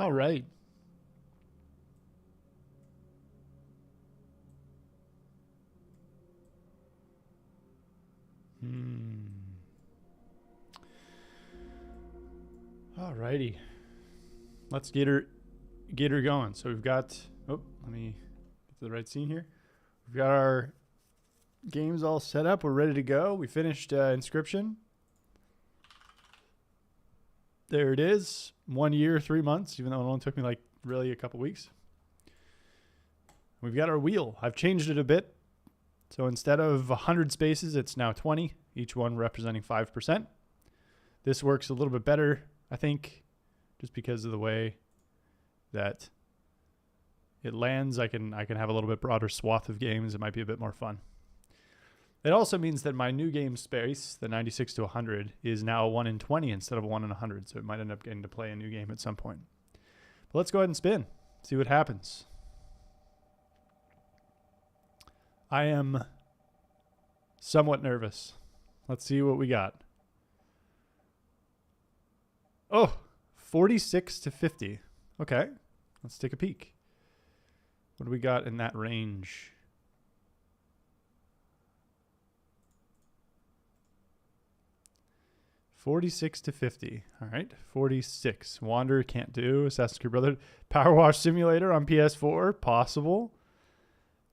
All right. All righty. Let's get her going. So we've got, let me get to the right scene here. We've got our games all set up. We're ready to go. We finished Inscryption. There it is. 1 year, 3 months, even though it only took me like really a couple weeks. We've got our wheel. I've changed it a bit. So instead of 100 spaces, it's now 20, each one representing 5%. This works a little bit better, I think, just because of the way that it lands. I can have a little bit broader swath of games. It might be a bit more fun. It also means that my new game space, the 96 to 100, is now a 1 in 20 instead of a 1 in 100. So it might end up getting to play a new game at some point. But let's go ahead and spin, see what happens. I am somewhat nervous. Let's see what we got. Oh, 46 to 50. Okay, let's take a peek. What do we got in that range? $46 to $50. All right, 46. Wander can't do. Assassin's Creed Brotherhood. Power Wash Simulator on PS4, possible.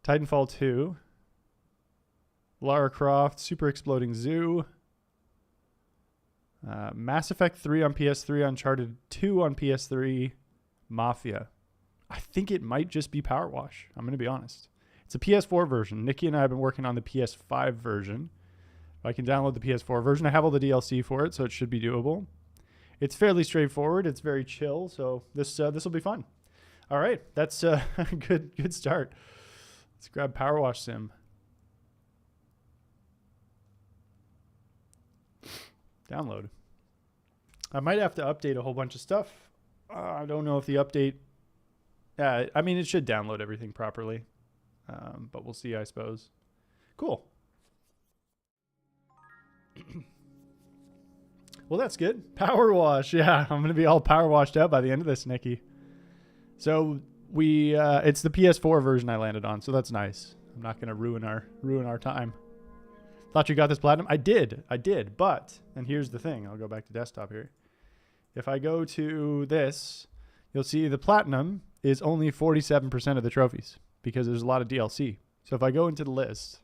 Titanfall 2. Lara Croft, Super Exploding Zoo. Mass Effect 3 on PS3, Uncharted 2 on PS3, Mafia. I think it might just be Power Wash. I'm going to be honest. It's a PS4 version. Nikki and I have been working on the PS5 version. I can download the PS4 version. I have all the DLC for it, so it should be doable. It's fairly straightforward. It's very chill, so this will be fun. All right, that's a good start. Let's grab Power Wash Sim. Download. I might have to update a whole bunch of stuff. I don't know if the update... I mean, it should download everything properly. But we'll see, I suppose. Cool. Well, that's good. Power wash. Yeah, I'm going to be all power washed out by the end of this, Nikki. So it's the PS4 version I landed on, so that's nice. I'm not going to ruin our time. Thought you got this platinum? I did, but, and here's the thing. I'll go back to desktop here. If I go to this, you'll see the platinum is only 47% of the trophies because there's a lot of DLC. So if I go into the list,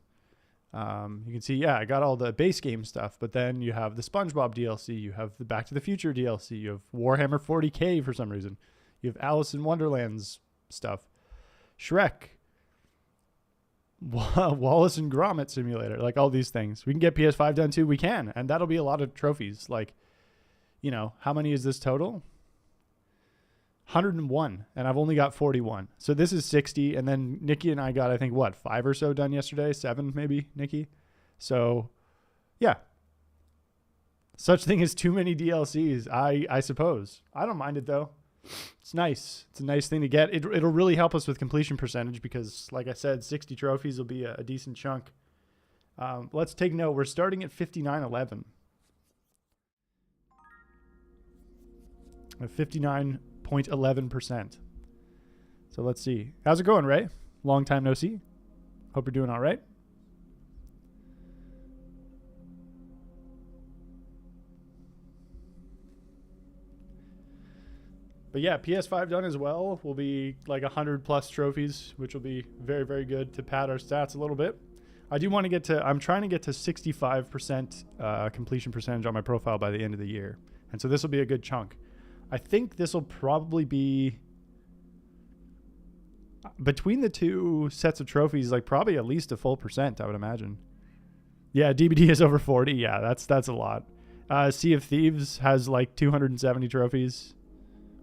you can see, yeah, I got all the base game stuff, but then you have the SpongeBob DLC, you have the Back to the Future DLC, you have Warhammer 40K for some reason, you have Alice in Wonderland's stuff, Shrek, Wallace and Gromit Simulator, like all these things. We can get PS5 done too. We can, and that'll be a lot of trophies. Like, you know, how many is this total? 101, and I've only got 41. So this is 60, and then Nikki and I got, I think, what, 5 or so done yesterday? 7 maybe, Nikki? So, yeah. Such thing as too many DLCs, I suppose. I don't mind it, though. It's nice. It's a nice thing to get. It'll really help us with completion percentage because, like I said, 60 trophies will be a decent chunk. Let's take note. We're starting at 59.11. At 59.11%. So let's see. How's it going, Ray? Long time no see. Hope you're doing all right. But yeah, PS5 done as well. Will be like 100 plus trophies, which will be very, very good to pad our stats a little bit. I do want to get to, I'm trying to get to 65% completion percentage on my profile by the end of the year. And so this will be a good chunk. I think this will probably be between the two sets of trophies, like probably at least a full percent, I would imagine. Yeah, DBD is over 40. Yeah, that's a lot. Sea of Thieves has like 270 trophies.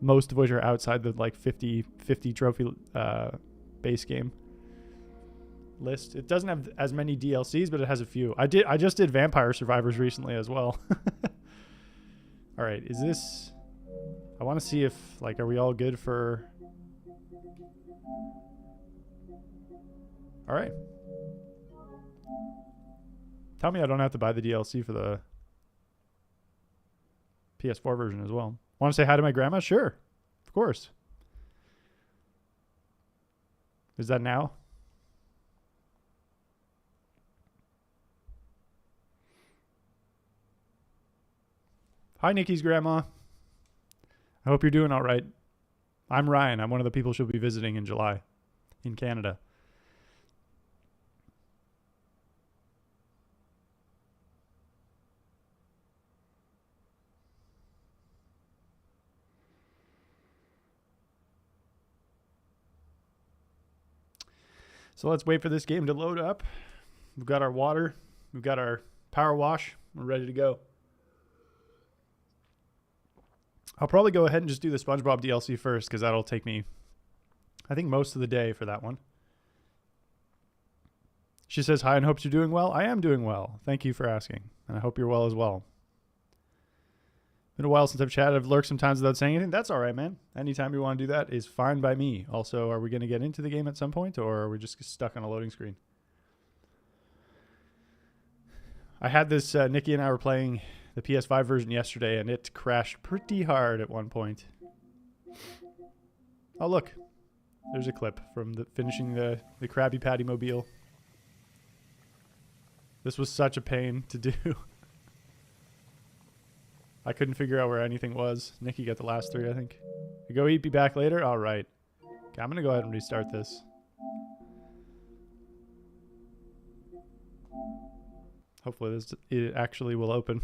Most of which are outside the like 50 trophy base game list. It doesn't have as many DLCs, but it has a few. I just did Vampire Survivors recently as well. All right, is this... I want to see if, like, are we all good for... All right. Tell me I don't have to buy the DLC for the PS4 version as well. Want to say hi to my grandma? Sure. Of course. Is that now? Hi, Nikki's grandma. I hope you're doing all right. I'm Ryan. I'm one of the people she'll be visiting in July in Canada. So let's wait for this game to load up. We've got our water. We've got our power wash. We're ready to go. I'll probably go ahead and just do the SpongeBob DLC first because that'll take me, I think, most of the day for that one. She says, hi and hopes you're doing well. I am doing well. Thank you for asking. And I hope you're well as well. Been a while since I've chatted. I've lurked sometimes without saying anything. That's all right, man. Anytime you want to do that is fine by me. Also, are we going to get into the game at some point or are we just stuck on a loading screen? I had this, Nikki and I were playing the PS5 version yesterday, and it crashed pretty hard at one point. Oh, look. There's a clip from finishing the Krabby Patty Mobile. This was such a pain to do. I couldn't figure out where anything was. Nikki got the last 3, I think. You go eat, be back later? All right. Okay, I'm going to go ahead and restart this. Hopefully it actually will open.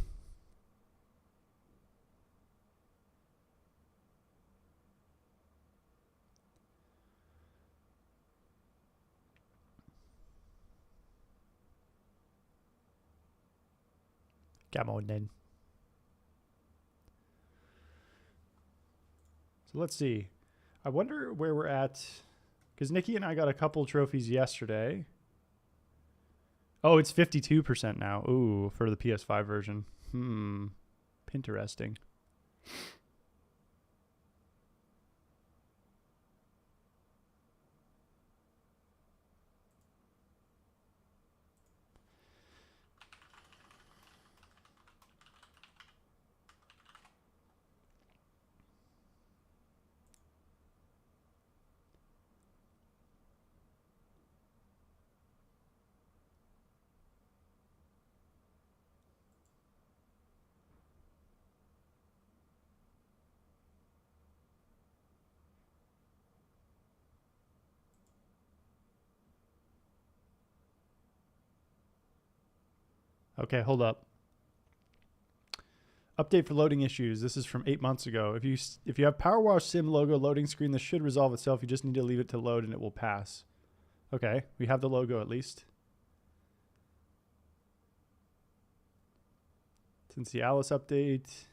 Come on then. So let's see. I wonder where we're at. Because Nikki and I got a couple trophies yesterday. Oh, it's 52% now. Ooh, for the PS5 version. Interesting. Okay, hold up. Update for loading issues. This is from 8 months ago. If you have Power Wash Sim logo loading screen, this should resolve itself. You just need to leave it to load and it will pass. Okay, we have the logo at least. Since the Alice update.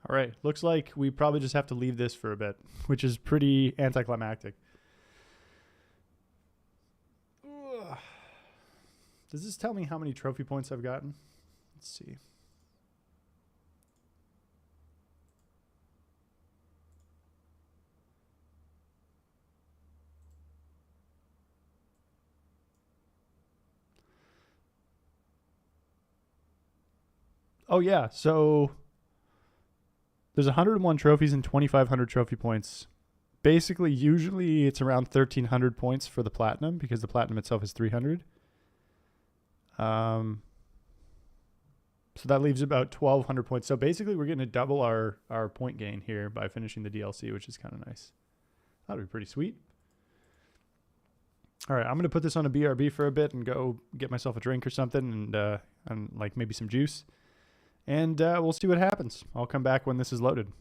All right, looks like we probably just have to leave this for a bit, which is pretty anticlimactic. Ugh. Does this tell me how many trophy points I've gotten? Let's see. Oh yeah, so there's 101 trophies and 2,500 trophy points. Basically, usually it's around 1,300 points for the platinum because the platinum itself is 300. So that leaves about 1,200 points. So basically, we're going to double our point gain here by finishing the DLC, which is kind of nice. That'd be pretty sweet. All right, I'm going to put this on a BRB for a bit and go get myself a drink or something and like maybe some juice. And we'll see what happens. I'll come back when this is loaded.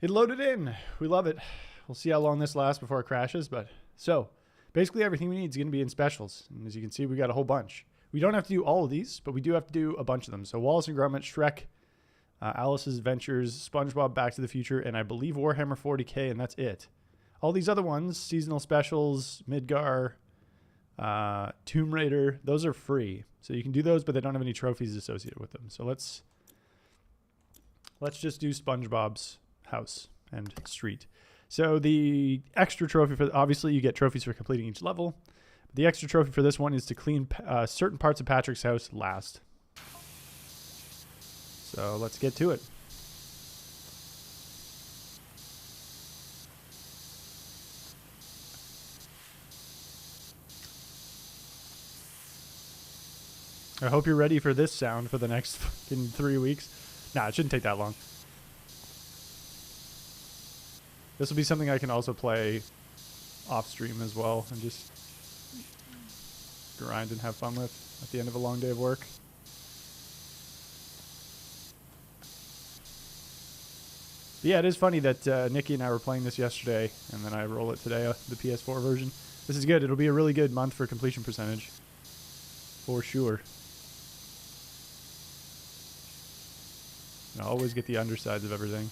It loaded in. We love it. We'll see how long this lasts before it crashes. But so basically everything we need is going to be in specials. And as you can see, we got a whole bunch. We don't have to do all of these, but we do have to do a bunch of them. So Wallace and Gromit, Shrek, Alice's Adventures, SpongeBob, Back to the Future, and I believe Warhammer 40K, and that's it. All these other ones, seasonal specials, Midgar, Tomb Raider, those are free. So you can do those, but they don't have any trophies associated with them. So let's just do SpongeBob's house and street. So the extra trophy for, obviously you get trophies for completing each level. The extra trophy for this one is to clean certain parts of Patrick's house last. So let's get to it. I hope you're ready for this sound for the next fucking 3 weeks. Nah, it shouldn't take that long. This will be something I can also play off stream as well and just grind and have fun with at the end of a long day of work. But yeah, it is funny that Nikki and I were playing this yesterday and then I roll it today, the PS4 version. This is good. It'll be a really good month for completion percentage. For sure. I always get the undersides of everything.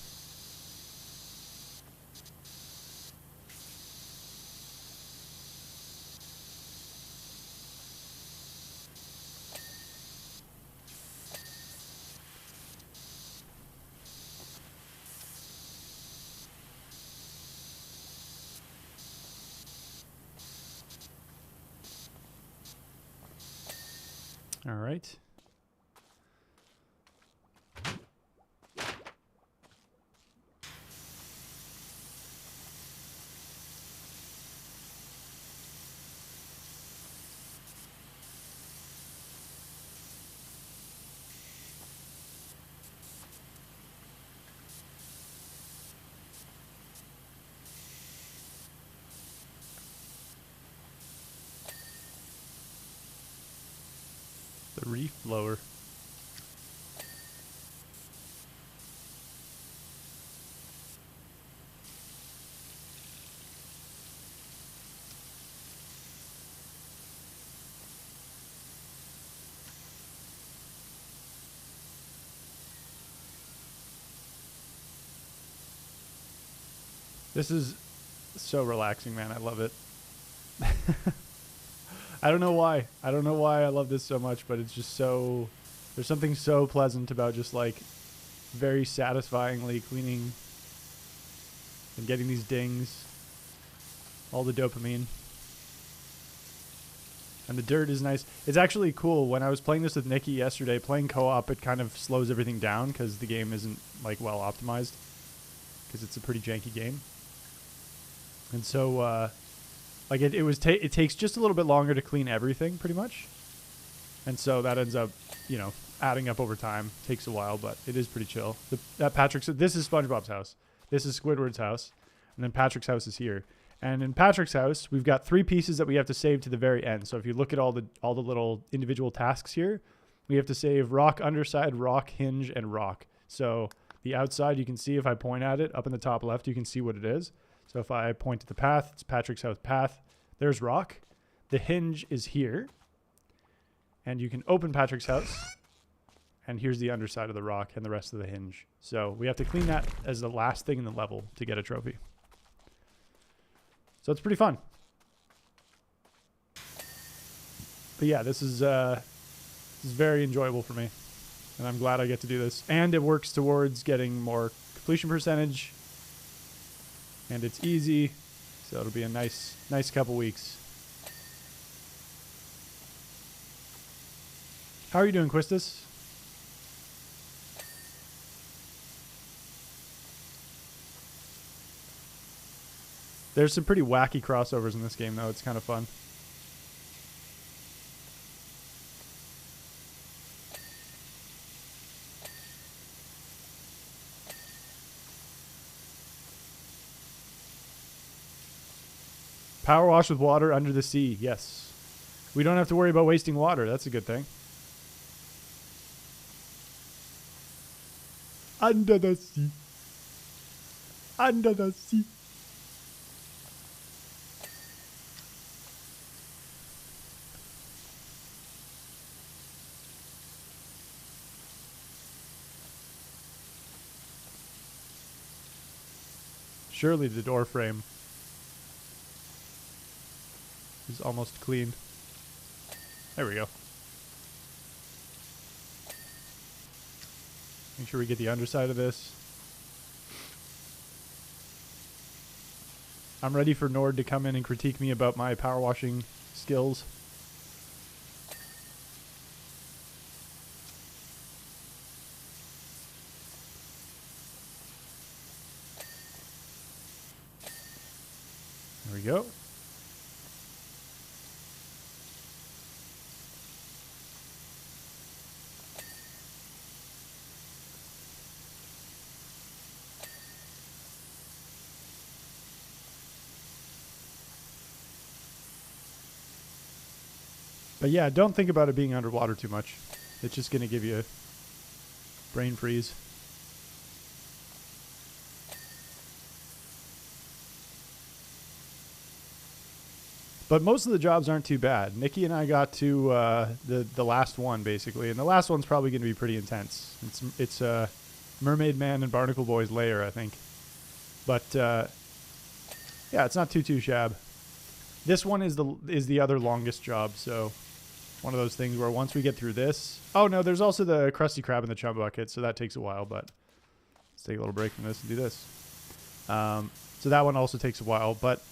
All right. The reef blower. This is so relaxing, man. I love it. I don't know why. I don't know why I love this so much, but it's just so... There's something so pleasant about just, like, very satisfyingly cleaning and getting these dings. All the dopamine. And the dirt is nice. It's actually cool. When I was playing this with Nikki yesterday, playing co-op, it kind of slows everything down because the game isn't, like, well optimized. Because it's a pretty janky game. And so, like it takes just a little bit longer to clean everything, pretty much. And so that ends up, you know, adding up over time. Takes a while, but it is pretty chill. This is SpongeBob's house. This is Squidward's house. And then Patrick's house is here. And in Patrick's house, we've got 3 pieces that we have to save to the very end. So if you look at all the little individual tasks here, we have to save rock underside, rock hinge, and rock. So the outside, you can see if I point at it, up in the top left, you can see what it is. So if I point to the path, it's Patrick's house path. There's rock. The hinge is here. And you can open Patrick's house. And here's the underside of the rock and the rest of the hinge. So we have to clean that as the last thing in the level to get a trophy. So it's pretty fun. But yeah, this is very enjoyable for me. And I'm glad I get to do this. And it works towards getting more completion percentage. And it's easy, so it'll be a nice couple weeks. How are you doing, Quistis? There's some pretty wacky crossovers in this game, though. It's kind of fun. Power wash with water under the sea. Yes. We don't have to worry about wasting water. That's a good thing. Under the sea. Under the sea. Surely the door frame is almost clean. There we go. Make sure we get the underside of this. I'm ready for Nord to come in and critique me about my power washing skills. There we go. But yeah, don't think about it being underwater too much. It's just going to give you a brain freeze. But most of the jobs aren't too bad. Nikki and I got to the last one, basically. And the last one's probably going to be pretty intense. It's Mermaid Man and Barnacle Boy's lair, I think. But yeah, it's not too shab. This one is the other longest job, so one of those things where once we get through this... Oh, no, there's also the Krusty Krab and the Chum Bucket, so that takes a while, but let's take a little break from this and do this. So that one also takes a while, but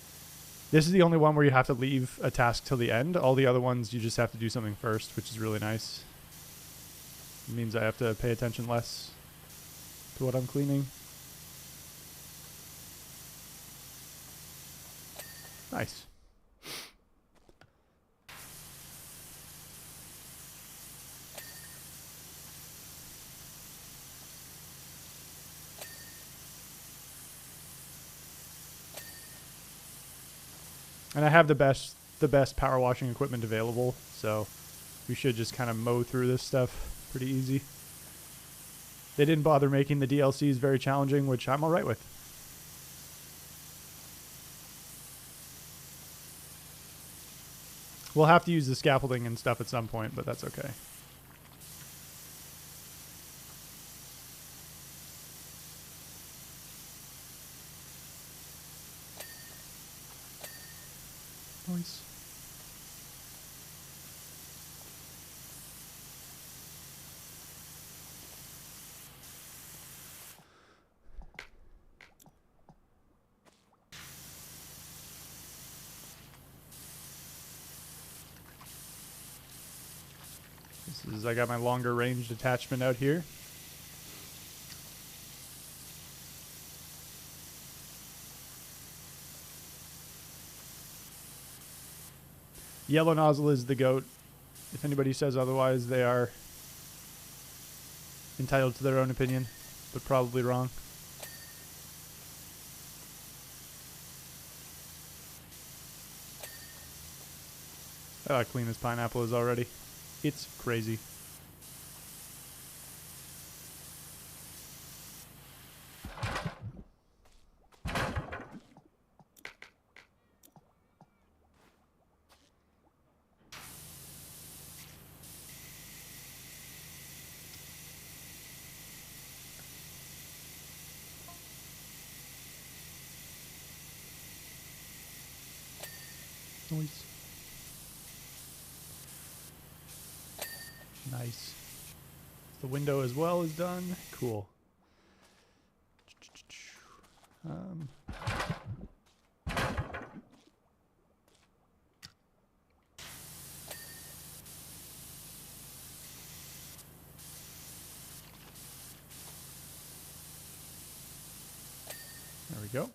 this is the only one where you have to leave a task till the end. All the other ones, you just have to do something first, which is really nice. It means I have to pay attention less to what I'm cleaning. Nice. And I have the best power washing equipment available, so we should just kind of mow through this stuff pretty easy. They didn't bother making the DLCs very challenging, which I'm alright with. We'll have to use the scaffolding and stuff at some point, but that's okay. Nice. I got my longer ranged attachment out here. Yellow nozzle is the goat. If anybody says otherwise, they are entitled to their own opinion, but probably wrong. Oh, how clean this pineapple is already. It's crazy. Nice. Nice. The window as well is done. Cool. There we go.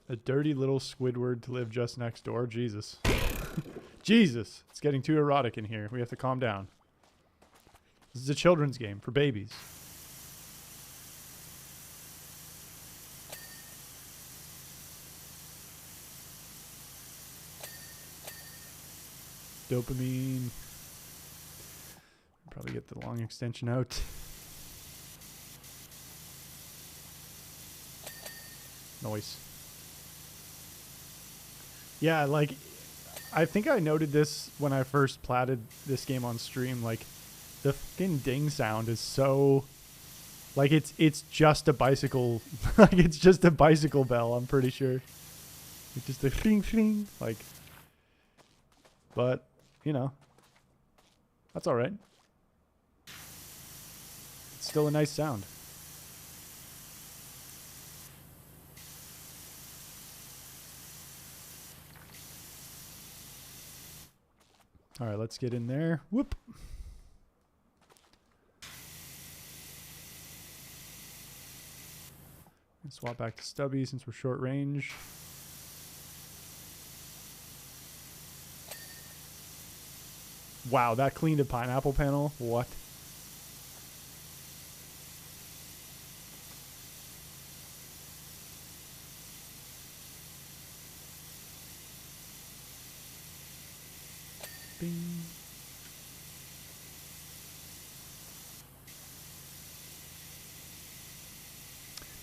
A dirty little Squidward to live just next door. Jesus. Jesus. It's getting too erotic in here. We have to calm down. This is a children's game for babies. Dopamine. Probably get the long extension out. Noise. Yeah, like, I think I noted this when I first platted this game on stream. Like, the fucking ding sound is so... Like, it's just a bicycle. Like, it's just a bicycle bell, I'm pretty sure. It's just a fling fling. Like, but, you know, that's alright. It's still a nice sound. Alright, let's get in there. Whoop. Swap back to Stubby since we're short range. Wow, that cleaned a pineapple panel. What? Bing.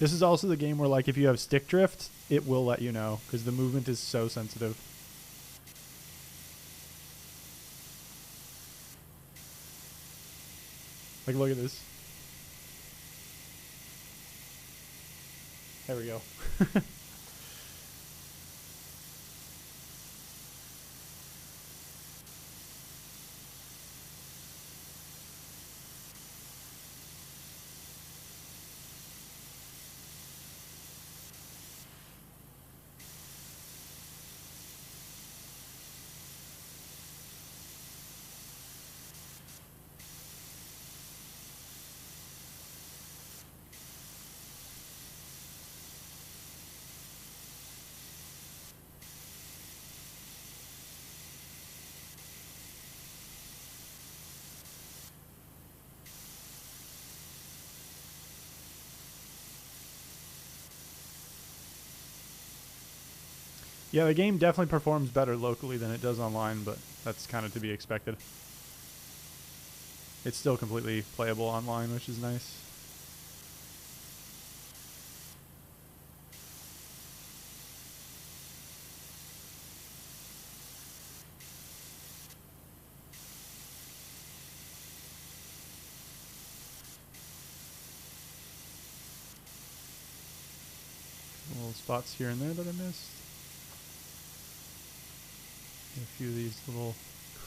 This is also the game where, like, if you have stick drift, it will let you know because the movement is so sensitive. Like, look at this. There we go. Yeah, the game definitely performs better locally than it does online, but that's kind of to be expected. It's still completely playable online, which is nice. Little spots here and there that I missed. A few of these little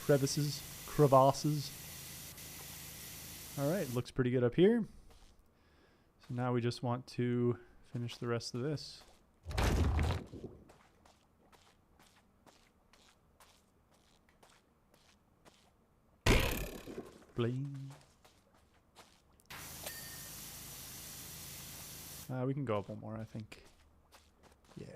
crevasses. Alright, looks pretty good up here. So now we just want to finish the rest of this. Bling. We can go up one more, I think. Yeah.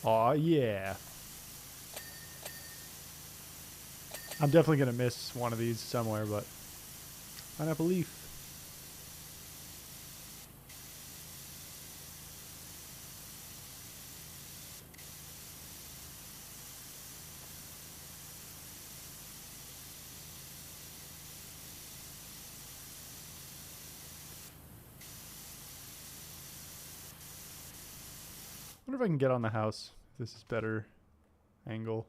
Aw, yeah. I'm definitely going to miss one of these somewhere, but pineapple leaf. I wonder if I can get on the house. This is better angle.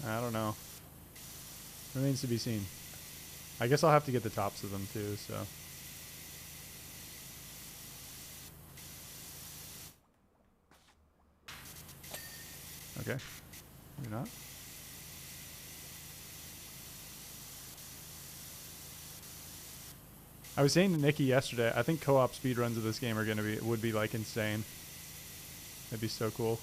I don't know. Remains to be seen. I guess I'll have to get the tops of them too, so. Okay. Maybe not. I was saying to Nikki yesterday, I think co-op speedruns of this game are gonna be would be like insane. That'd be so cool.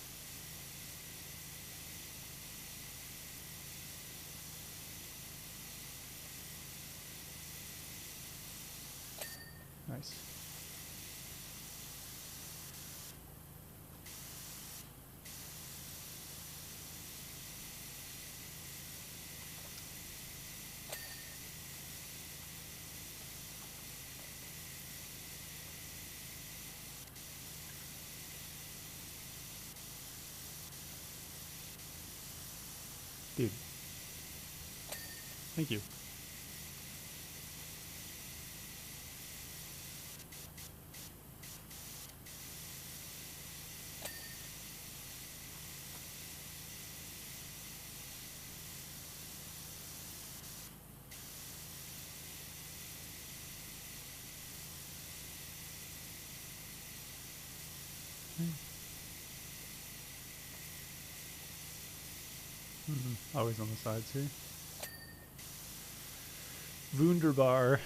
Dude. Thank you. Always on the sides here. Wunderbar.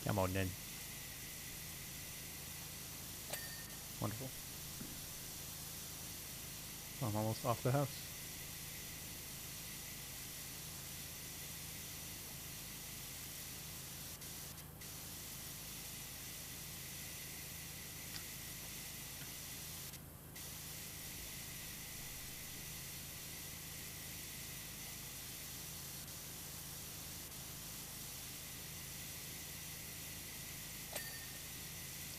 Come on then. Wonderful. I'm almost off the house.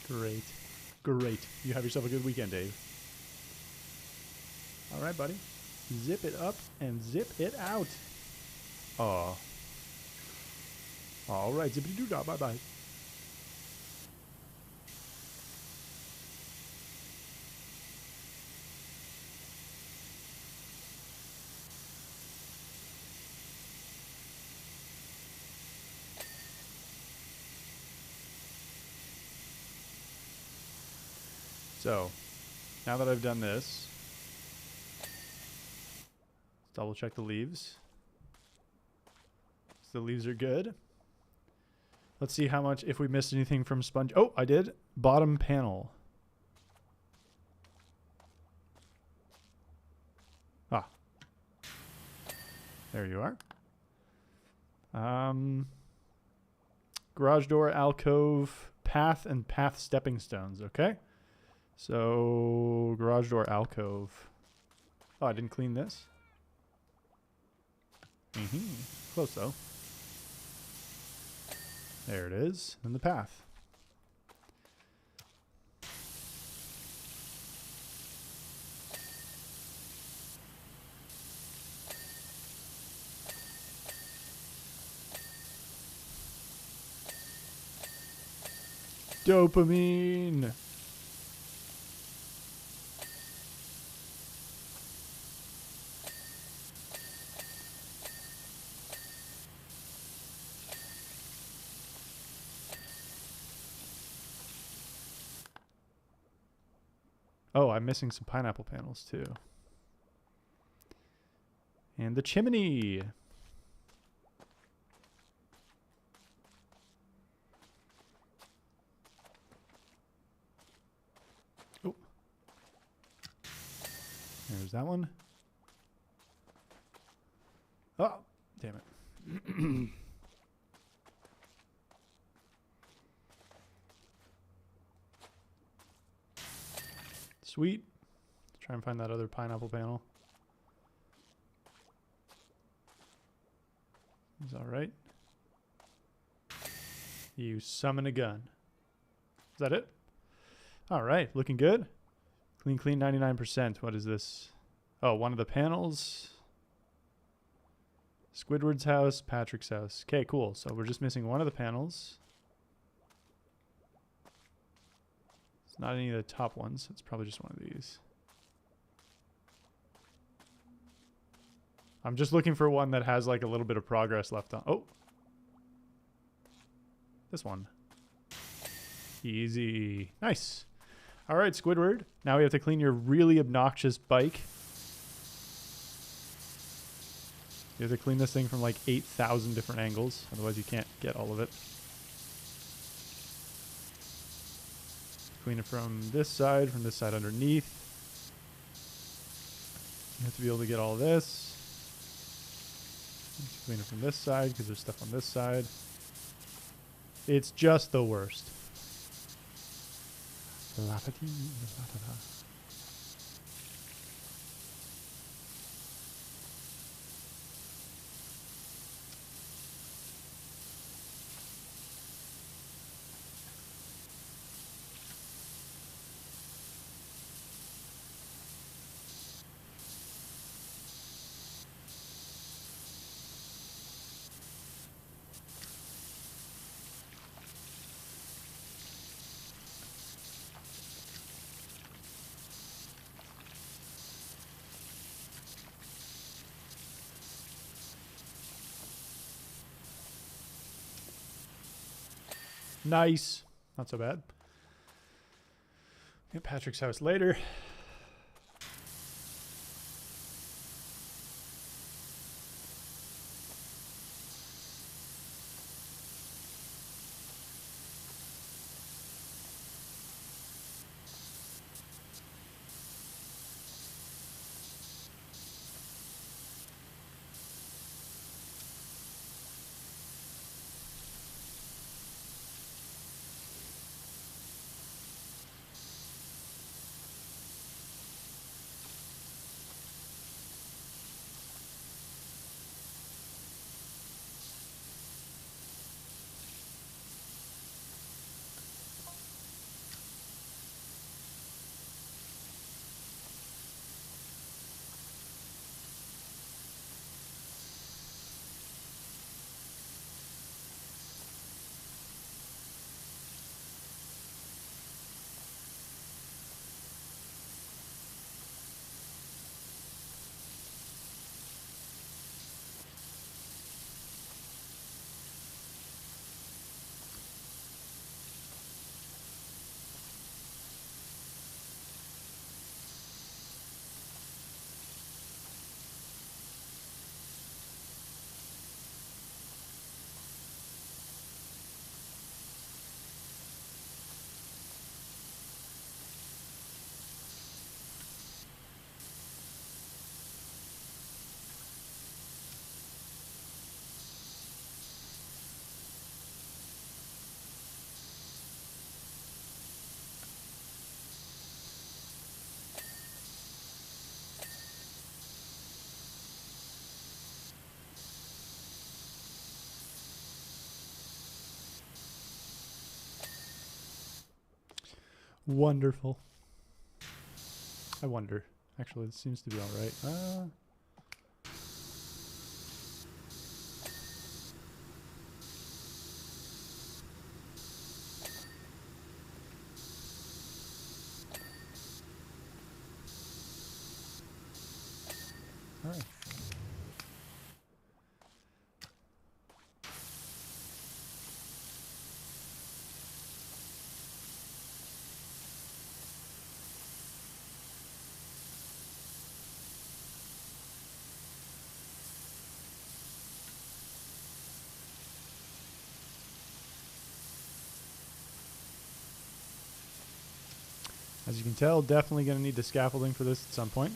Great. Great. You have yourself a good weekend, Dave. All right, buddy. Zip it up and zip it out. Aw. All right. Zippity-doo-dah. Bye-bye. So, now that I've done this, let's double check the leaves. So the leaves are good. Let's see how much, if we missed anything from sponge. Oh, I did. Bottom panel. Ah. There you are. Garage door, alcove, path, and path stepping stones. Okay. So, garage door, alcove. Oh, I didn't clean this. Close though. There it is. And the path. Dopamine. Oh, I'm missing some pineapple panels too. And the chimney. Oh. There's that one. Oh, damn it. Sweet. Let's try and find that other pineapple panel. Is that right? You summon a gun. Is that it? All right, looking good. Clean, clean, 99%. What is this? Oh, one of the panels. Squidward's house, Patrick's house. Okay, cool. So we're just missing one of the panels. It's not any of the top ones. It's probably just one of these. I'm just looking for one that has like a little bit of progress left on. Oh. This one. Easy. Nice. All right, Squidward. Now we have to clean your really obnoxious bike. You have to clean this thing from like 8,000 different angles. Otherwise you can't get all of it. Clean it from this side underneath. You have to be able to get all this. Clean it from this side because there's stuff on this side. It's just the worst. La-da-dee, la-da-da. Nice. Not so bad. Get Patrick's house later. Wonderful. I wonder. Actually, this seems to be all right. All right. As you can tell, definitely going to need the scaffolding for this at some point.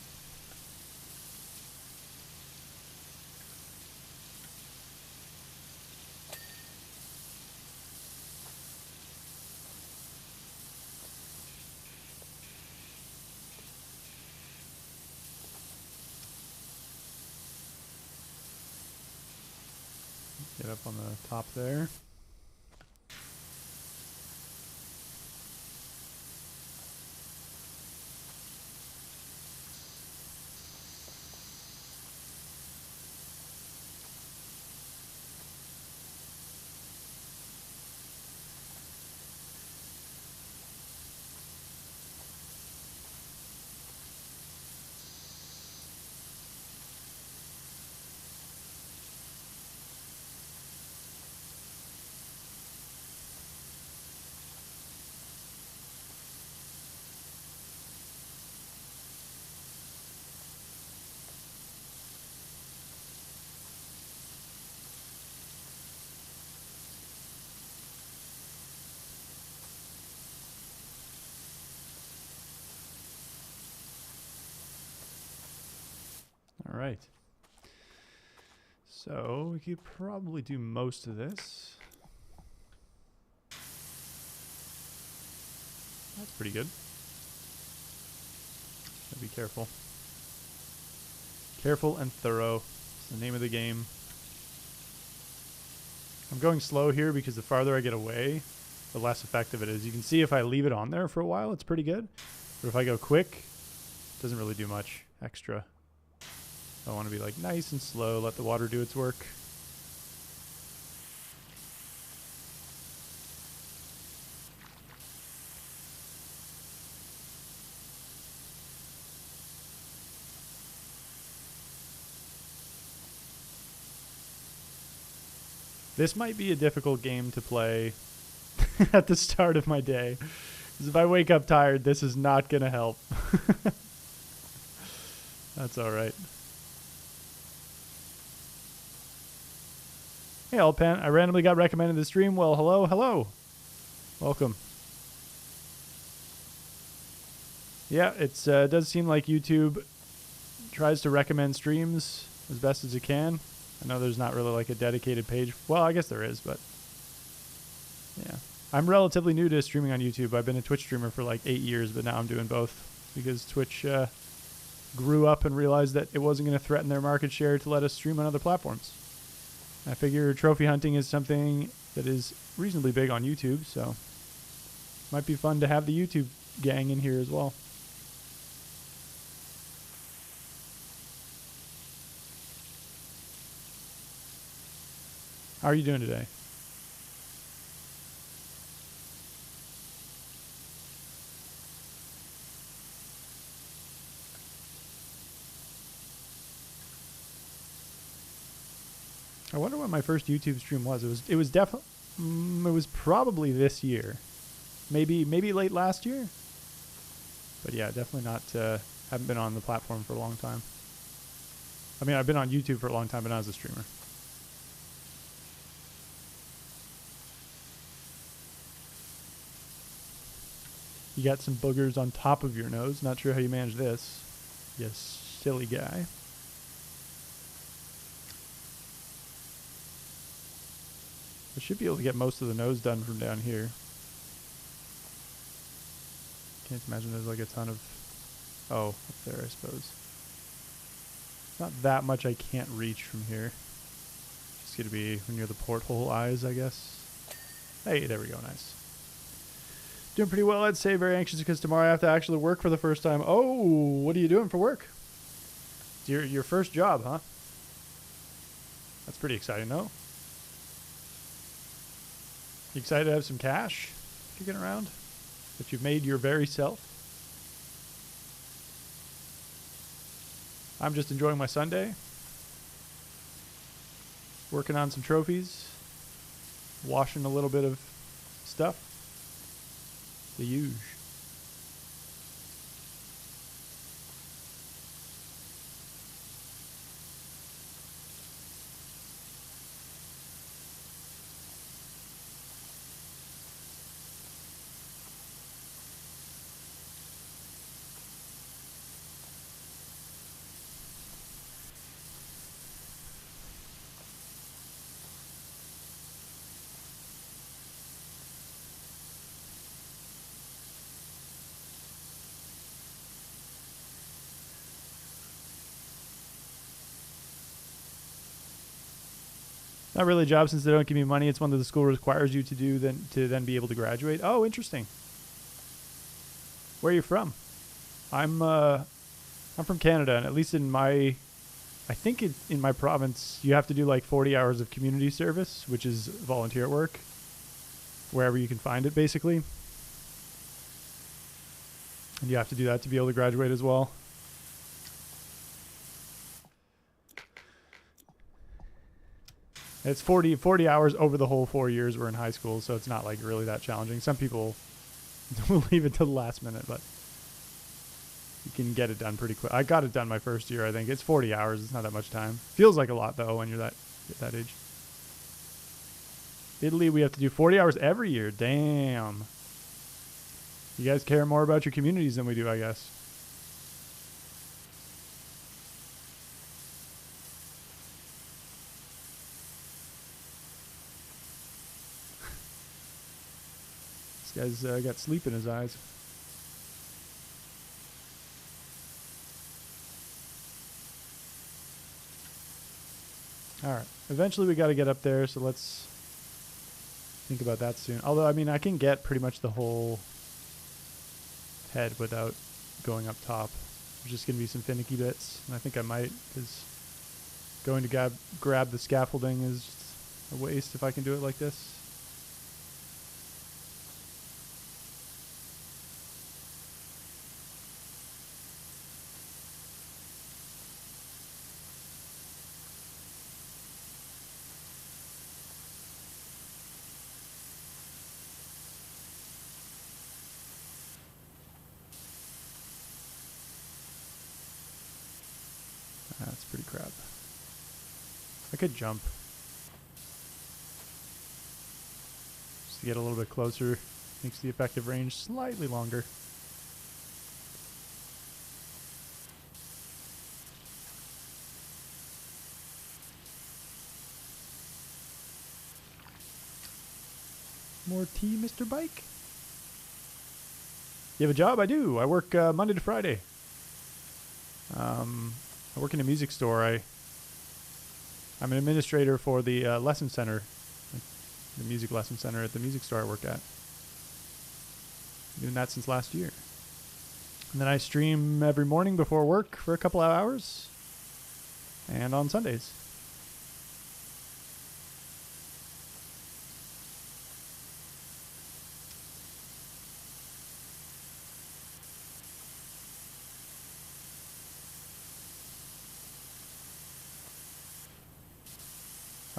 Get up on the top there. All right. So we could probably do most of this. pretty good. Gotta be careful. Careful and thorough. It's the name of the game. I'm going slow here because the farther I get away, the less effective it is. You can see if I leave it on there for a while, it's pretty good. But if I go quick, it doesn't really do much extra. I want to be like nice and slow, let the water do its work. This might be a difficult game to play at the start of my day. Because if I wake up tired, this is not going to help. That's alright. Hey, Alpan. I randomly got recommended the stream. Well, hello, hello. Welcome. Yeah, it does seem like YouTube tries to recommend streams as best as it can. I know there's not really like a dedicated page. Well, I guess there is, but yeah. I'm relatively new to streaming on YouTube. I've been a Twitch streamer for like 8 years, but now I'm doing both because Twitch grew up and realized that it wasn't going to threaten their market share to let us stream on other platforms. I figure trophy hunting is something that is reasonably big on YouTube, so it might be fun to have the YouTube gang in here as well. How are you doing today? I wonder what my first YouTube stream was. It was definitely it was probably this year, maybe late last year. But yeah, definitely not. Haven't been on the platform for a long time. I mean, I've been on YouTube for a long time, but not as a streamer. You got some boogers on top of your nose. Not sure how you manage this. You silly guy. I should be able to get most of the nose done from down here. Can't imagine there's like a ton of... Oh, up there I suppose. Not that much I can't reach from here. Just gonna be near the porthole eyes, I guess. Hey, there we go, nice. Doing pretty well, I'd say. Very anxious because tomorrow I have to actually work for the first time. Oh, what are you doing for work? Your first job, huh? That's pretty exciting, though. You excited to have some cash kicking around that you've made your very self? I'm just enjoying my Sunday. Working on some trophies. Washing a little bit of stuff. The huge. Not really a job since they don't give me money. It's one that the school requires you to do to then be able to graduate. Oh, interesting. Where are you from? I'm from Canada, and at least in my, I think in my province, you have to do like 40 hours of community service, which is volunteer work, wherever you can find it, basically. And you have to do that to be able to graduate as well. It's 40 hours over the whole 4 years we're in high school, so it's not like really that challenging. Some people will leave it to the last minute, but you can get it done pretty quick. I got it done my first year, I think. It's 40 hours. It's not that much time. Feels like a lot, though, when you're that age. Italy, we have to do 40 hours every year. Damn. You guys care more about your communities than we do, I guess. This guy's got sleep in his eyes. All right. Eventually we got to get up there, so let's think about that soon. Although, I mean, I can get pretty much the whole head without going up top. There's just going to be some finicky bits, and I think I might, because going to grab the scaffolding is a waste if I can do it like this. That's pretty crap. I could jump. Just to get a little bit closer. Makes the effective range slightly longer. More tea, Mr. Bike? You have a job? I do. I work Monday to Friday. I work in a music store. I'm an administrator for the lesson center, the music lesson center at the music store I work at. Doing that since last year. And then I stream every morning before work for a couple of hours, and on Sundays.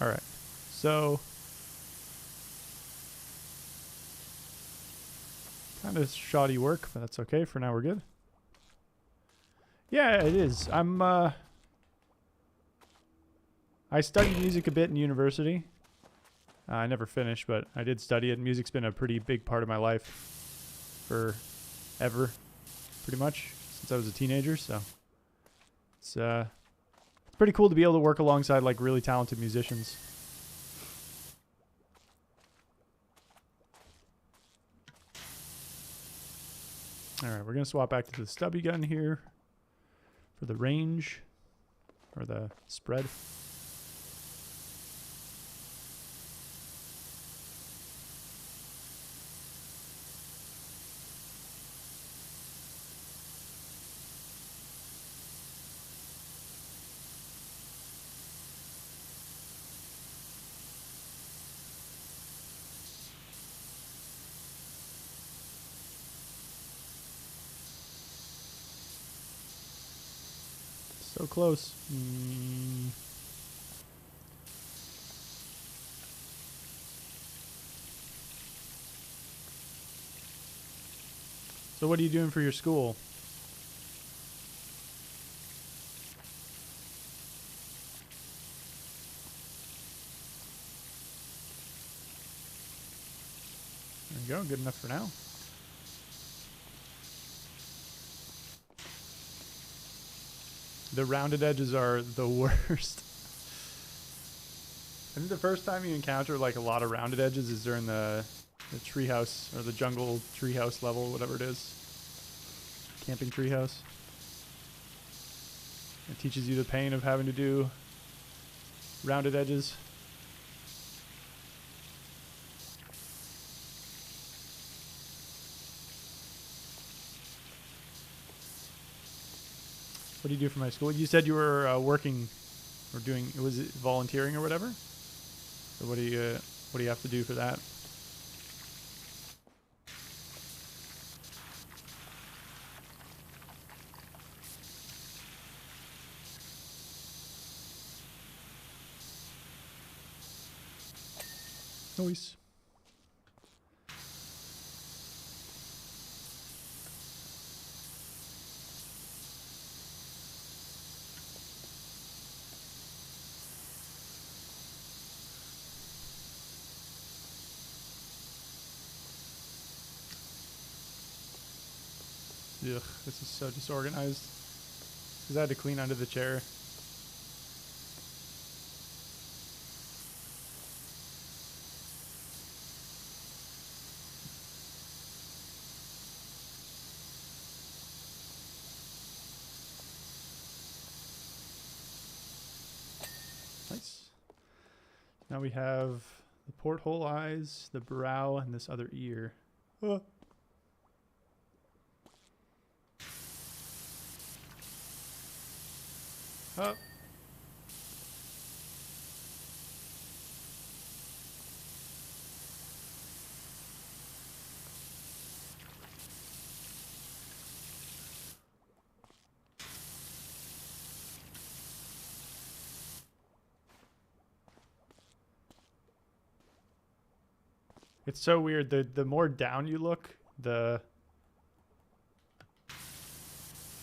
All right, so kind of shoddy work, but that's okay. For now, we're good. Yeah, it is. I studied music a bit in university. I never finished, but I did study it. Music's been a pretty big part of my life forever, pretty much, since I was a teenager. So it's pretty cool to be able to work alongside like really talented musicians. All right, we're gonna swap back to the stubby gun here for the range or the spread. So close. So what are you doing for your school? There you go. Good enough for now. The rounded edges are the worst. I think the first time you encounter like a lot of rounded edges is during the treehouse or the jungle treehouse level, whatever it is. Camping treehouse. It teaches you the pain of having to do rounded edges. What do you do for my school? You said you were working or doing, was it volunteering or whatever? So what do you have to do for that? Noise. Ugh, this is so disorganized. Because I had to clean under the chair. Nice. Now we have the porthole eyes, the brow, and this other ear. Oh. Oh. It's so weird. The more down you look, the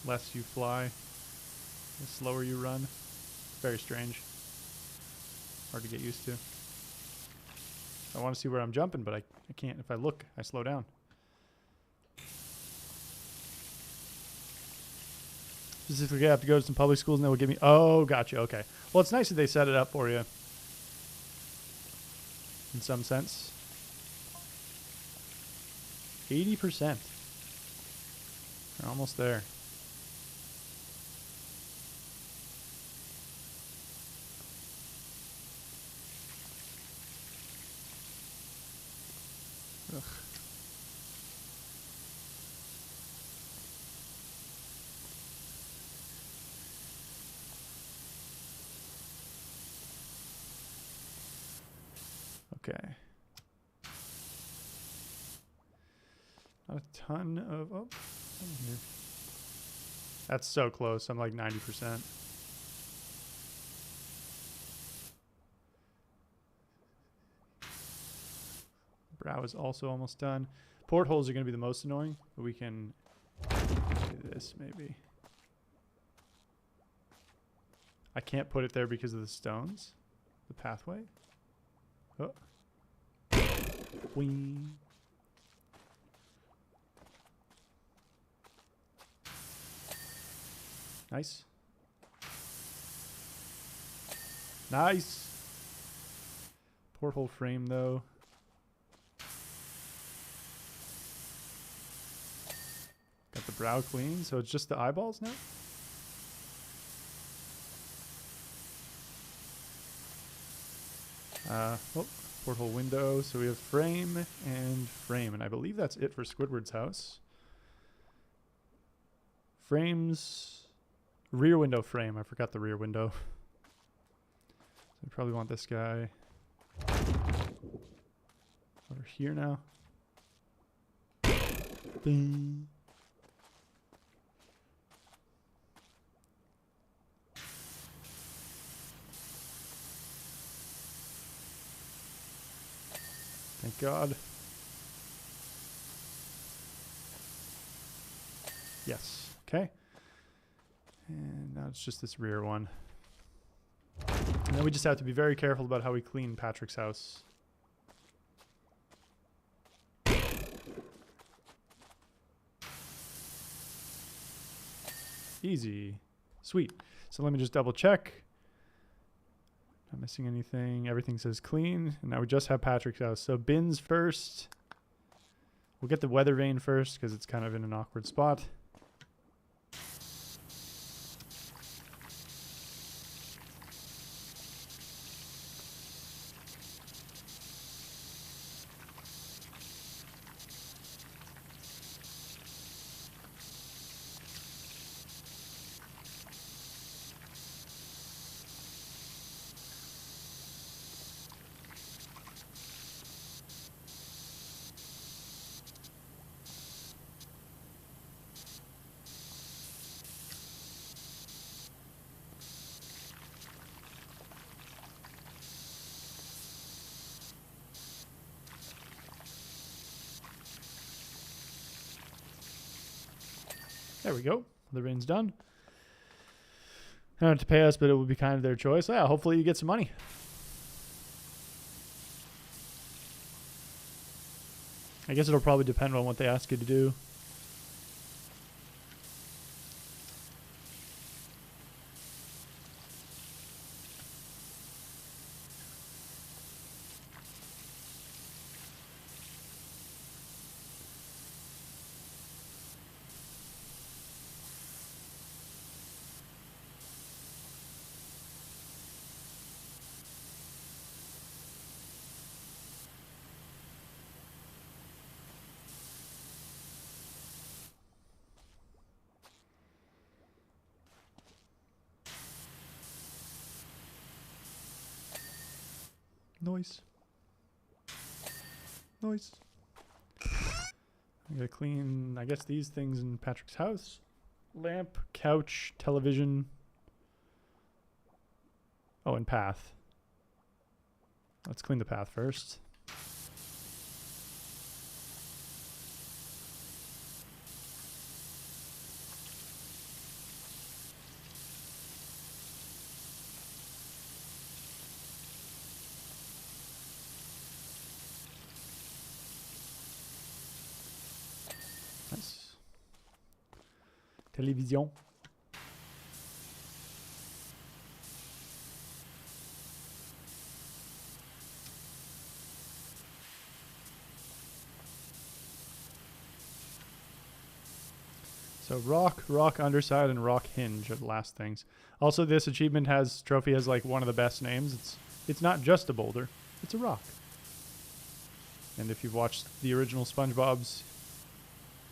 less you fly, the slower you run. Very strange. Hard to get used to. I want to see where I'm jumping, but I can't. If I look, I slow down. Specifically, I have to go to some public schools and they will give me... Oh, gotcha. Okay. Well, it's nice that they set it up for you. In some sense. 80%. We're almost there. Ugh. Okay. Not a ton of... Oh, here. That's so close. I'm like 90%. Brow is also almost done. Portholes are going to be the most annoying, but we can do this maybe. I can't put it there because of the stones. The pathway. Oh. Wing. Nice. Nice. Porthole frame though. Got the brow clean, so it's just the eyeballs now? Oh, porthole window. So we have frame and frame, and I believe that's it for Squidward's house. Frames, rear window frame. I forgot the rear window. So we probably want this guy over here now. Bing. Thank God. Yes. Okay. And now it's just this rear one. And then we just have to be very careful about how we clean Patrick's house. Easy. Sweet. So let me just double check. Not missing anything. Everything says clean. And now we just have Patrick's house. So bins first. We'll get the weather vane first because it's kind of in an awkward spot. There we go. The rain's done. They don't have to pay us, but it will be kind of their choice. Yeah, hopefully you get some money. I guess it'll probably depend on what they ask you to do. Noise. Noise. I'm gonna clean, I guess, these things in Patrick's house. Lamp, couch, television. Oh, and path. Let's clean the path first. Nice. Télévision. So rock underside, and rock hinge are the last things. Also, this achievement trophy has like one of the best names. It's not just a boulder, it's a rock. And if you've watched the original SpongeBob's,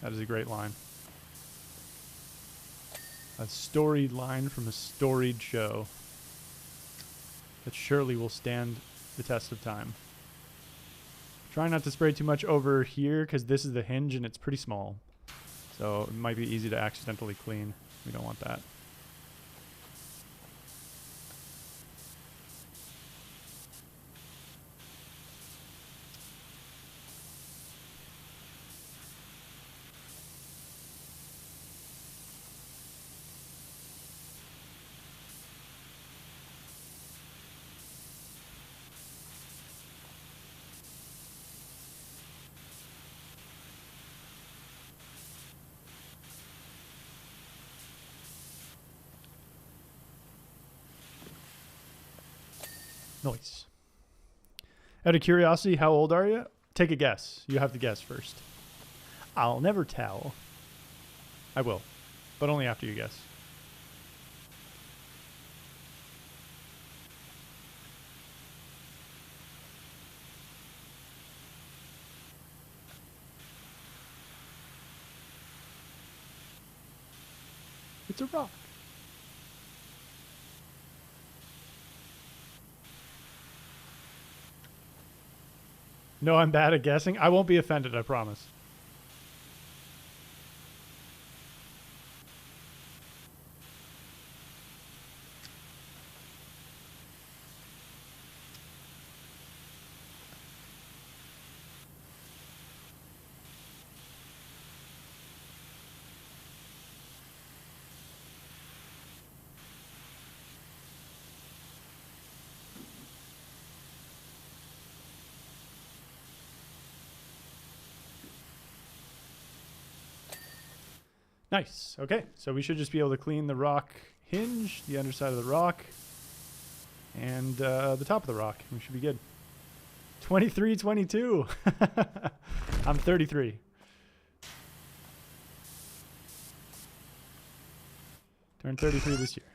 that is a great line. A storied line from a storied show that surely will stand the test of time. Try not to spray too much over here because this is the hinge and it's pretty small. So it might be easy to accidentally clean. We don't want that. Noise. Out of curiosity, how old are you? Take a guess. You have to guess first. I'll never tell. I will, but only after you guess. It's a rock. No, I'm bad at guessing. I won't be offended, I promise. Nice. Okay, so we should just be able to clean the rock hinge, the underside of the rock, and the top of the rock. We should be good. 23, 22. I'm 33. Turned 33 this year.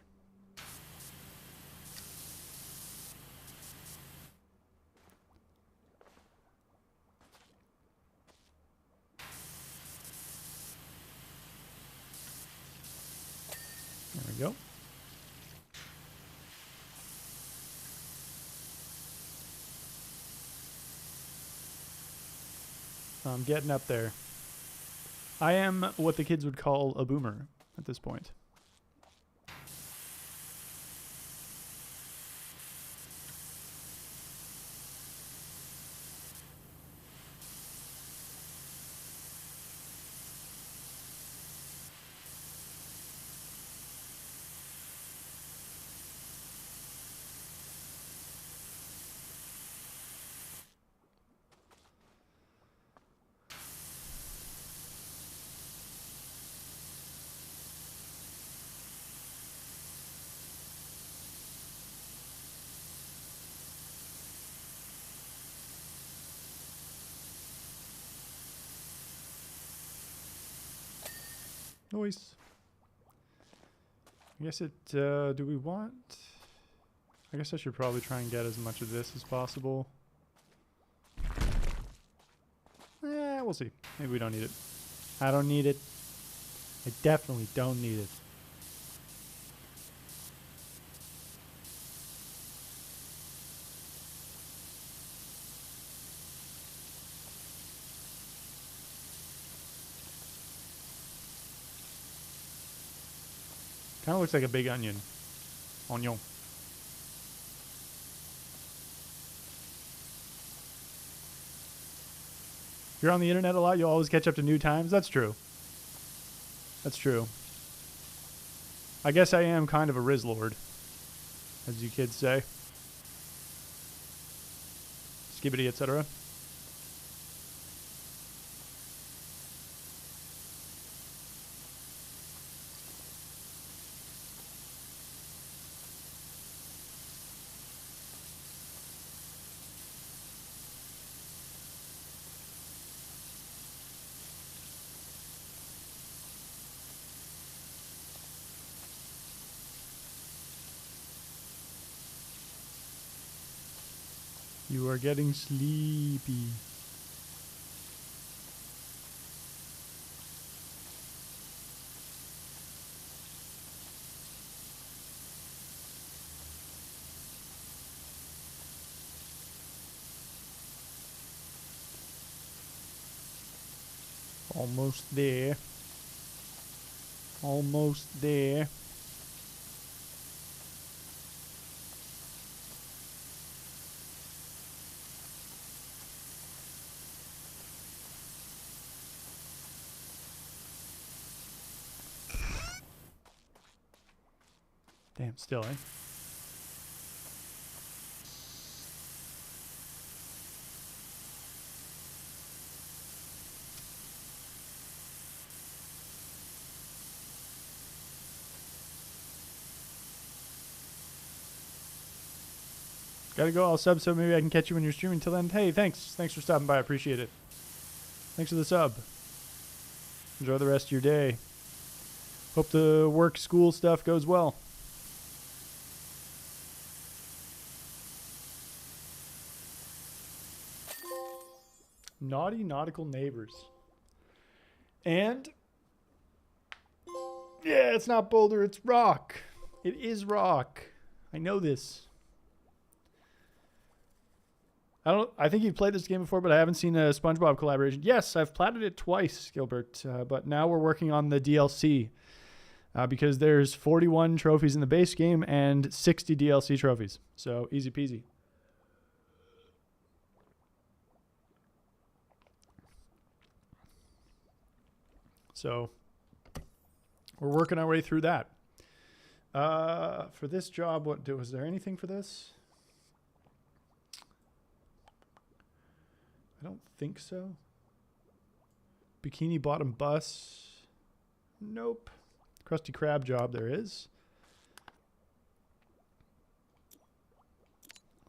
There we go. I'm getting up there. I am what the kids would call a boomer at this point. Noise. I guess do we want? I guess I should probably try and get as much of this as possible. We'll see. Maybe we don't need it. I don't need it. I definitely don't need it. Kind of looks like a big onion. Onion. You're on the internet a lot, you'll always catch up to new times. That's true. That's true. I guess I am kind of a Riz Lord, as you kids say. Skibbity, etc. You are getting sleepy. Almost there. Almost there. Damn, still, eh? Gotta go. I'll sub, so maybe I can catch you when you're streaming. Till then, hey, thanks. Thanks for stopping by. I appreciate it. Thanks for the sub. Enjoy the rest of your day. Hope the work, school stuff goes well. Naughty nautical neighbors. And yeah, it's not boulder, it's rock. It is rock. I know this. I think you've played this game before, but I haven't seen a SpongeBob collaboration. Yes, I've platted it twice, Gilbert, but now we're working on the DLC because there's 41 trophies in the base game and 60 DLC trophies. So easy peasy. So we're working our way through that. For this job, was there anything for this? I don't think so. Bikini Bottom bus. Nope. Krusty Krab job there is.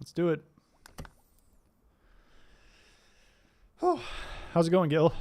Let's do it. Oh, how's it going, Gil?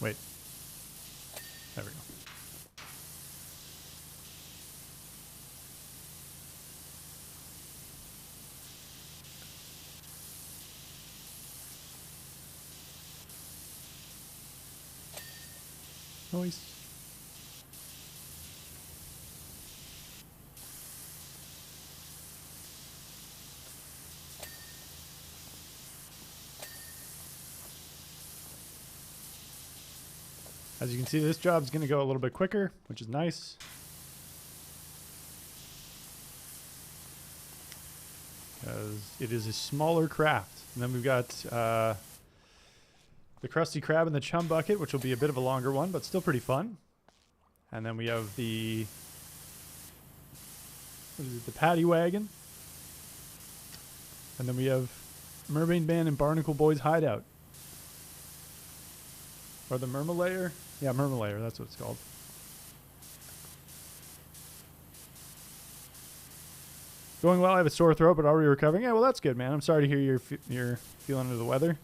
Wait. There we go. Nice. As you can see, this job's going to go a little bit quicker, which is nice. Because it is a smaller craft. And then we've got the Krusty Krab and the Chum Bucket, which will be a bit of a longer one, but still pretty fun. And then we have the, what is it, the Paddy Wagon. And then we have Mermaid Man and Barnacle Boy's Hideout. Or the Mermalayer? Yeah, Mermalayer, that's what it's called. Going well, I have a sore throat, but already recovering. Yeah, well, that's good, man. I'm sorry to hear you're feeling under the weather.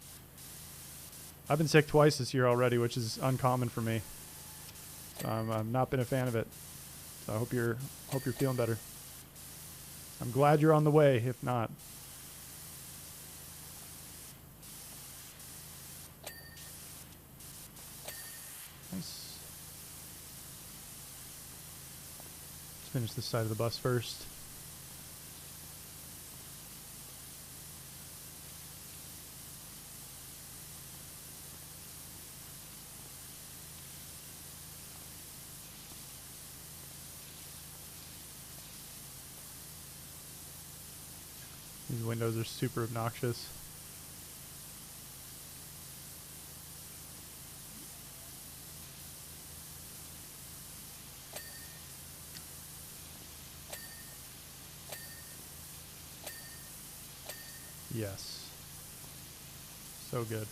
I've been sick twice this year already, which is uncommon for me. So I've not been a fan of it. So I hope you're feeling better. I'm glad you're on the way, if not. Nice. Let's finish this side of the bus first. These windows are super obnoxious. Yes. So good.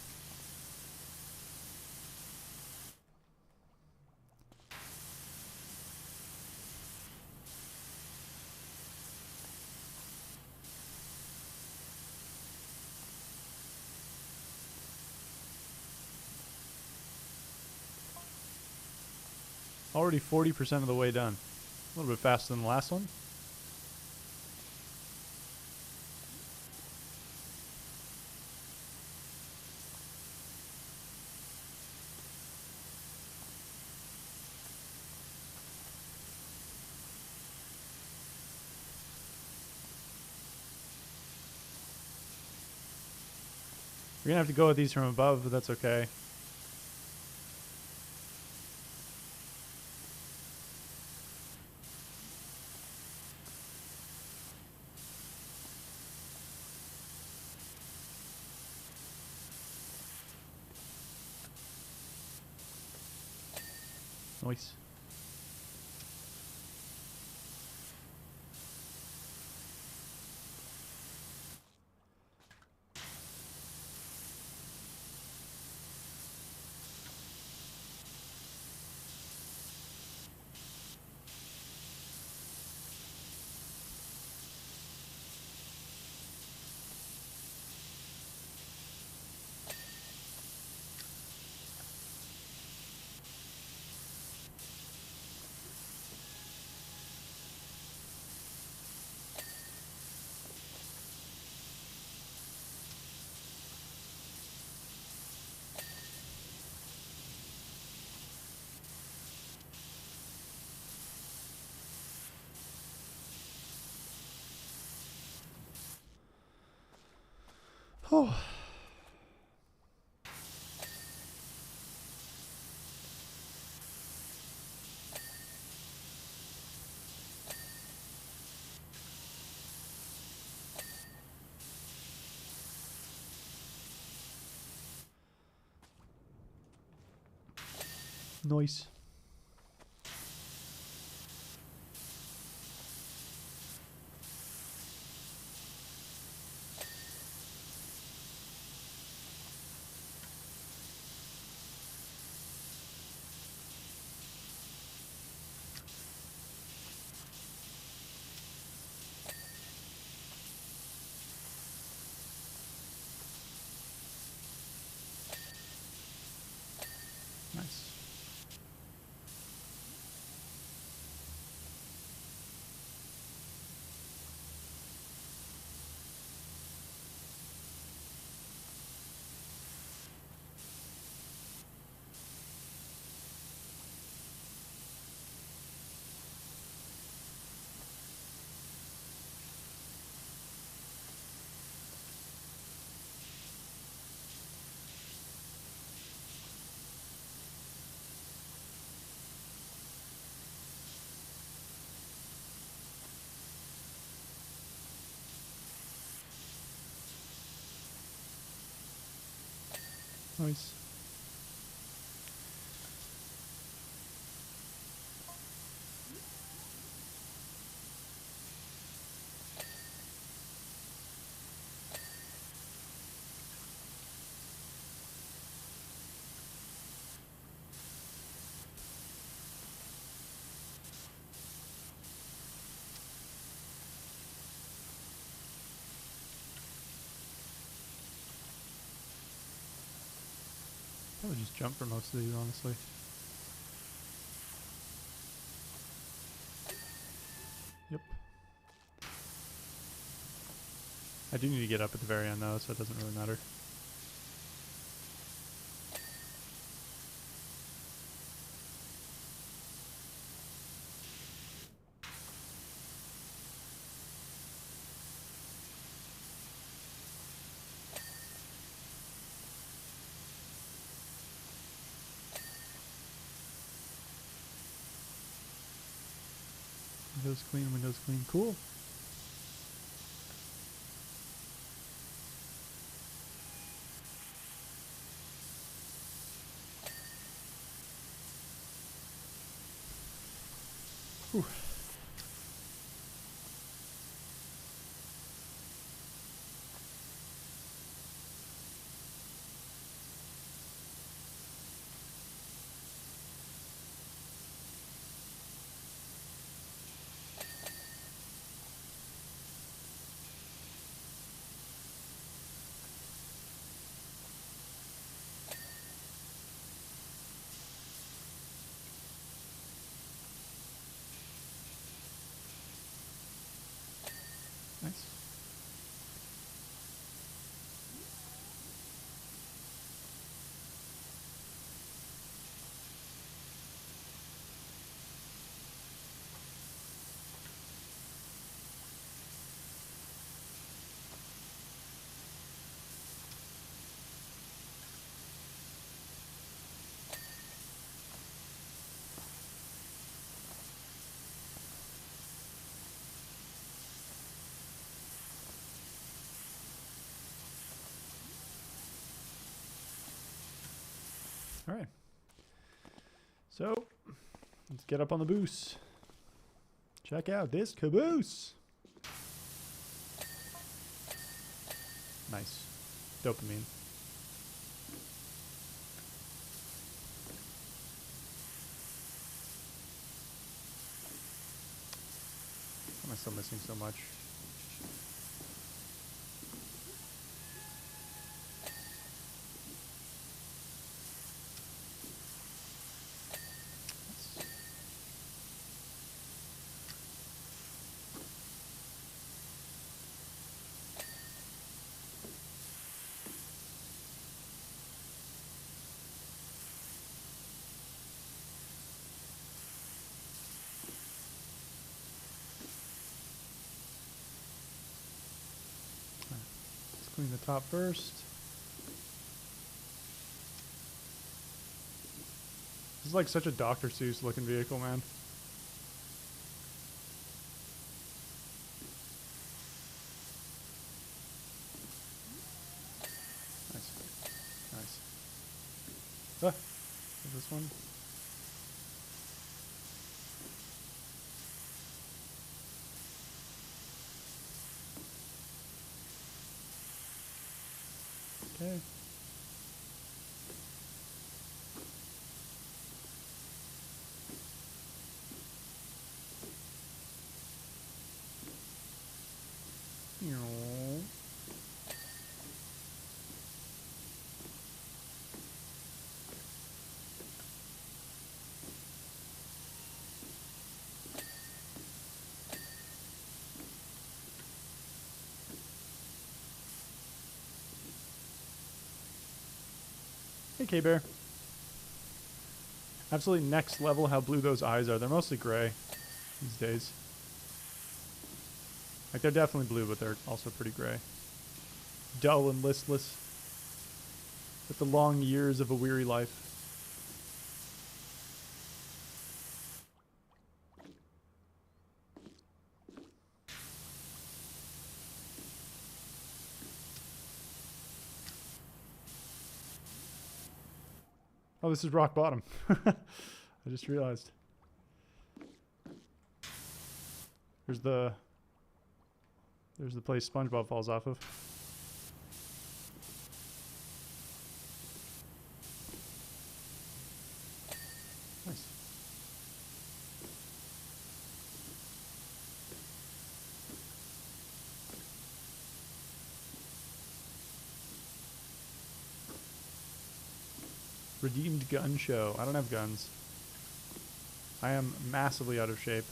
Already 40% of the way done. A little bit faster than the last one. We're gonna have to go with these from above, but that's okay. Nice. Oh. Nice. Nice. Nice. Probably just jump for most of these, honestly. Yep. I do need to get up at the very end though, so it doesn't really matter. Windows clean. Cool. Whew. Nice. All right. So, let's get up on the boost. Check out this caboose. Nice. Dopamine. Why am I still missing so much? Clean the top first. This is like such a Dr. Seuss looking vehicle, man. Nice. Nice. Ah, is this one? Okay. Hey, K-Bear. Absolutely next level how blue those eyes are. They're mostly gray these days. Like, they're definitely blue, but they're also pretty gray. Dull and listless. With the long years of a weary life. Oh, this is rock bottom. I just realized. There's the place SpongeBob falls off of. Nice. Redeemed gun show. I don't have guns. I am massively out of shape.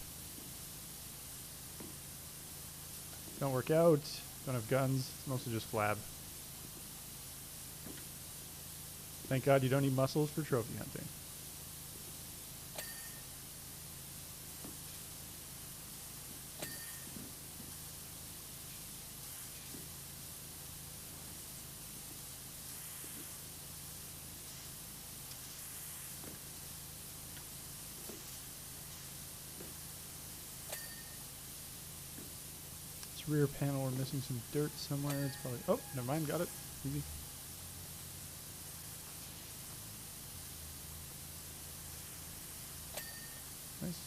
Don't work out. Don't have guns. It's mostly just flab. Thank God you don't need muscles for trophy hunting. Rear panel, we're missing some dirt somewhere. It's probably, oh, never mind, got it. Easy. Nice.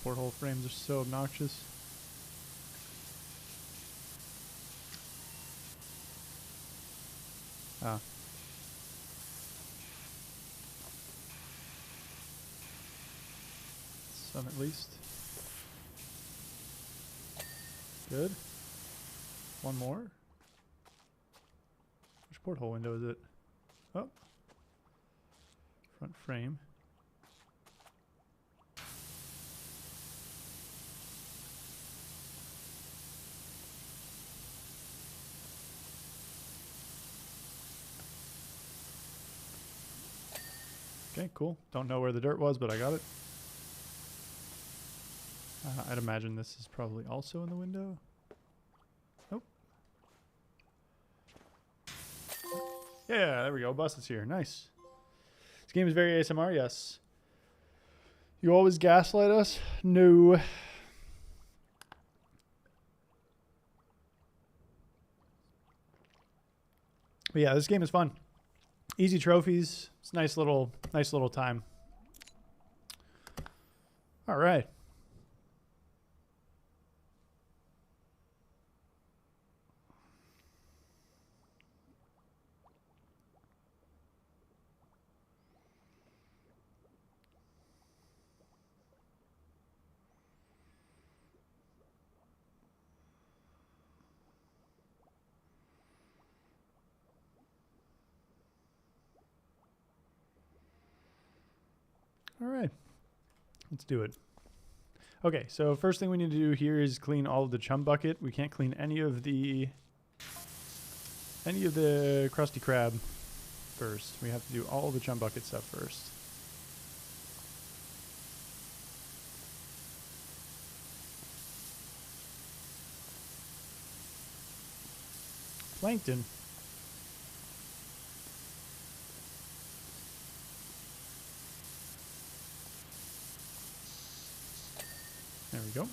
Porthole frames are so obnoxious. Ah. Some at least. Good. One more. Which porthole window is it? Oh. Front frame. Okay, cool. Don't know where the dirt was, but I got it. I'd imagine this is probably also in the window. Nope. Yeah, there we go. Bus is here. Nice. This game is very ASMR, yes. You always gaslight us? No. But yeah, this game is fun. Easy trophies. It's a nice little time. All right. All right, let's do it. Okay, so first thing we need to do here is clean all of the chum bucket. We can't clean any of the Krusty Krab first. We have to do all the chum bucket stuff first. Plankton. There we go.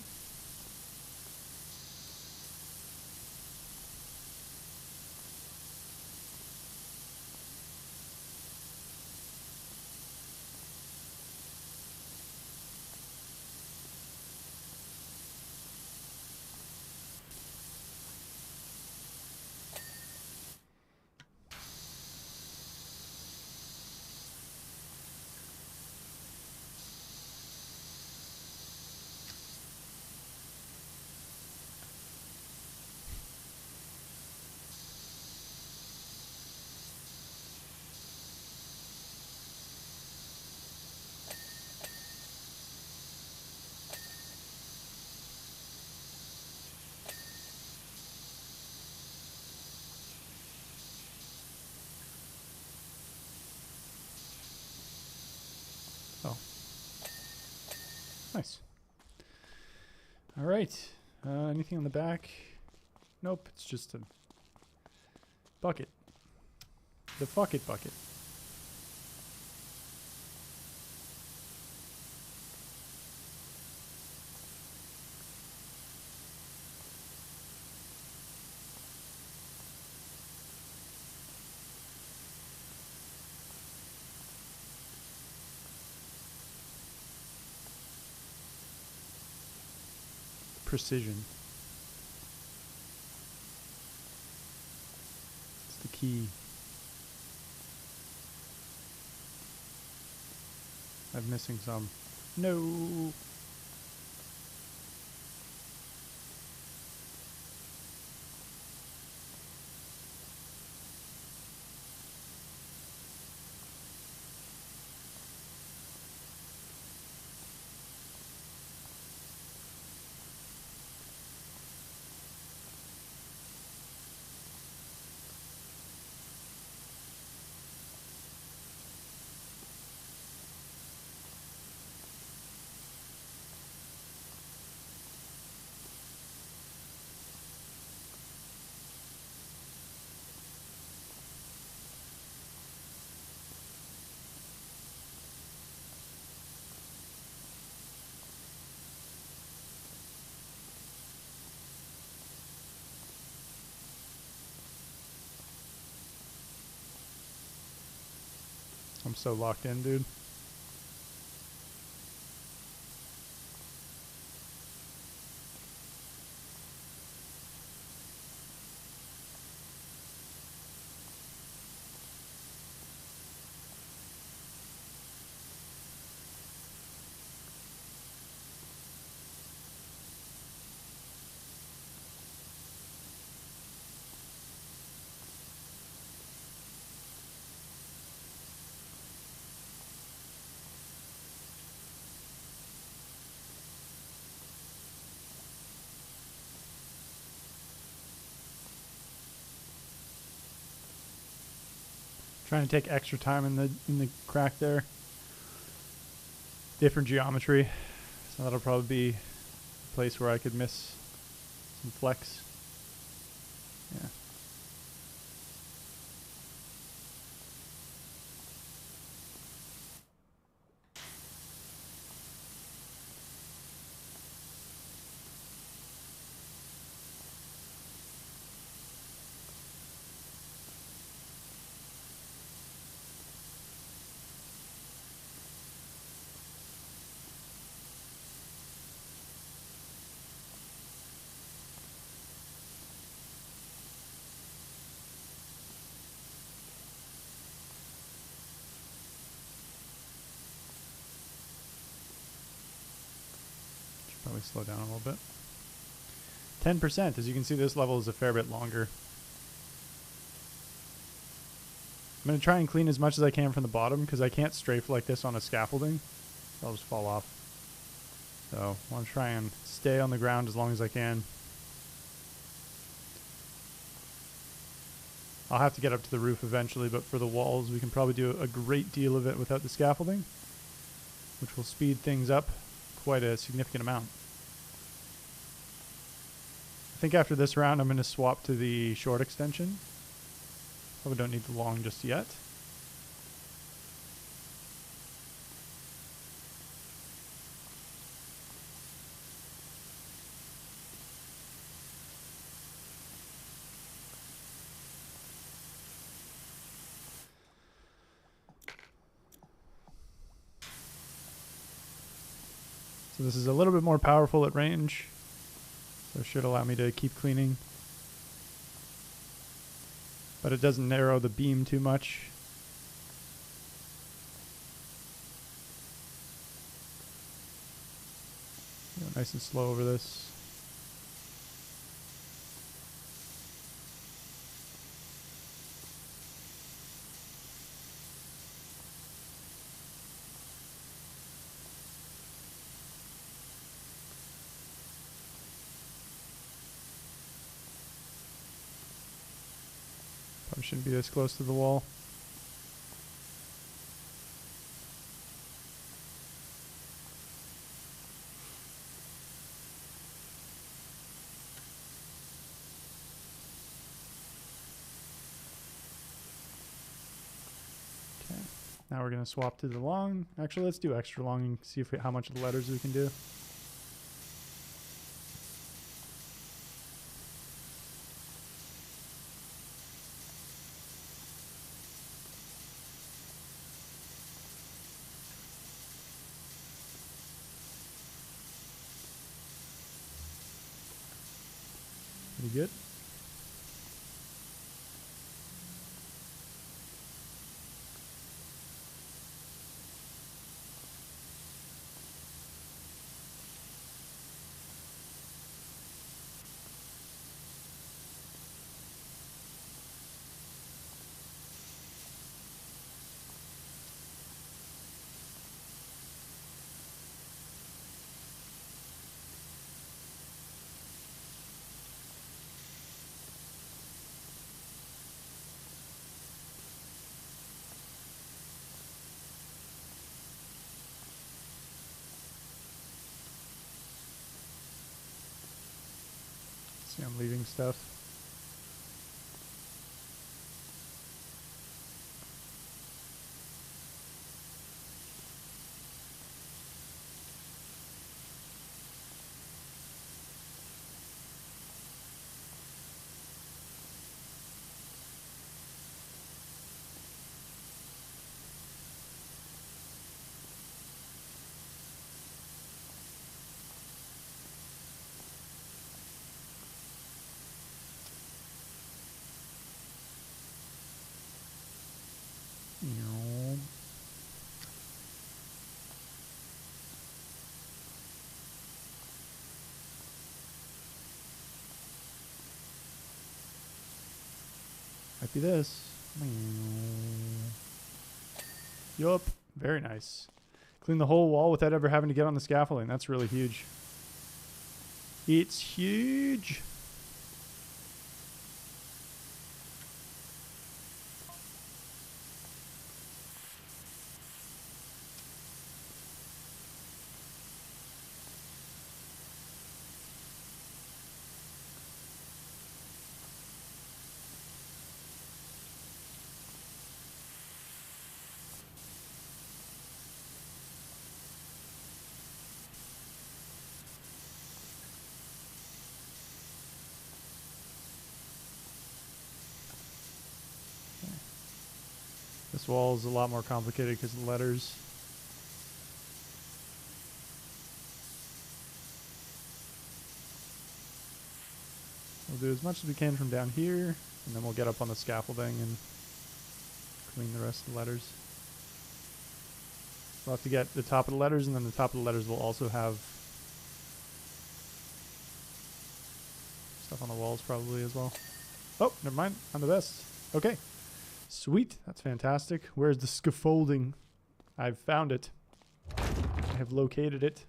Oh. Nice. All right. Anything on the back? Nope, it's just a bucket. The fuck it bucket. Precision. It's the key. I'm missing some. No. I'm so locked in, dude. Trying to take extra time in the crack there. Different geometry. So that'll probably be a place where I could miss some flex. Yeah. Probably slow down a little bit. 10%. As you can see, this level is a fair bit longer. I'm going to try and clean as much as I can from the bottom because I can't strafe like this on a scaffolding. I'll just fall off. So I want to try and stay on the ground as long as I can. I'll have to get up to the roof eventually, but for the walls we can probably do a great deal of it without the scaffolding, which will speed things up quite a significant amount. I think after this round I'm going to swap to the short extension. Probably don't need the long just yet. So this is a little bit more powerful at range. So it should allow me to keep cleaning. But it doesn't narrow the beam too much. Go nice and slow over this. Probably shouldn't be this close to the wall. Now we're going to swap to the long. Actually, let's do extra long and see if how much of the letters we can do. Pretty good. See, I'm leaving stuff. No. Might be this. Yup. Very nice. Clean the whole wall without ever having to get on the scaffolding. That's really huge. It's huge. This wall is a lot more complicated because of the letters. We'll do as much as we can from down here, and then we'll get up on the scaffolding and clean the rest of the letters. We'll have to get the top of the letters, and then the top of the letters will also have stuff on the walls probably as well. Oh, never mind. I'm the best. Okay. Sweet. That's fantastic. Where's the scaffolding? I've found it. I have located it.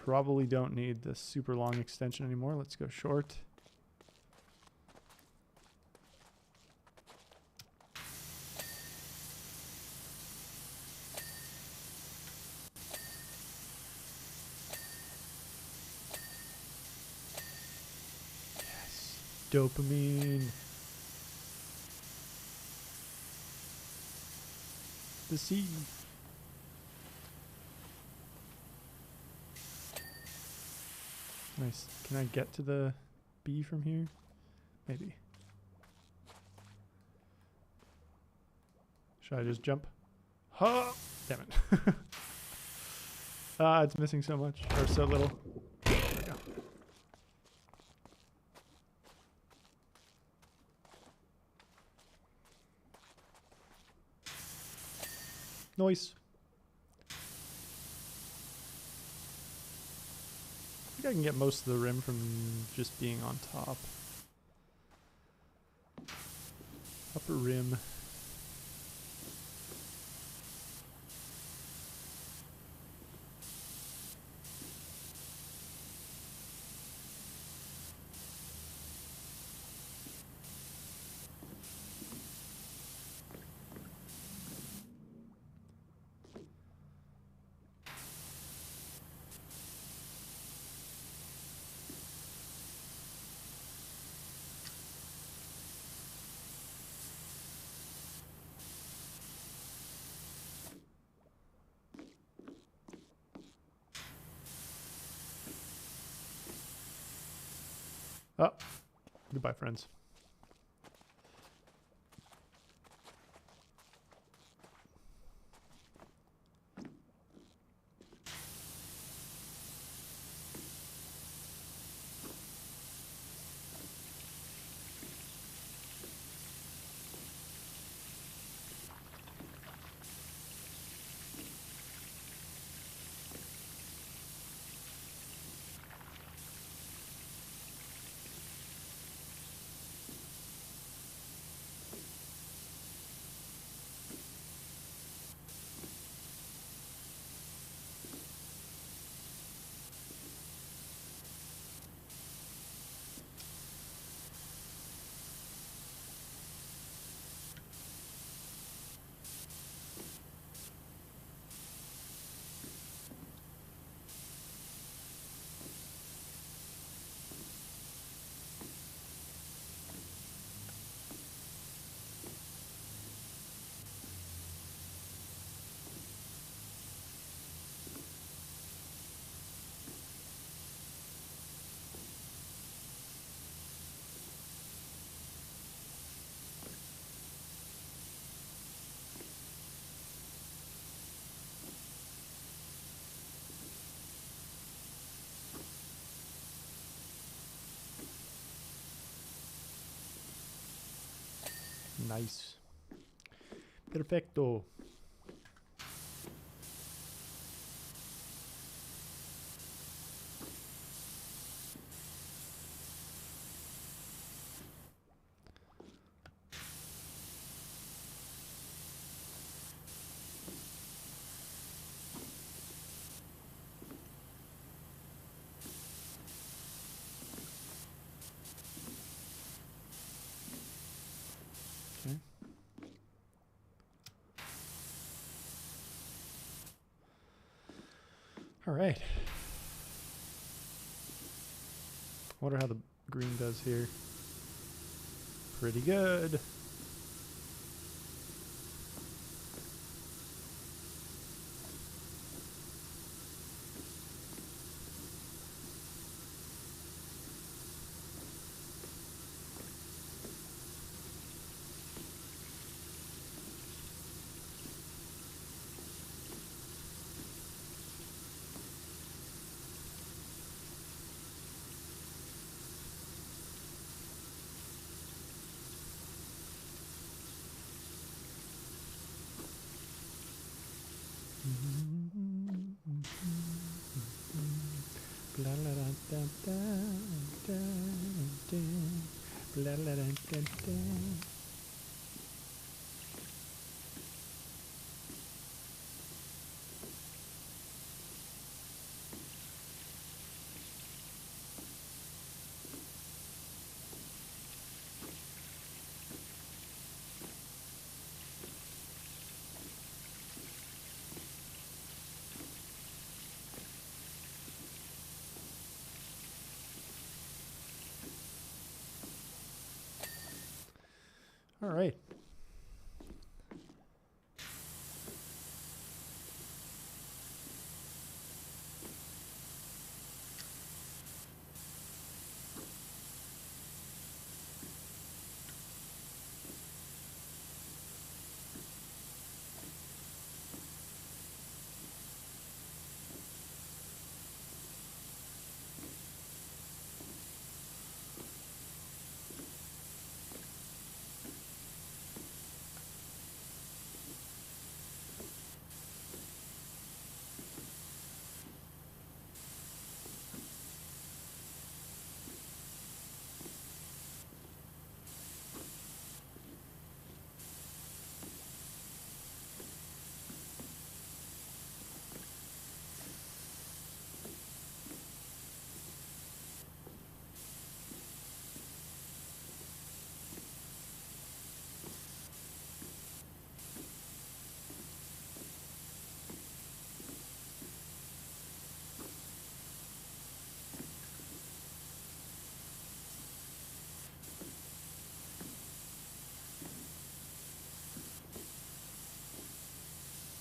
Probably don't need the super long extension anymore. Let's go short. Dopamine. The sea. Nice. Can I get to the B from here? Maybe. Should I just jump? Huh! Damn it. Ah, it's missing so much. Or so little. There we go. Nice. I think I can get most of the rim from just being on top. Upper rim. Oh, goodbye, friends. Nice. Perfecto. Okay. All right. Wonder how the green does here. Pretty good. All right.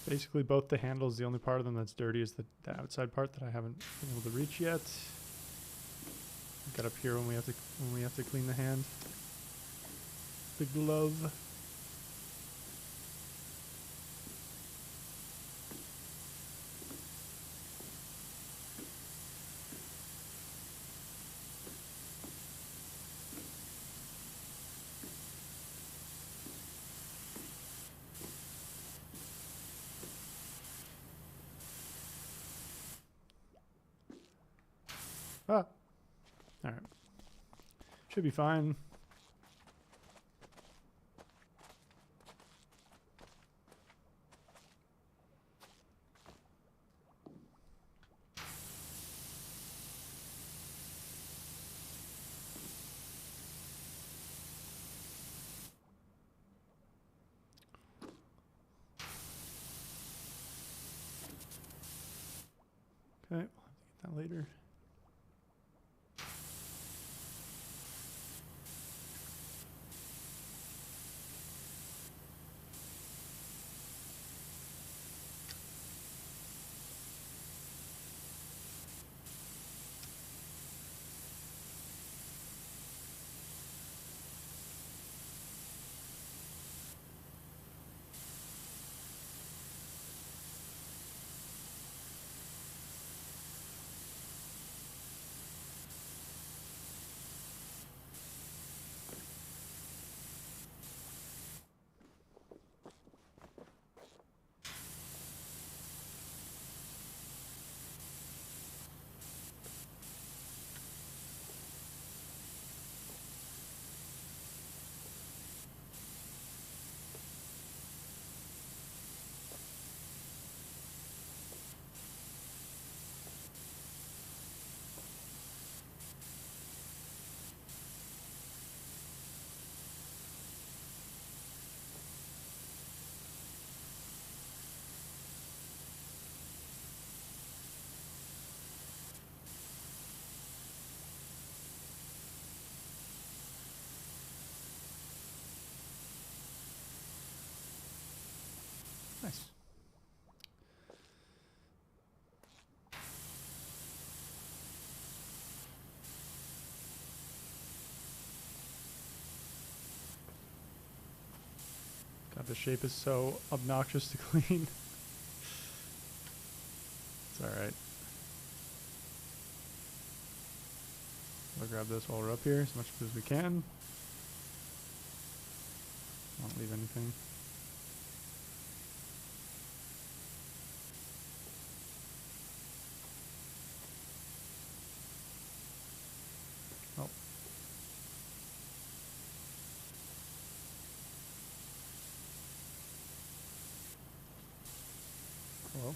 Basically both the handles, the only part of them that's dirty is the outside part that I haven't been able to reach yet. Get up here when we have to clean the hand. The glove. Ah. All right. Should be fine. Okay, I'll have to get that later. Nice. God, the shape is so obnoxious to clean. It's alright. We'll grab this while we're up here as much as we can. Won't leave anything. Oh. Hello.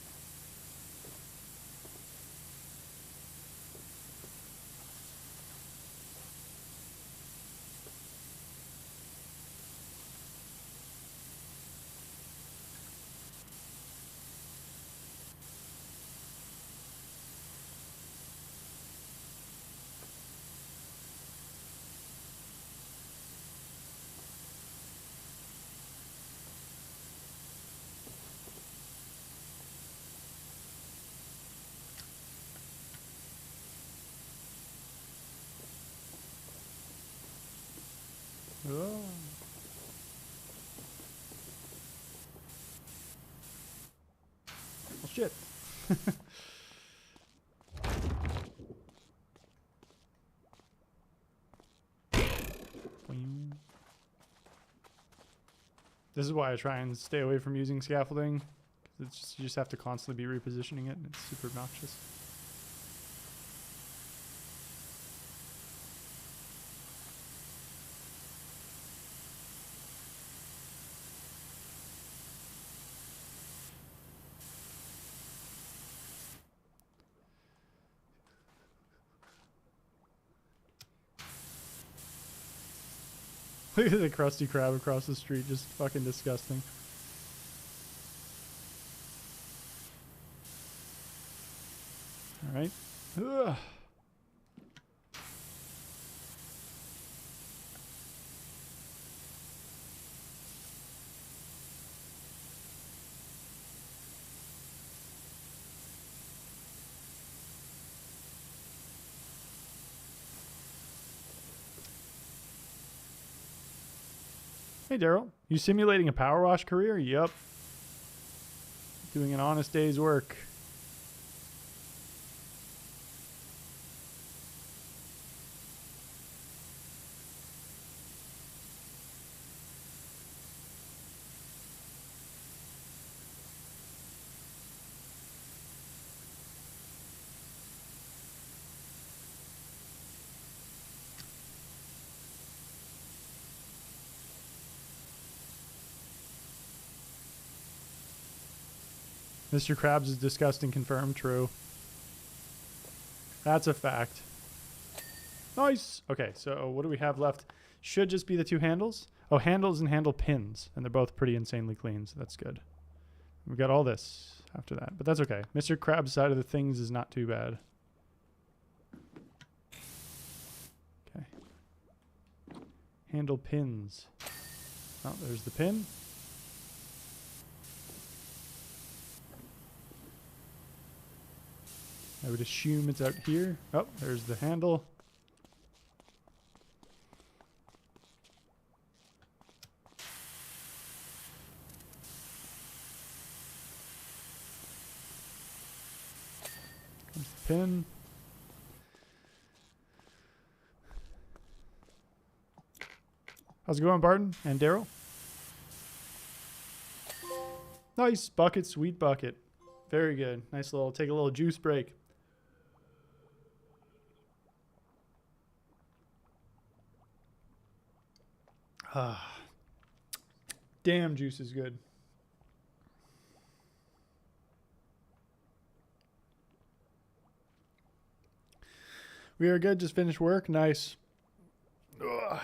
Oh. Well, shit. This is why I try and stay away from using scaffolding. 'Cause it's just, you just have to constantly be repositioning it, and it's super obnoxious. Look at the crusty crab across the street, just fucking disgusting. Alright. Ugh. Hey, Daryl. You simulating a power wash career? Yup. Doing an honest day's work. Mr. Krabs is disgusting, confirmed, true. That's a fact. Nice. Okay, so what do we have left? Should just be the 2 handles. Oh, handles and handle pins. And they're both pretty insanely clean, so that's good. We got all this after that, but that's okay. Mr. Krabs' side of the things is not too bad. Okay. Handle pins. Oh, there's the pin. I would assume it's out here. Oh, there's the handle. There's the pin. How's it going, Barton and Daryl? Nice bucket, sweet bucket. Very good. Nice little, take a little juice break. Ah, damn, juice is good. We are good. Just finished work. Nice. Ugh.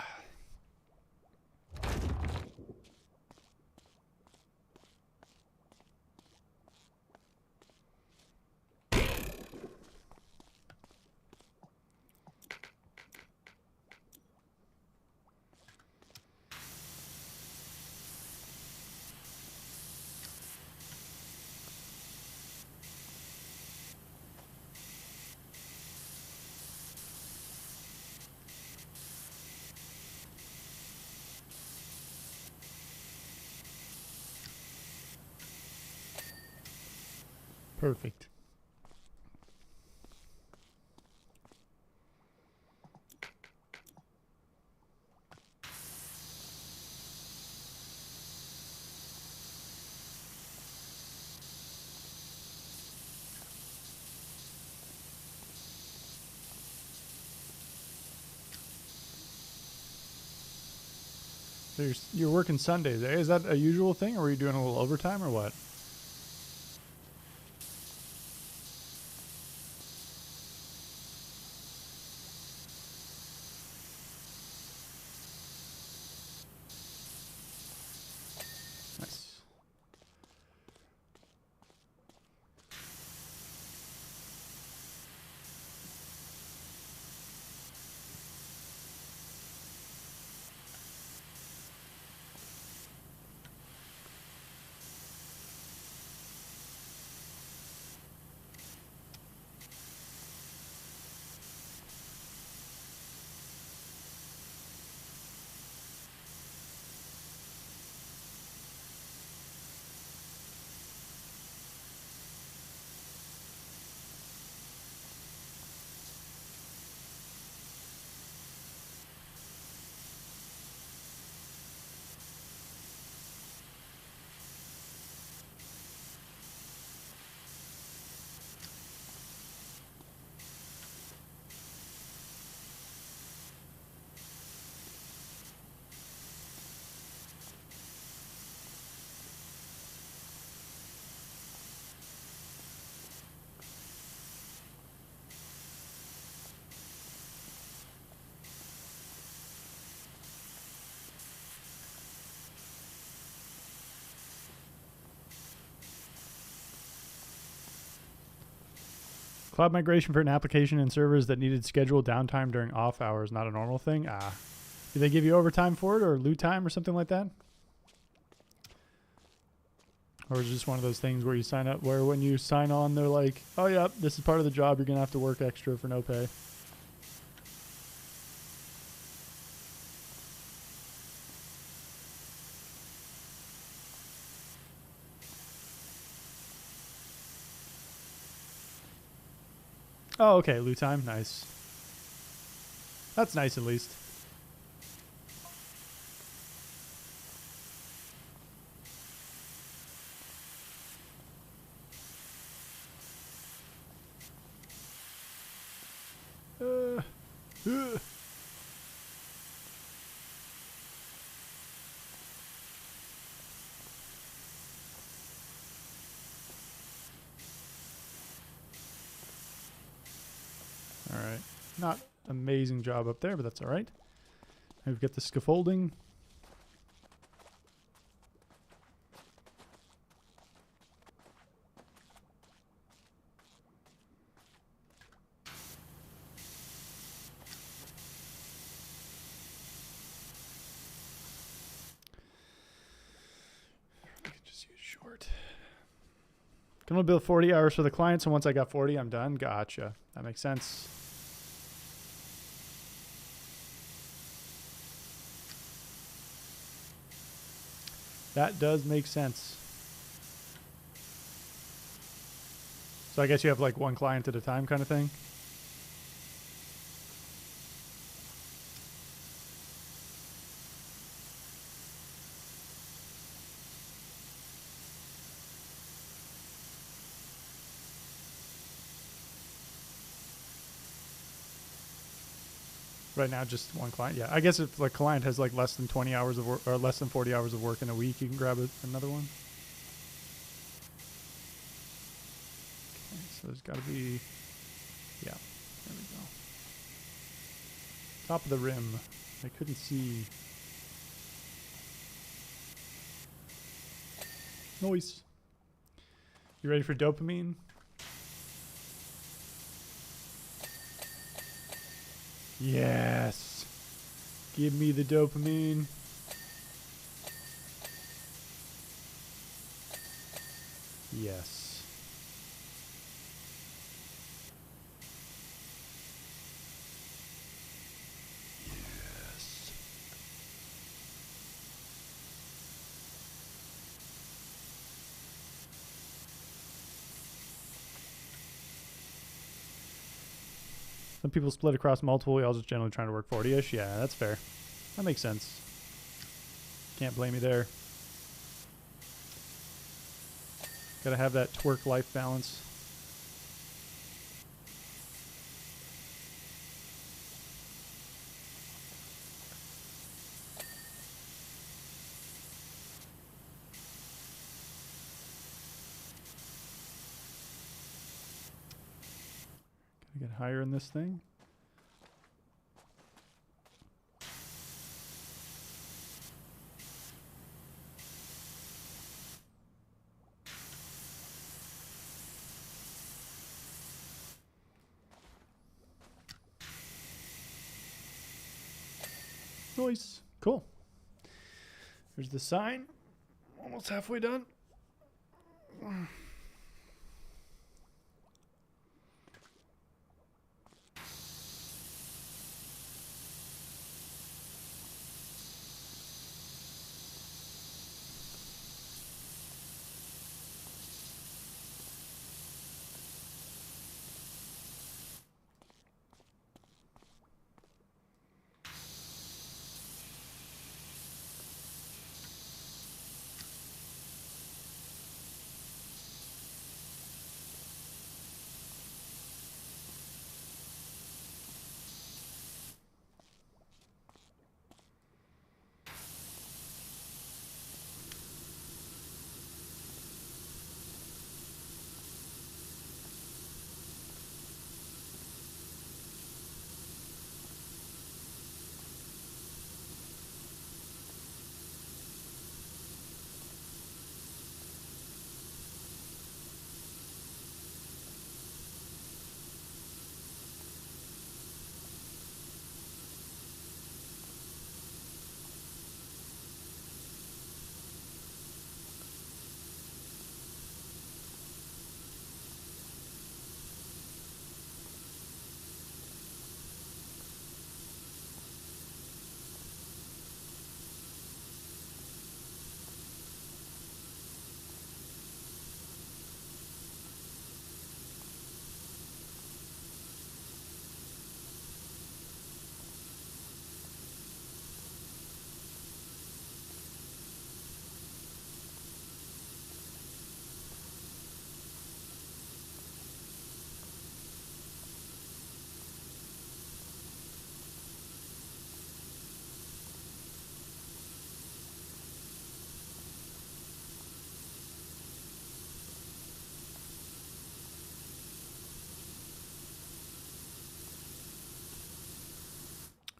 Perfect. So you're working Sundays, eh? Is that a usual thing, or are you doing a little overtime, or what? Nice. Cloud migration for an application and servers that needed scheduled downtime during off hours, not a normal thing. Ah. Do they give you overtime for it, or loot time or something like that? Or is it just one of those things where you sign up, where when you sign on, they're like, oh, yeah, this is part of the job. You're going to have to work extra for no pay. Oh, okay. Loot time. Nice. That's nice at least. Uh. All right. Not amazing job up there, but that's all right. We've got the scaffolding. I could just use short. Can only build 40 hours for the client, so once I got 40, I'm done. Gotcha. That makes sense. That does make sense. So I guess you have like one client at a time kind of thing? Right now, just one client. Yeah, I guess if the client has like less than 20 hours of work or less than 40 hours of work in a week, you can grab another one. Okay, so there's got to be, yeah, there we go. Top of the rim. I couldn't see. Noise. You ready for dopamine? Yes. Give me the dopamine. Yes. Yes. Some people split across multiple. We all just generally trying to work 40-ish. Yeah, that's fair. That makes sense. Can't blame you there. Gotta have that twerk life balance. Gotta get higher in this thing. Nice. Cool. There's the sign. Almost halfway done.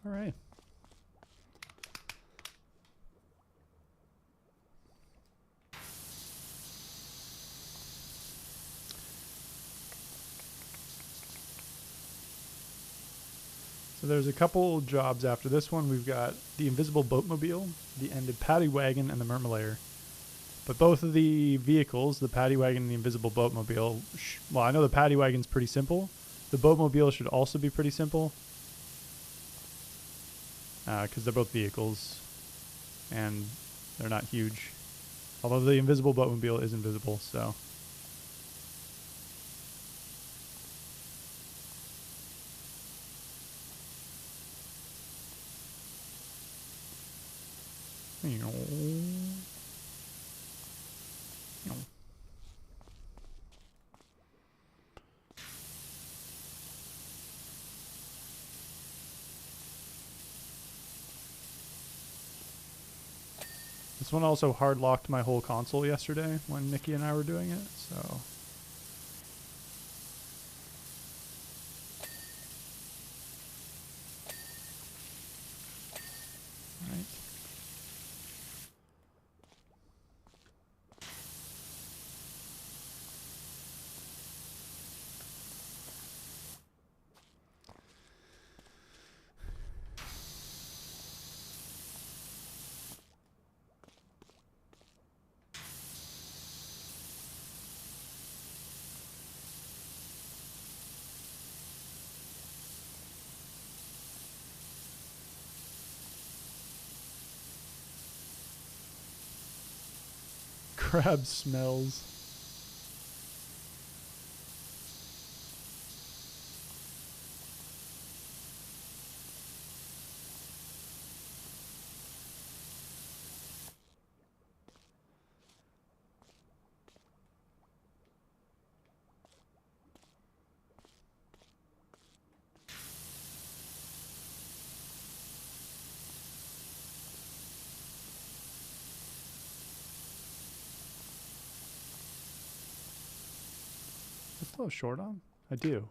All right. So there's a couple jobs after this one. We've got the invisible boatmobile, the ended paddy wagon, and the mermalayer. But both of the vehicles, the paddy wagon and the invisible boatmobile, well, I know the paddy wagon's pretty simple. The boatmobile should also be pretty simple, because they're both vehicles, and they're not huge. Although the invisible boatmobile is invisible, so... This one also hard locked my whole console yesterday when Nikki and I were doing it, so... Right. Crab smells. I still have short on? I do.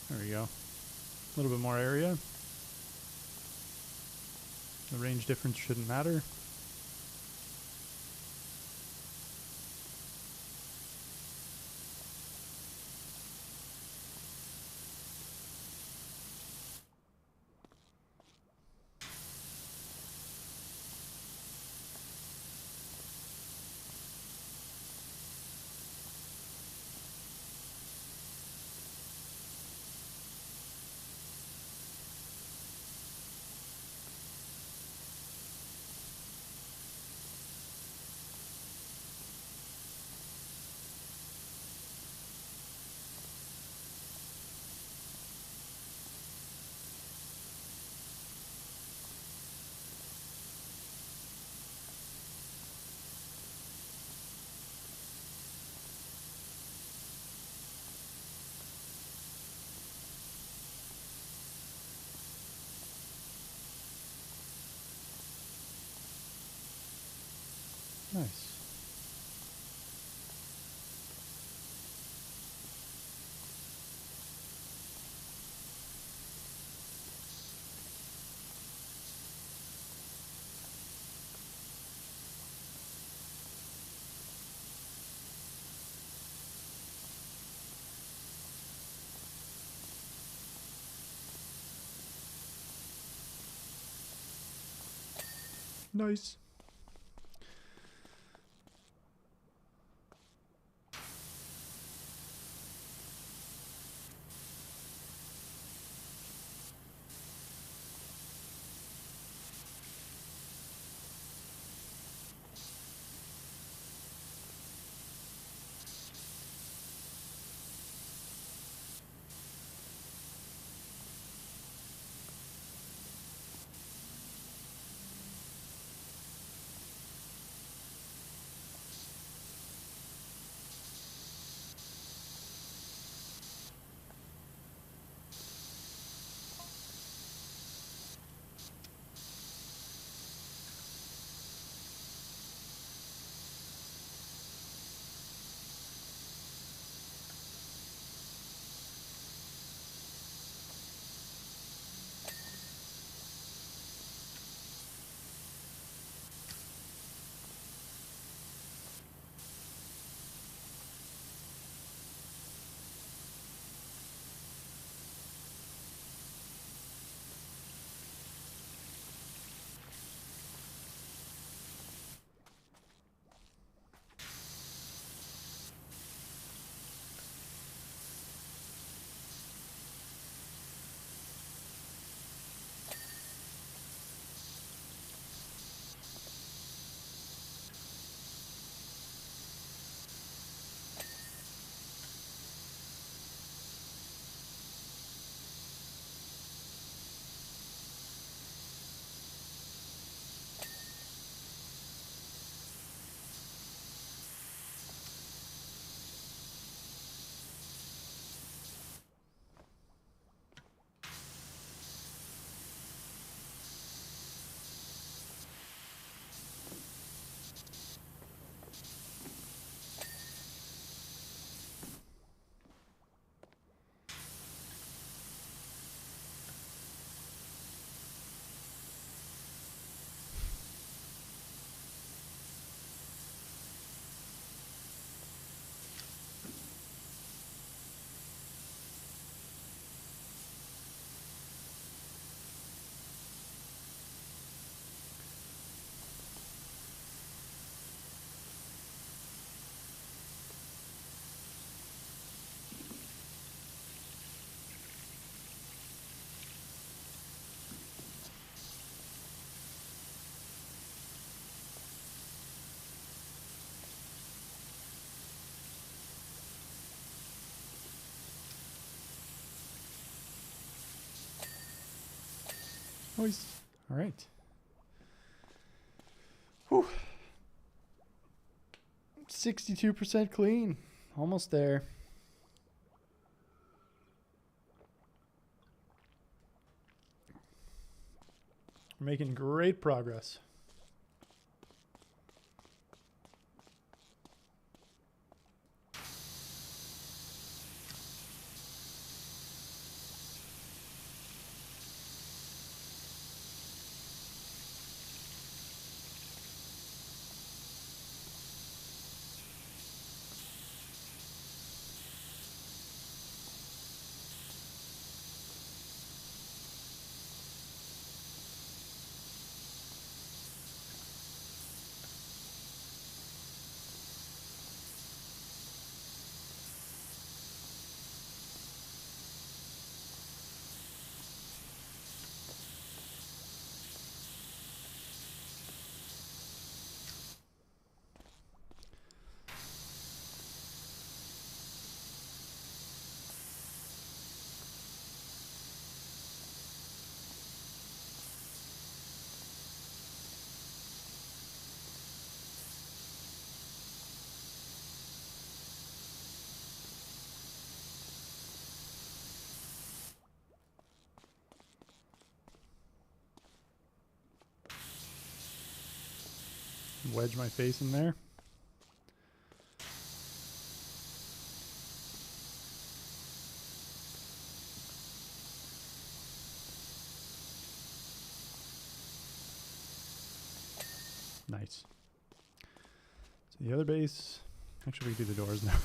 There we go. A little bit more area. The range difference shouldn't matter. Nice. Nice. Oh, he's all right. Whew. 62% clean. Almost there. We're making great progress. Wedge my face in there. Nice. So the other base, actually we can do the doors now.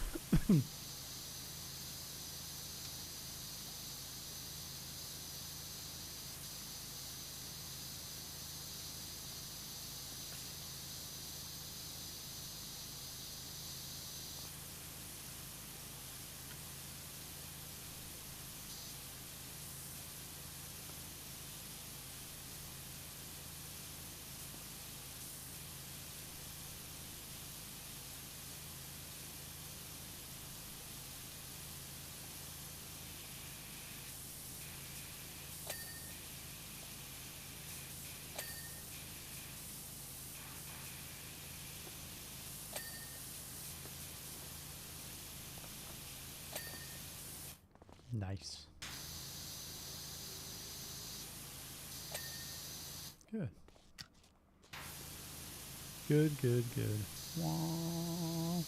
Nice. Good. Good, good, good. Wah.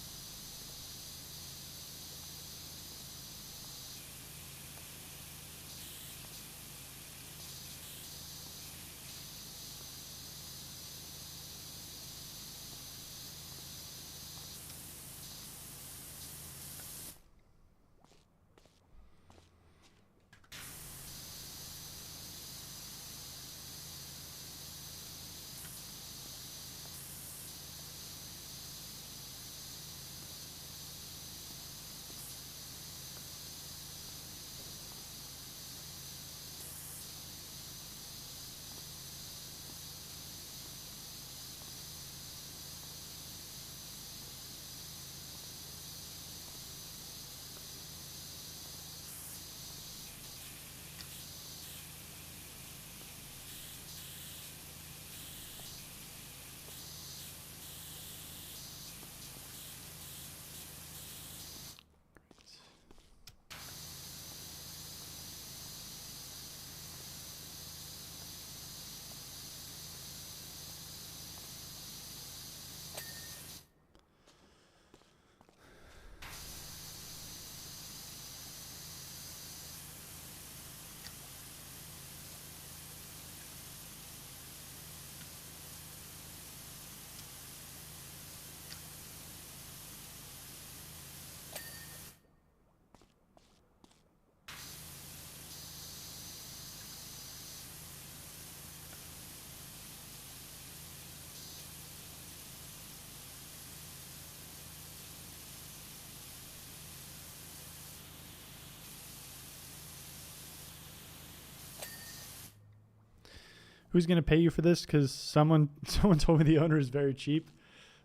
Who's gonna pay you for this? Because someone told me the owner is very cheap.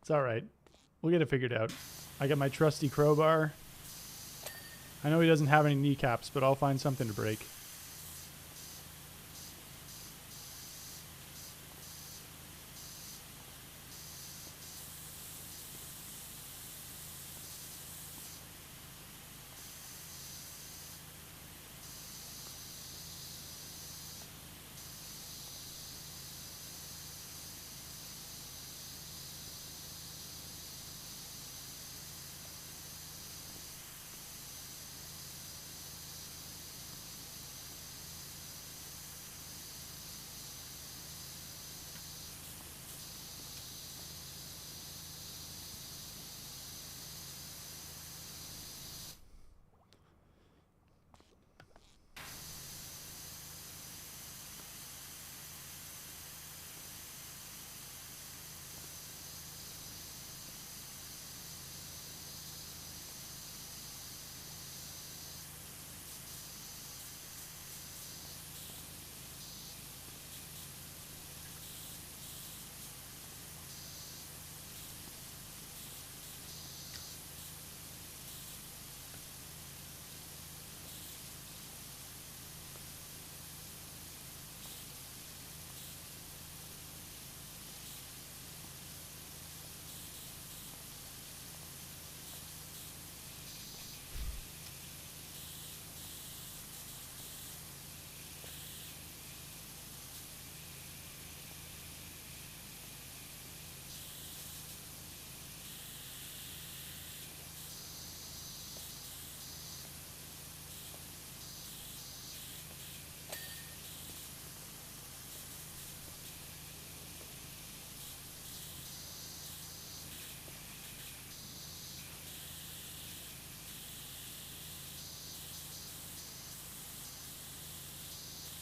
It's all right. We'll get it figured out. I got my trusty crowbar. I know he doesn't have any kneecaps, but I'll find something to break.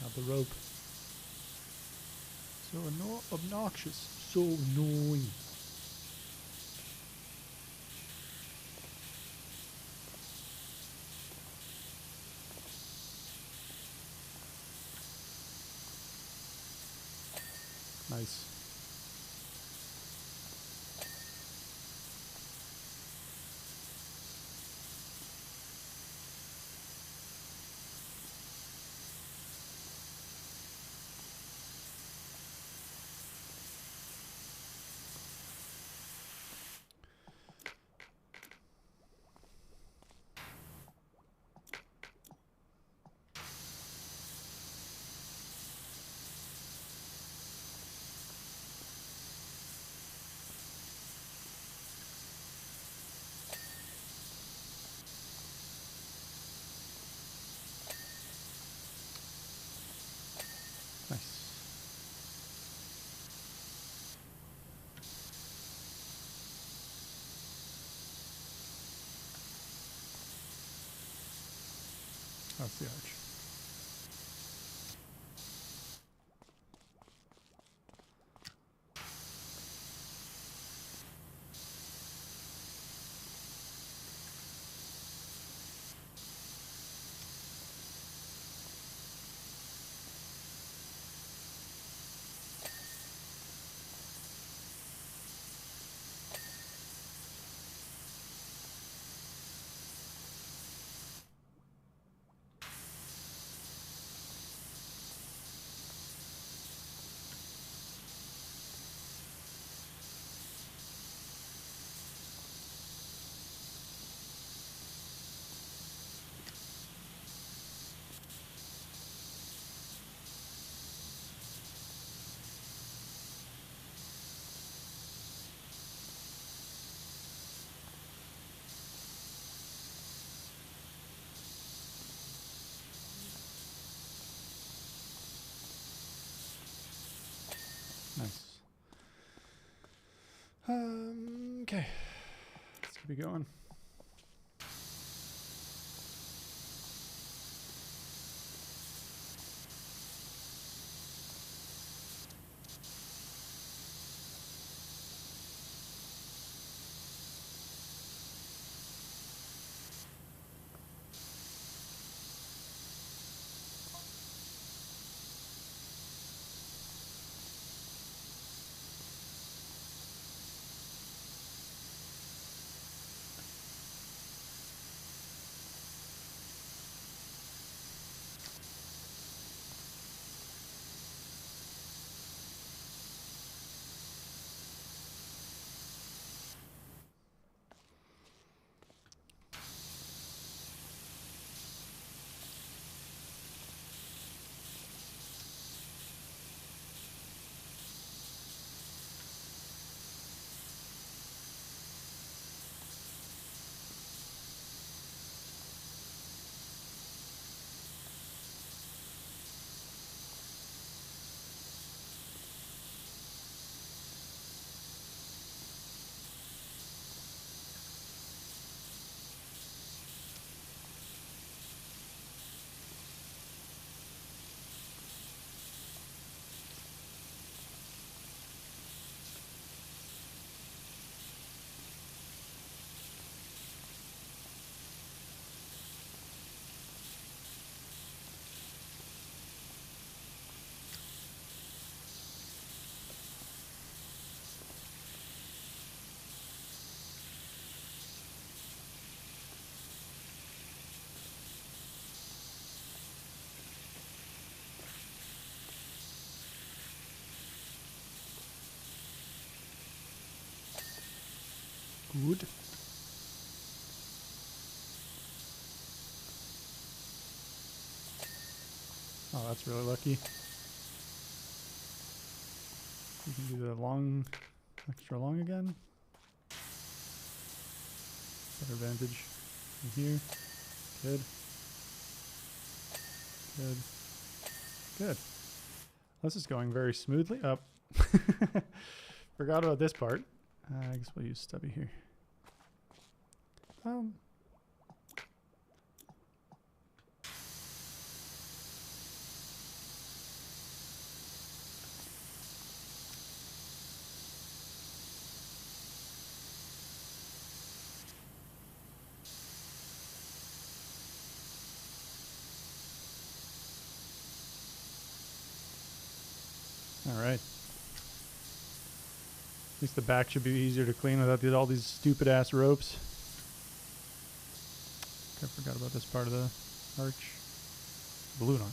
Not the rope. So obnoxious. So annoying. Nice. Nice. That's the arch. Nice. Okay. Let's keep it going. Good. Oh, that's really lucky. You can do the long, extra long again. Better vantage from here. Good. Good. Good. This is going very smoothly. Up. Forgot about this part. I guess we'll use stubby here. All right. At least the back should be easier to clean without all these stupid ass ropes. I forgot about this part of the arch. Balloon arch.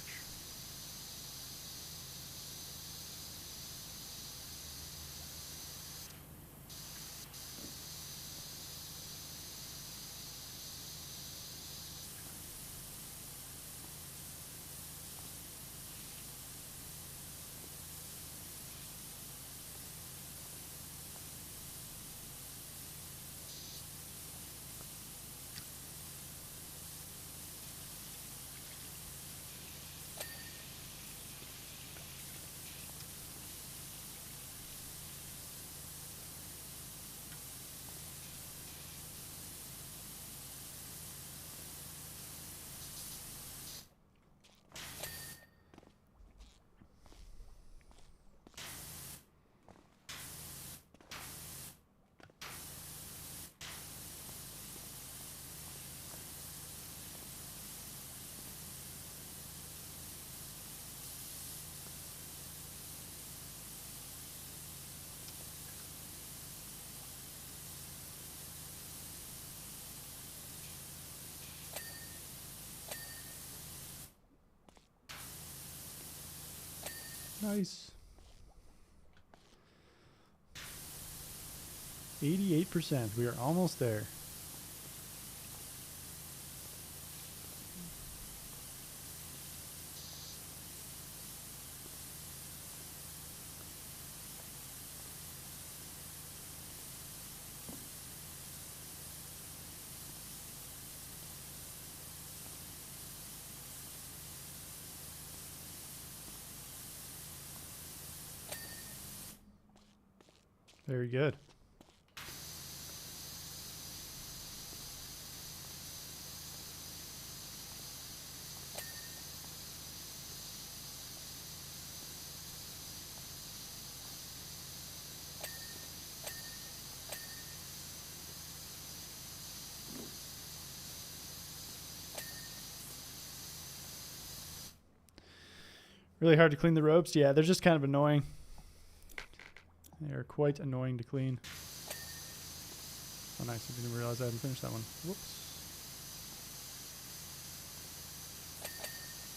Nice. 88%. We are almost there. Very good. Really hard to clean the ropes. Yeah, they're just kind of annoying. They are quite annoying to clean. Oh, nice. I didn't realize I hadn't finished that one. Whoops.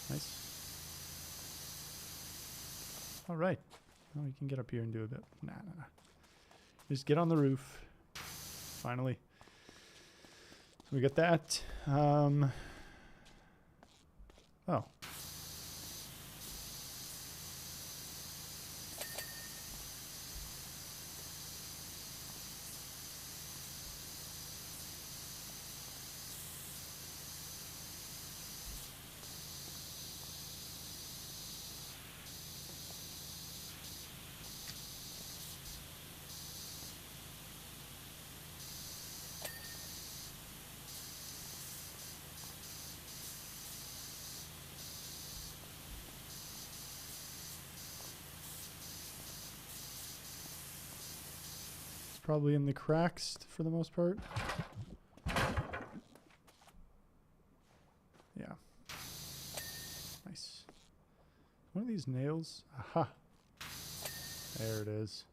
Nice. All right. Well, we can get up here and do a bit. Nah. Just get on the roof. Finally. So we got that. Oh. Probably in the cracks for the most part. Yeah. Nice. One of these nails. Aha. There it is.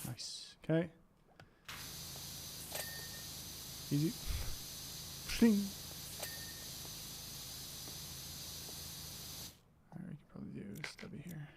Nice. Okay. Easy. Shing. Alright, we can probably do stubby here.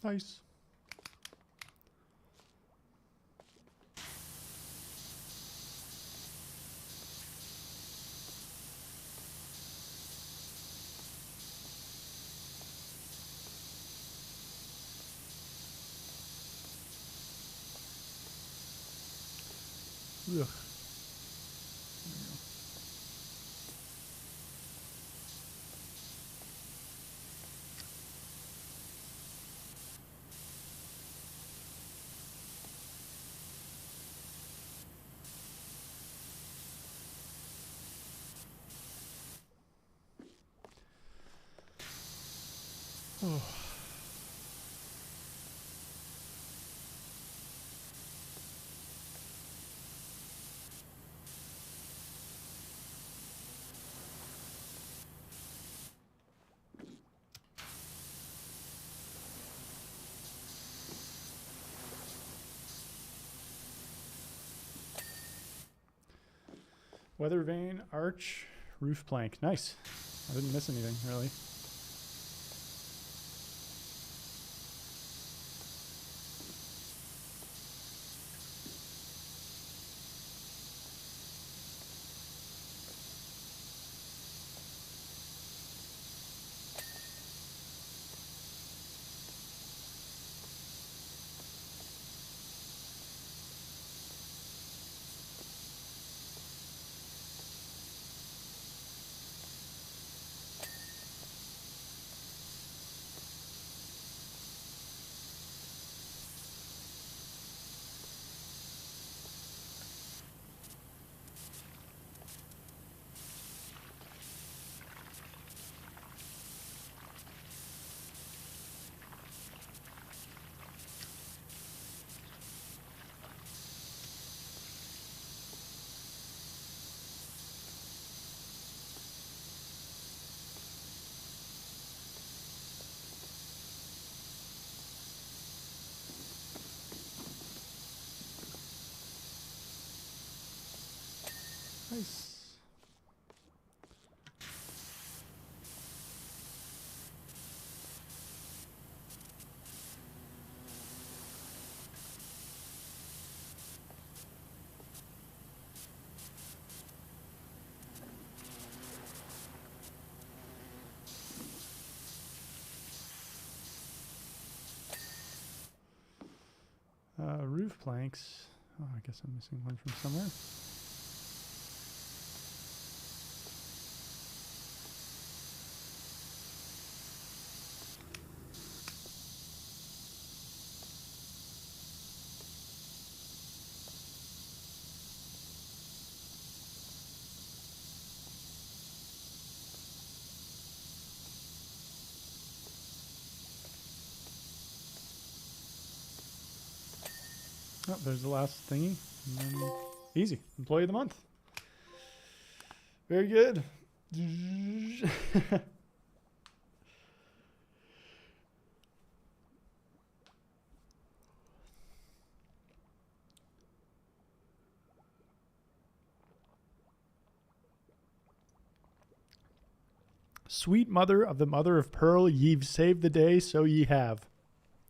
Nice. Ugh. Oh. Weather vane, arch, roof plank. Nice. I didn't miss anything, really. Nice. Roof planks. Oh, I guess I'm missing one from somewhere. Oh, there's the last thingy. And then easy. Employee of the month. Very good. Sweet mother of the mother of pearl, ye've saved the day, so ye have.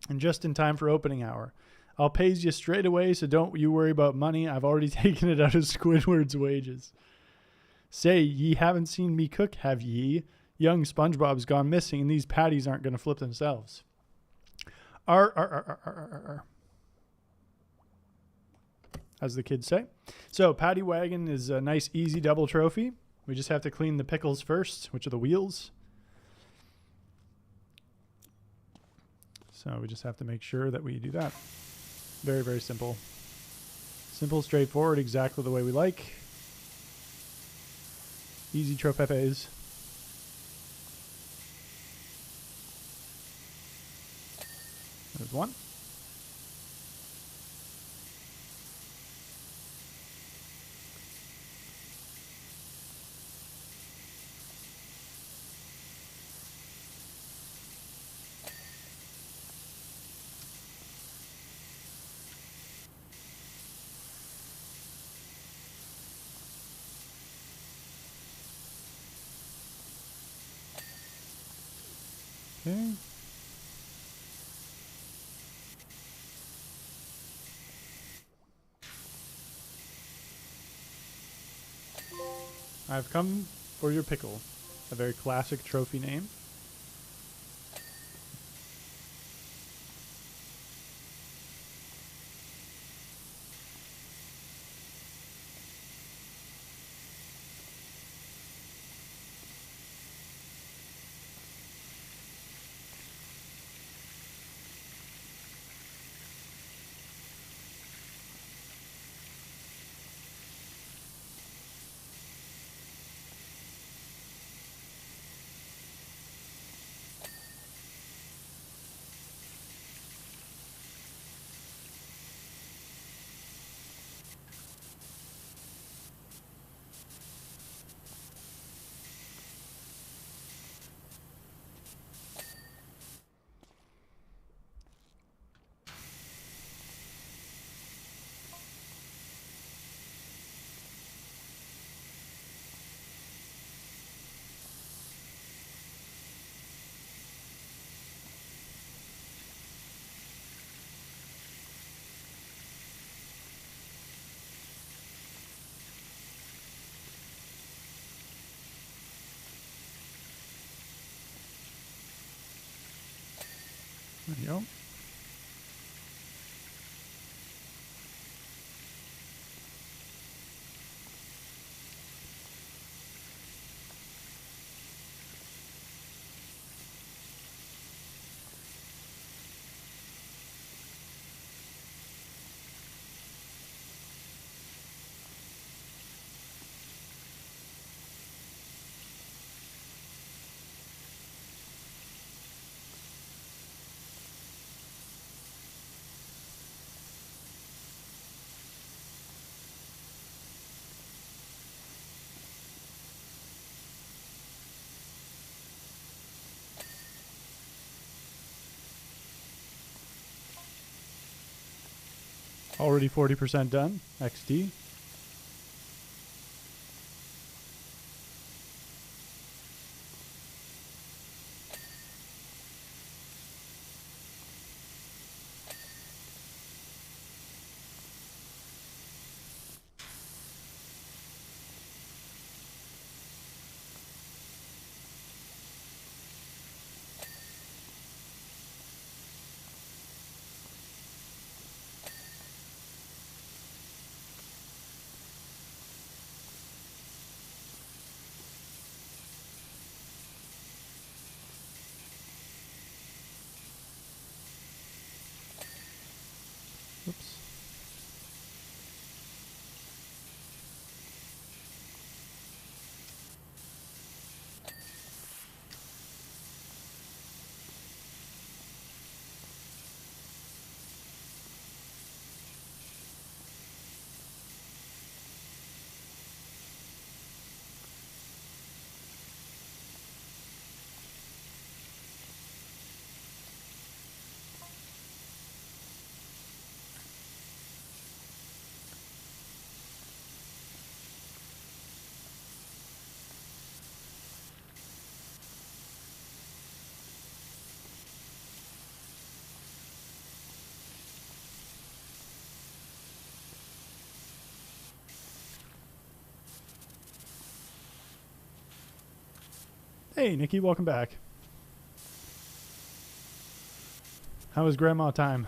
And just in time for opening hour. I'll pays you straight away, so don't you worry about money. I've already taken it out of Squidward's wages. Say, ye haven't seen me cook, have ye? Young SpongeBob's gone missing, and these patties aren't going to flip themselves. As the kids say. So, Patty Wagon is a nice, easy double trophy. We just have to clean the pickles first, which are the wheels. So, we just have to make sure that we do that. Very, very simple. Simple, straightforward, exactly the way we like. Easy tropepes. There's one. Okay. I've come for your pickle. A very classic trophy name. There you go. Already 40% done. XD. Oops. Hey, Nikki, welcome back. How was grandma time?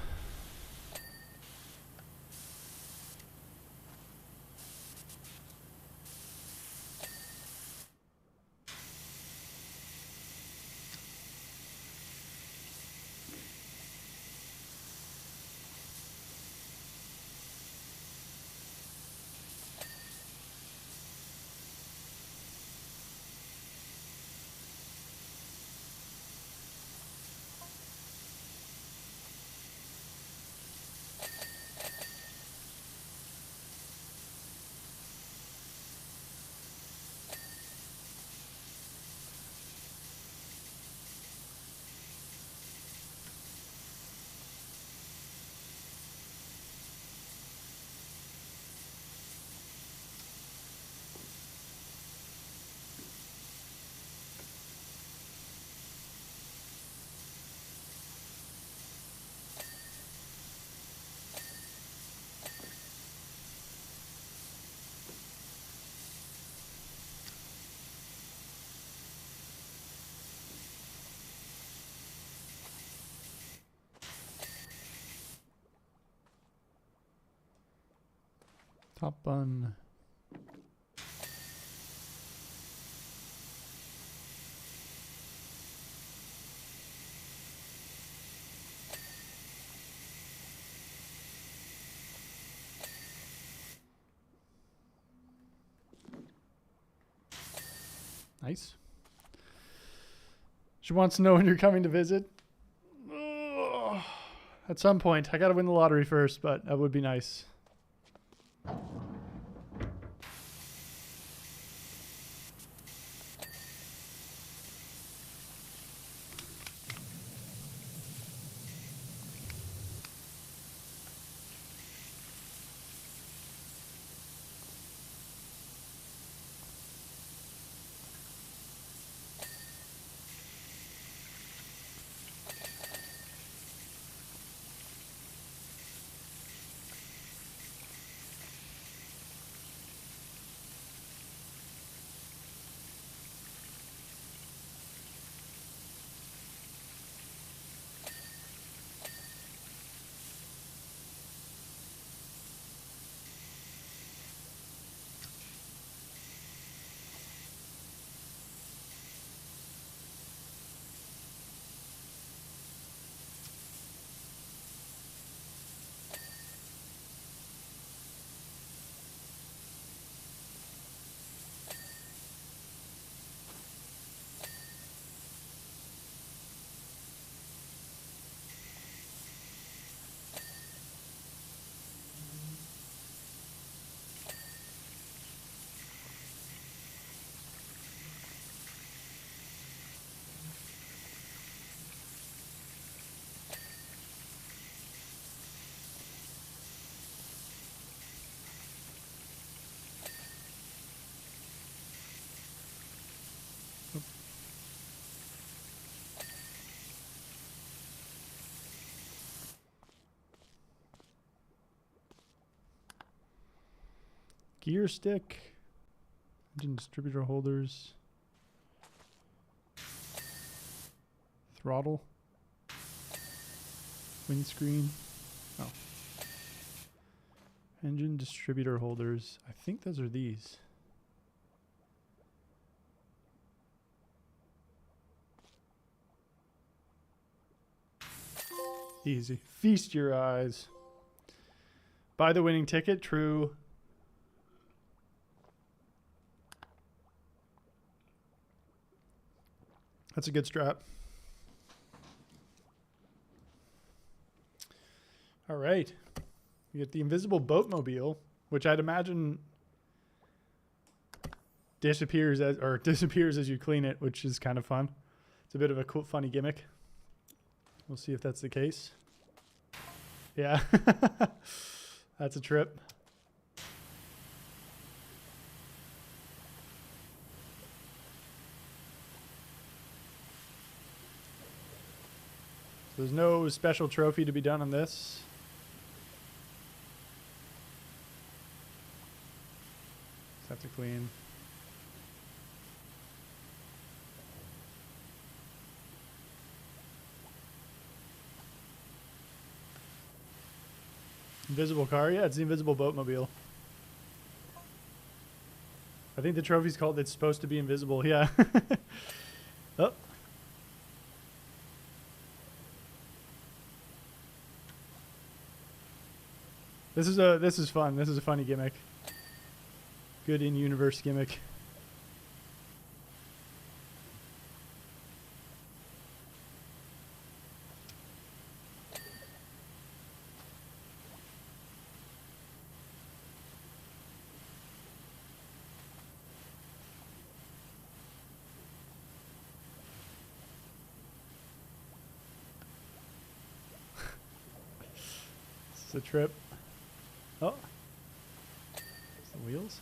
Hop bun. Nice. She wants to know when you're coming to visit. Ugh. At some point. I gotta win the lottery first, but that would be nice. Gear stick. Engine distributor holders. Throttle. Windscreen. Oh. Engine distributor holders. I think those are these. Easy. Feast your eyes. Buy the winning ticket. True. That's a good strap. All right. You get the invisible boatmobile, which I'd imagine disappears as you clean it, which is kind of fun. It's a bit of a cool, funny gimmick. We'll see if that's the case. Yeah. That's a trip. So there's no special trophy to be done on this. Just have to clean. Invisible car? Yeah, it's the invisible boatmobile. I think the trophy's called It's Supposed to Be Invisible. Yeah. Oh. This is fun. This is a funny gimmick. Good in-universe gimmick. It's a trip. Oh. It's the wheels.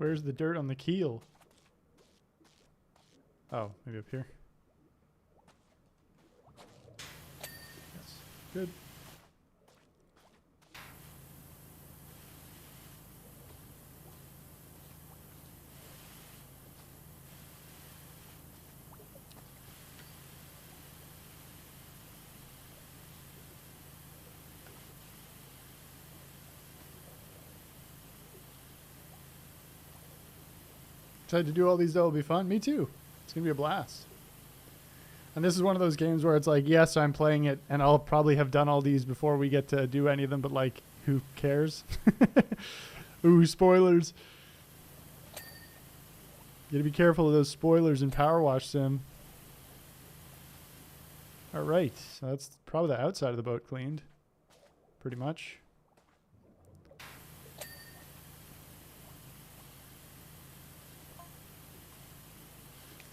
Where's the dirt on the keel? Oh, maybe up here. Yes. Good. Excited to do all these though. It'll be fun. Me too. It's gonna be a blast. And this is one of those games where it's like, yes, I'm playing it, and I'll probably have done all these before we get to do any of them, but like, who cares? Ooh, spoilers. You gotta be careful of those spoilers in Power Wash Sim. Alright, so that's probably the outside of the boat cleaned. Pretty much.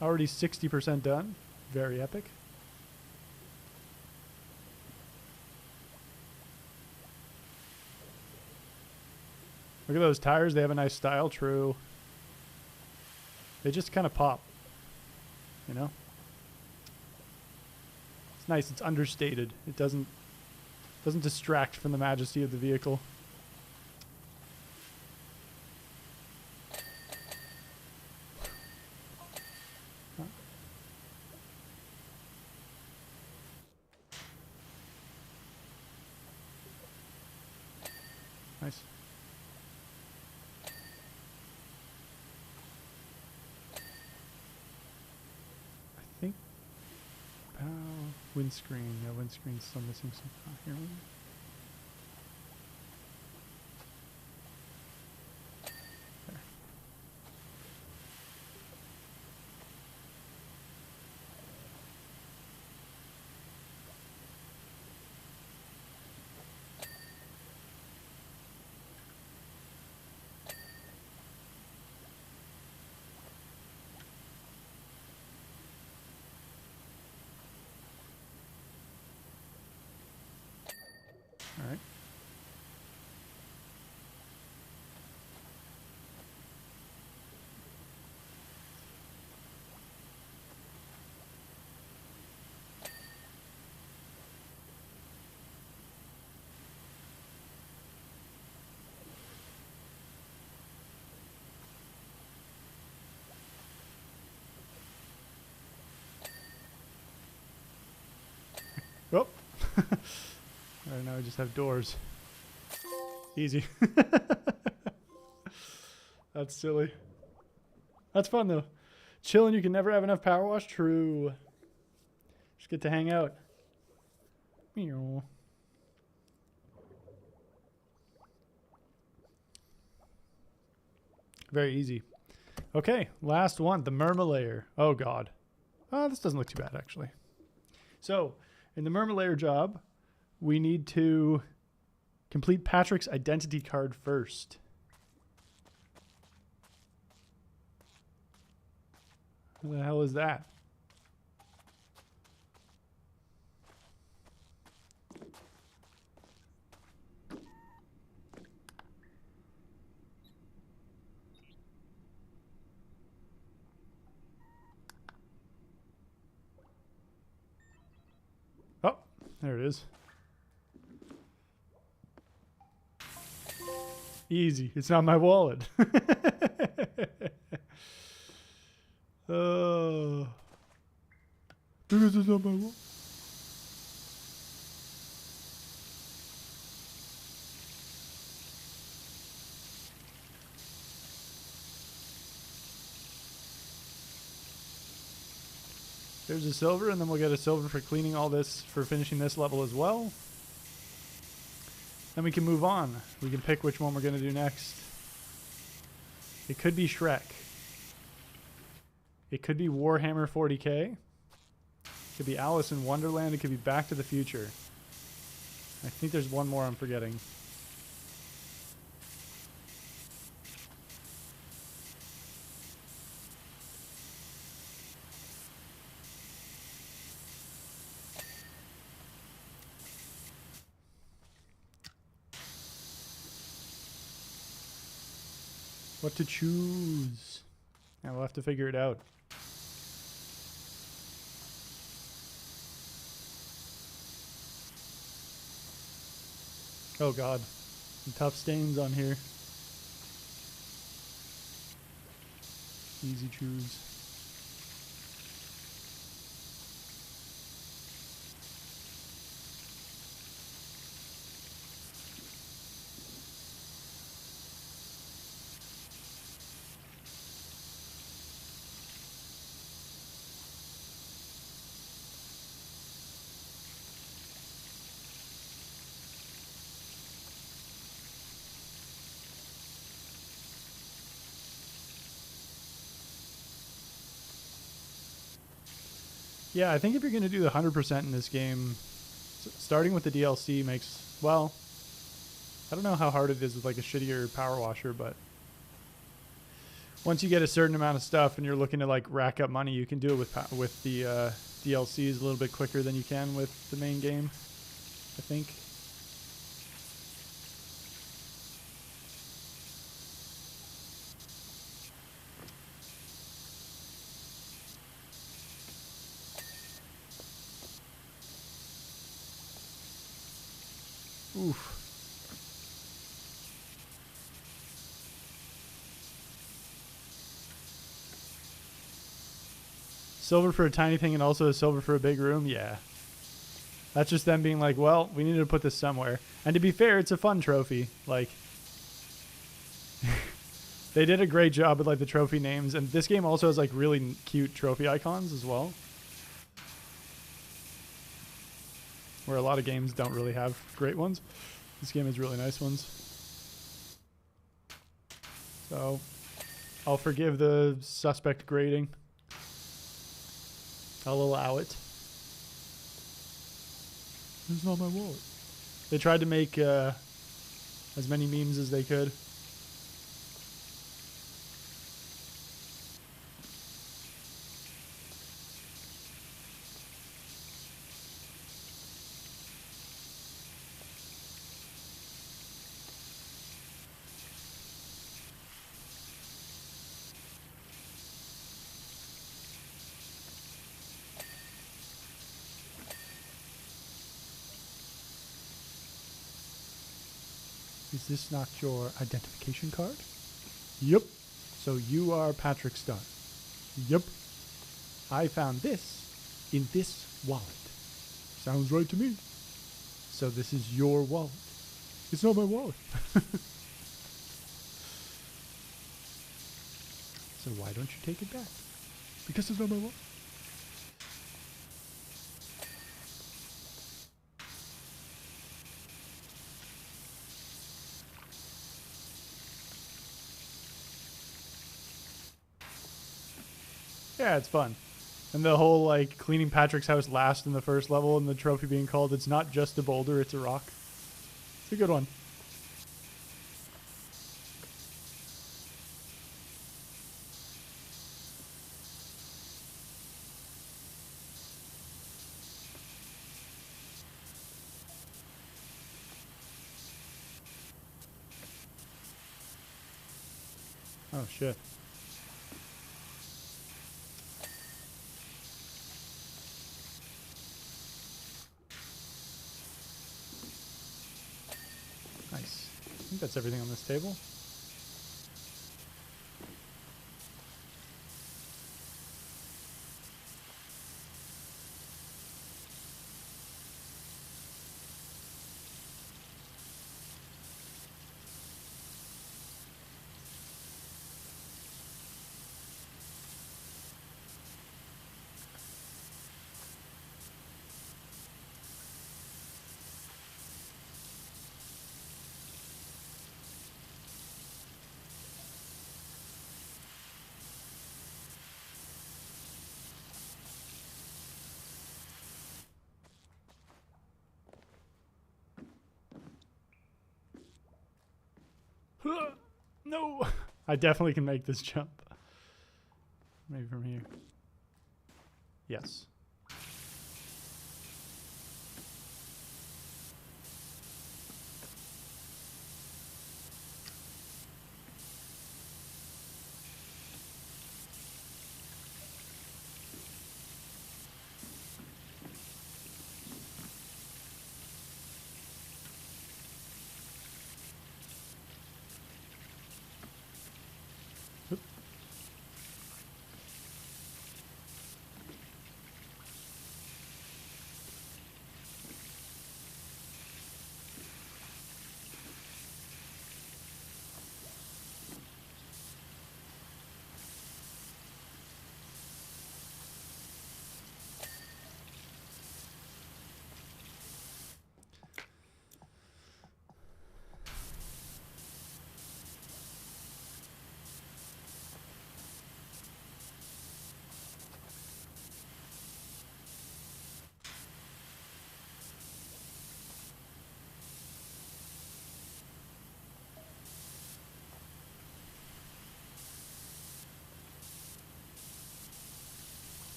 Already 60% done. Very epic. Look at those tires. They have a nice style. True. They just kind of pop. You know? It's nice. It's understated. It doesn't distract from the majesty of the vehicle. Nice. I think windscreen. Yeah, windscreen's still missing some. Here. There. All right. Oh. All right, now I just have doors. Easy. That's silly. That's fun though. Chilling, you can never have enough power wash. True. Just get to hang out. Meow. Very easy. Okay, last one, the Murmur. Oh god. This doesn't look too bad actually. So, in the Murmur job, we need to complete Patrick's identity card first. What the hell is that? Oh, there it is. Easy. It's not my wallet. Because it's not my wallet. There's a silver, and then we'll get a silver for cleaning all this, for finishing this level as well. Then we can move on. We can pick which one we're going to do next. It could be Shrek. It could be Warhammer 40k. It could be Alice in Wonderland. It could be Back to the Future. I think there's one more I'm forgetting. What to choose? Yeah, we'll have to figure it out. Oh god. Some tough stains on here. Easy choose. Yeah, I think if you're going to do the 100% in this game, starting with the DLC makes, well, I don't know how hard it is with like a shittier power washer, but once you get a certain amount of stuff and you're looking to like rack up money, you can do it with the DLCs a little bit quicker than you can with the main game, I think. Oof. Silver for a tiny thing and also a silver for a big room? Yeah. That's just them being like, well, we need to put this somewhere. And to be fair, it's a fun trophy. Like, they did a great job with like the trophy names. And this game also has like really cute trophy icons as well. Where a lot of games don't really have great ones. This game has really nice ones. So, I'll forgive the suspect grading. I'll allow it. It's not my wallet. They tried to make as many memes as they could. Is this not your identification card? Yep. So you are Patrick Starr. Yep. I found this in this wallet. Sounds right to me. So this is your wallet. It's not my wallet. So why don't you take it back? Because it's not my wallet. Yeah, it's fun. And the whole, like, cleaning Patrick's house last in the first level and the trophy being called, it's not just a boulder, it's a rock. It's a good one. Oh, shit. Nice. I think that's everything on this table. No! I definitely can make this jump. Maybe from here. Yes.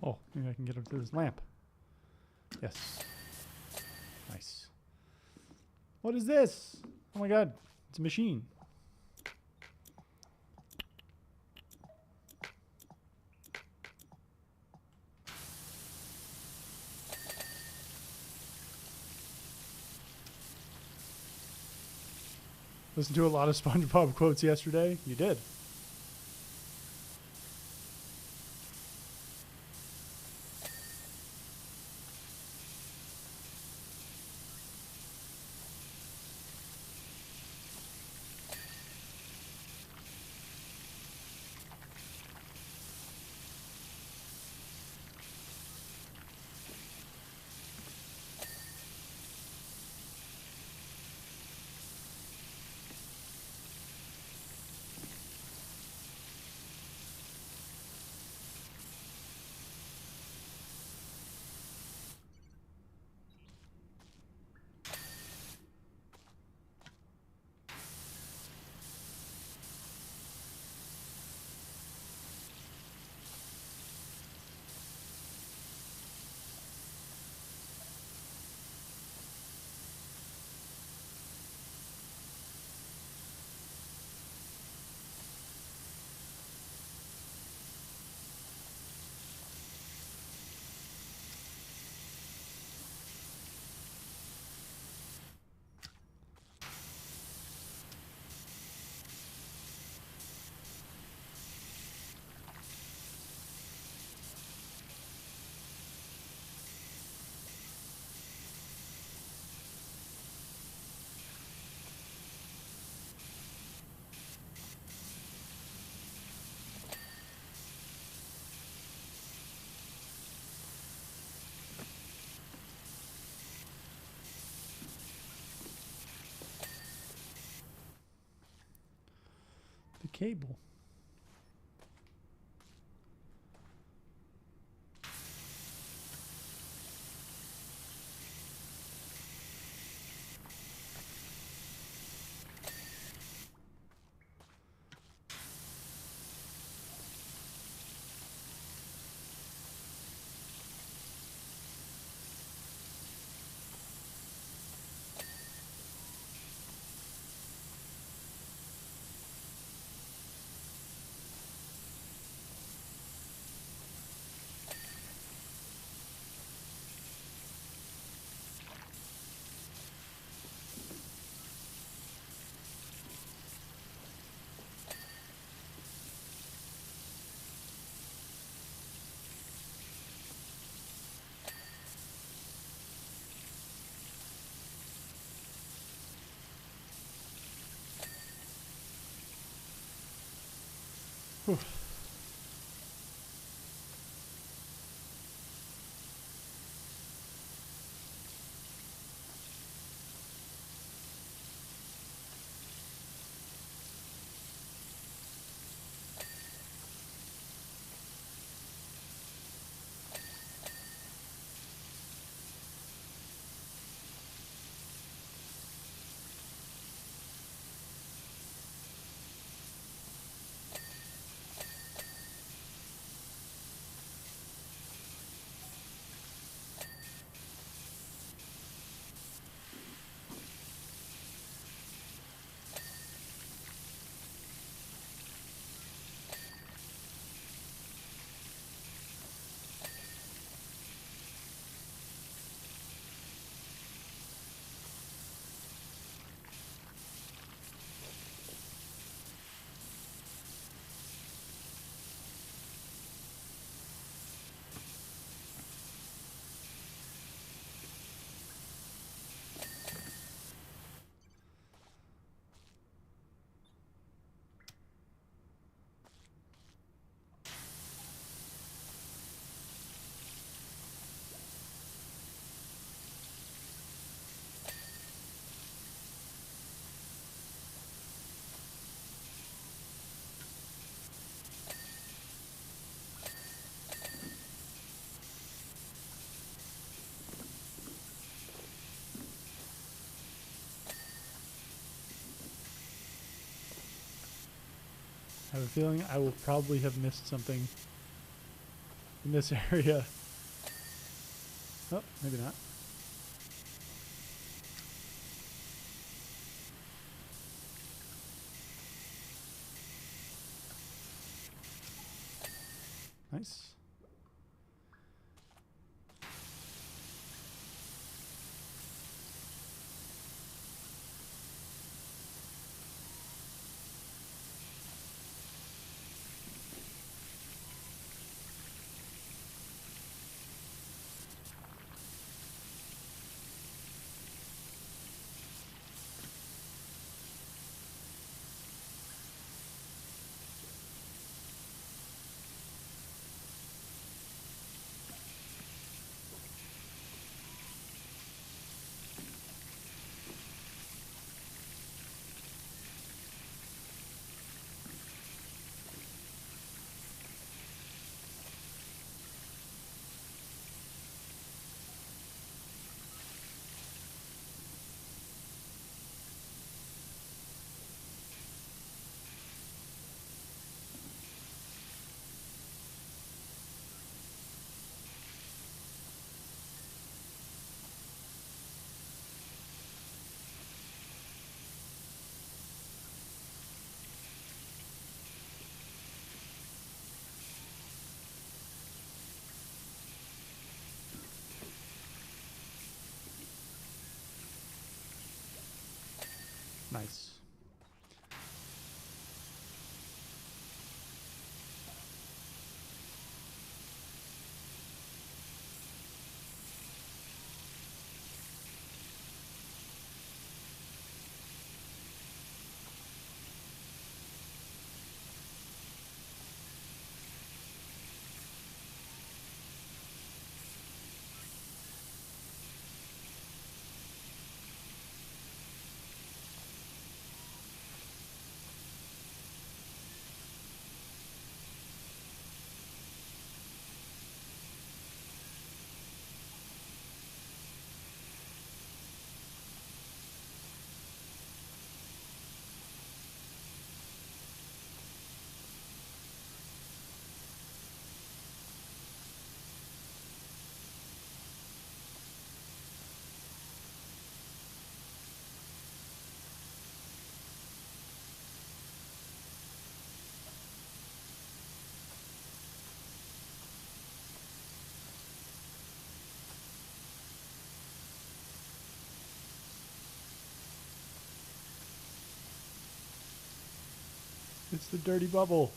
Oh, maybe I can get up to this lamp. Yes. Nice. What is this? Oh my god. It's a machine. Listened to a lot of SpongeBob quotes yesterday. You did. The cable. Whew. I have a feeling I will probably have missed something in this area. Oh, maybe not. Nice. Nice. It's the dirty bubble.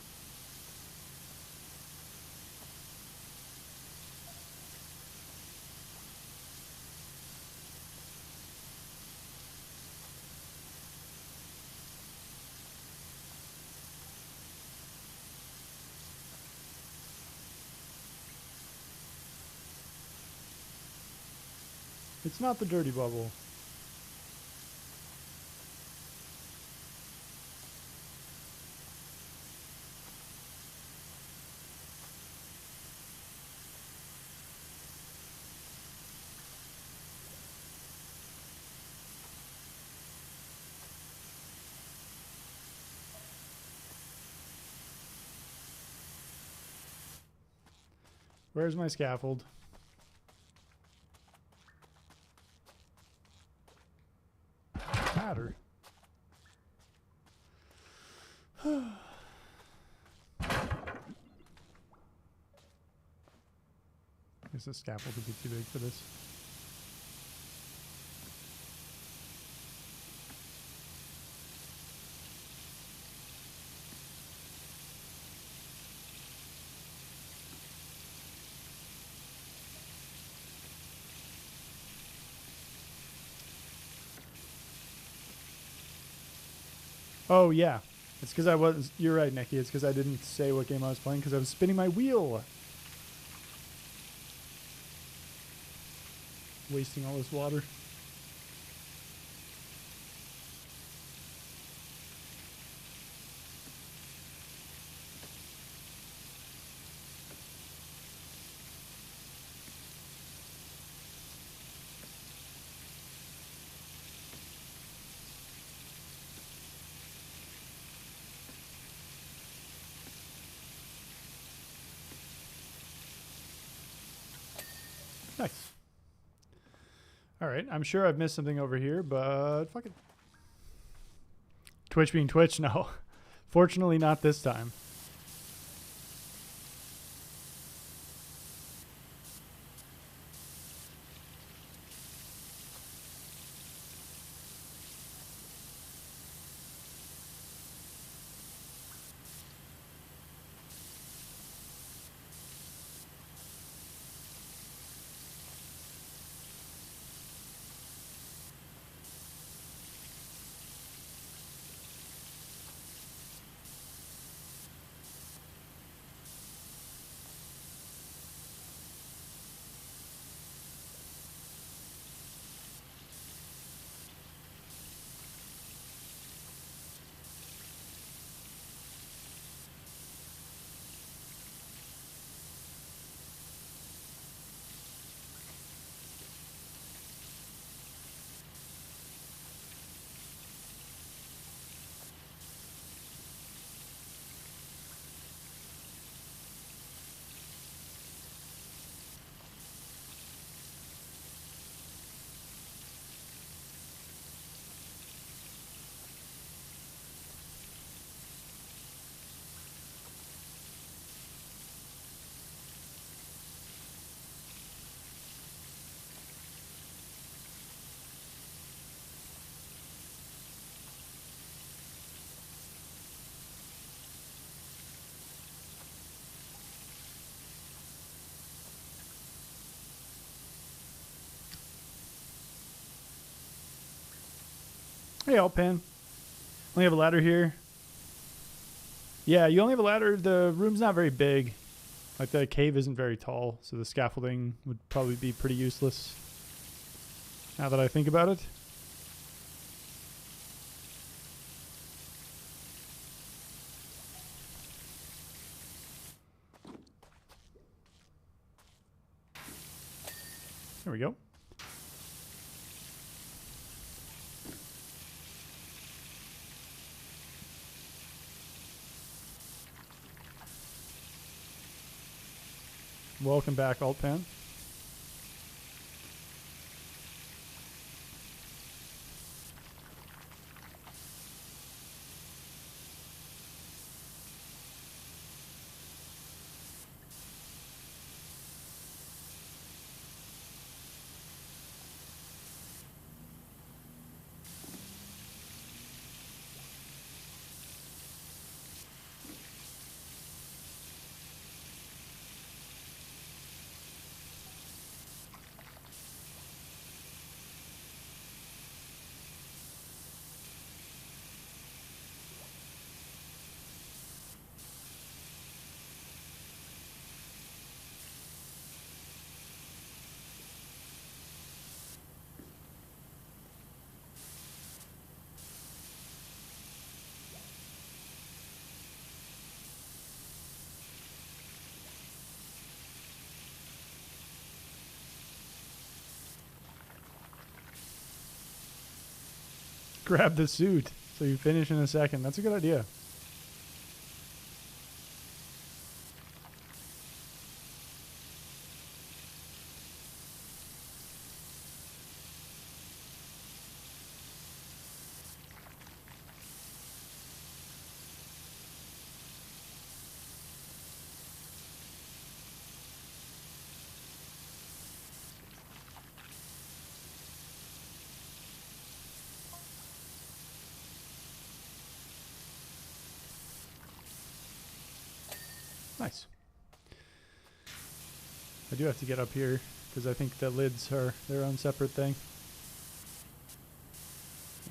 It's not the dirty bubble. Where's my scaffold? Matter. I guess the scaffold would be too big for this. Oh, yeah. It's because I was... You're right, Nikki. It's because I didn't say what game I was playing because I was spinning my wheel. Wasting all this water. Nice. All right, I'm sure I've missed something over here, but fuck it. Twitch being Twitch? No. Fortunately not this time. Hey, Alpan. Only have a ladder here. Yeah, you only have a ladder. The room's not very big. Like, the cave isn't very tall, so the scaffolding would probably be pretty useless. Now that I think about it. There we go. Welcome back, Altpan. Grab the suit so you finish in a second. That's a good idea. Nice. I do have to get up here because I think the lids are their own separate thing.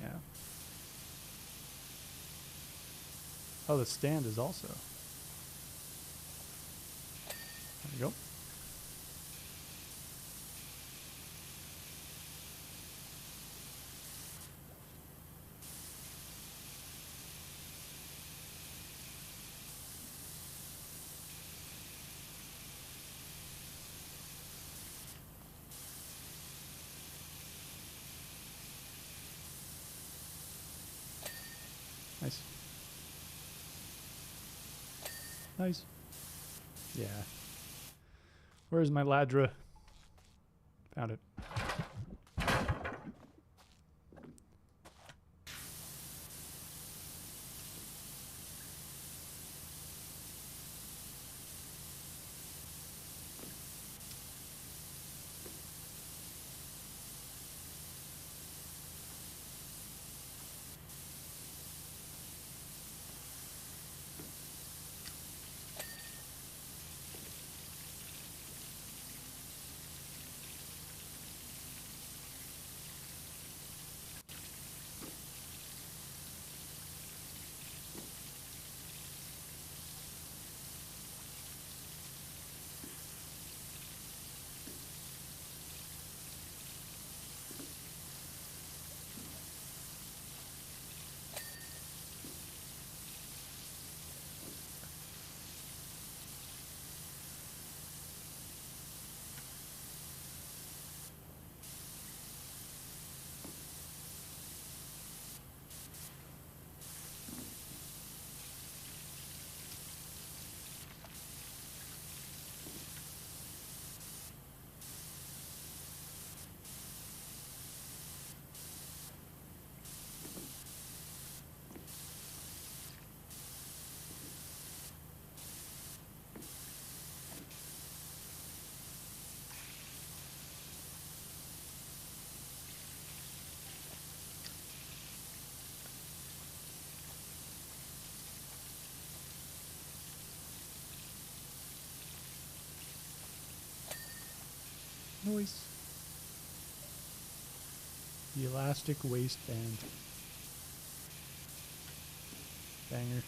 Yeah. Oh, the stand is also. There we go. Nice. Nice. Yeah. Where's my ladra? Found it. Noise. The elastic waistband. Banger.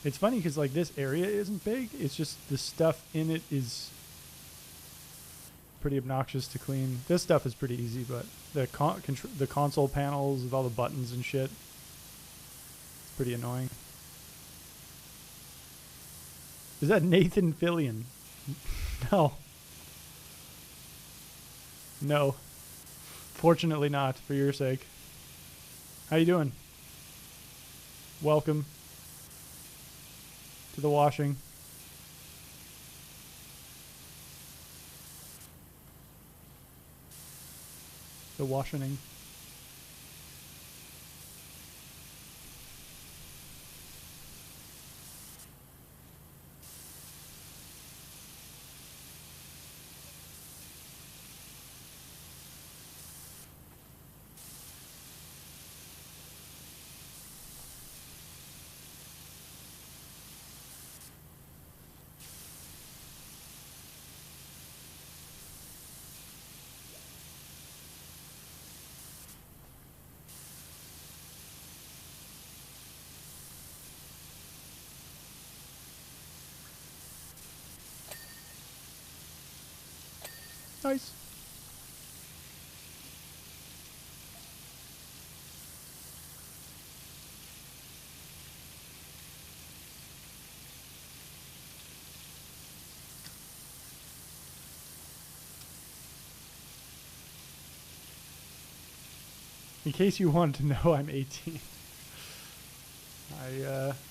It's funny because like this area isn't big. It's just the stuff in it is pretty obnoxious to clean. This stuff is pretty easy, but the console panels with all the buttons and shit, it's pretty annoying. Is that Nathan Fillion? No. No. Fortunately not, for your sake. How you doing? Welcome to the washing. The washing. Nice. In case you wanted to know, I'm 18.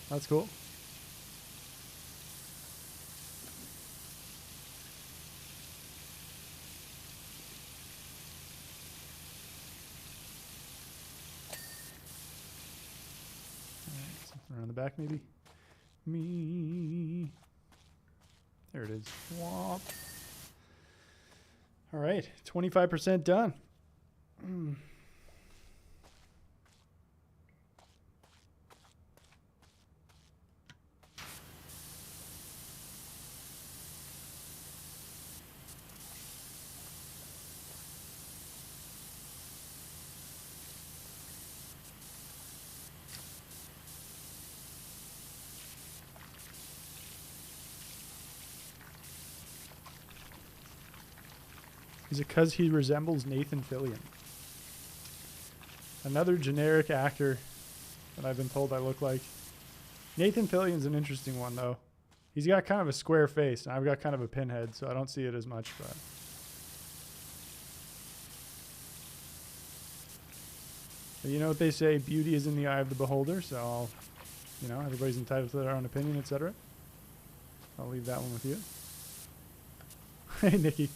That's cool. Around the back, maybe. Me. There it is. Womp. All right, 25% done. Is it because he resembles Nathan Fillion? Another generic actor that I've been told I look like. Nathan Fillion's an interesting one, though. He's got kind of a square face, and I've got kind of a pinhead, so I don't see it as much, but you know what they say, beauty is in the eye of the beholder, so I'll, you know, everybody's entitled to their own opinion, etc. I'll leave that one with you. Hey, Nikki.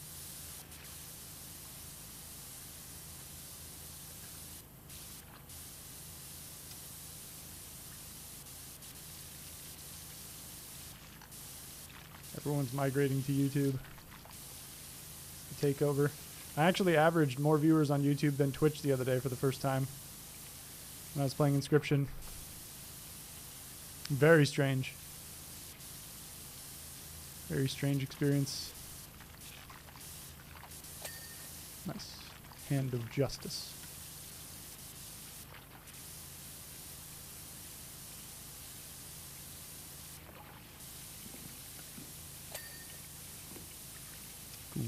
Everyone's migrating to YouTube. The takeover. I actually averaged more viewers on YouTube than Twitch the other day for the first time when I was playing Inscryption. Very strange. Very strange experience. Nice. Hand of Justice. Cool.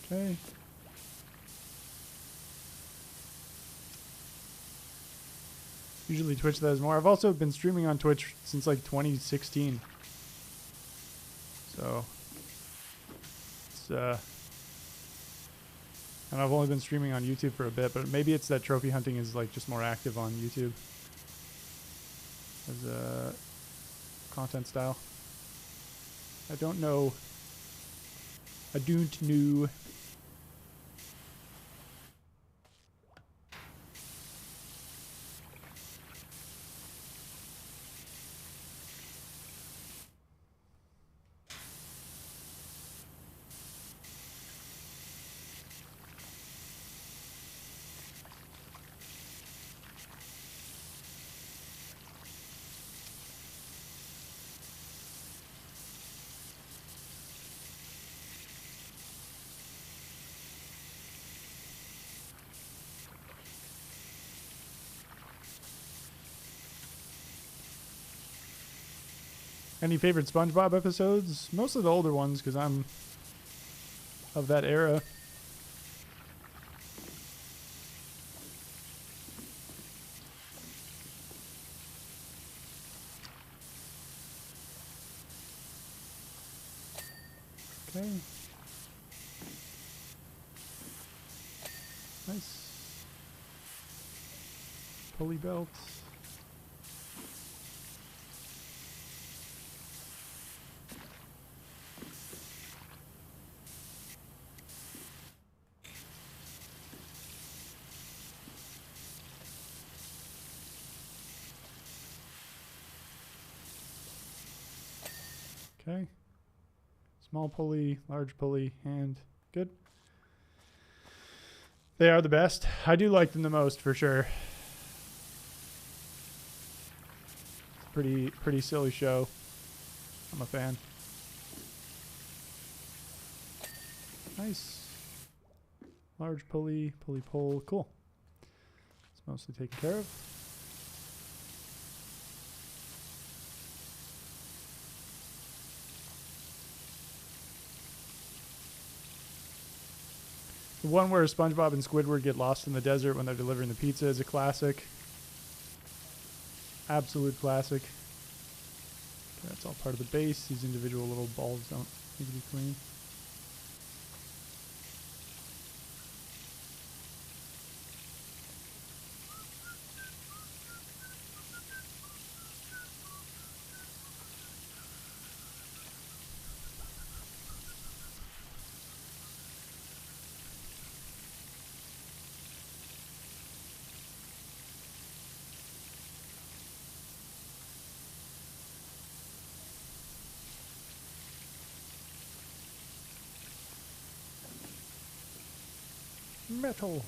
Okay. Usually Twitch does more. I've also been streaming on Twitch since like 2016. So it's and I've only been streaming on YouTube for a bit, but maybe it's that trophy hunting is like just more active on YouTube as a content style. I don't know. I don't know. Any favorite SpongeBob episodes? Mostly the older ones, because I'm of that era. Okay. Nice. Pulley belt. Okay. Small pulley, large pulley, hand. Good. They are the best. I do like them the most for sure. Pretty silly show. I'm a fan. Nice. Large pulley, pulley pull. Cool. It's mostly taken care of. The one where SpongeBob and Squidward get lost in the desert when they're delivering the pizza is a classic. Absolute classic. Okay, that's all part of the base. These individual little balls don't need to be clean. Metal.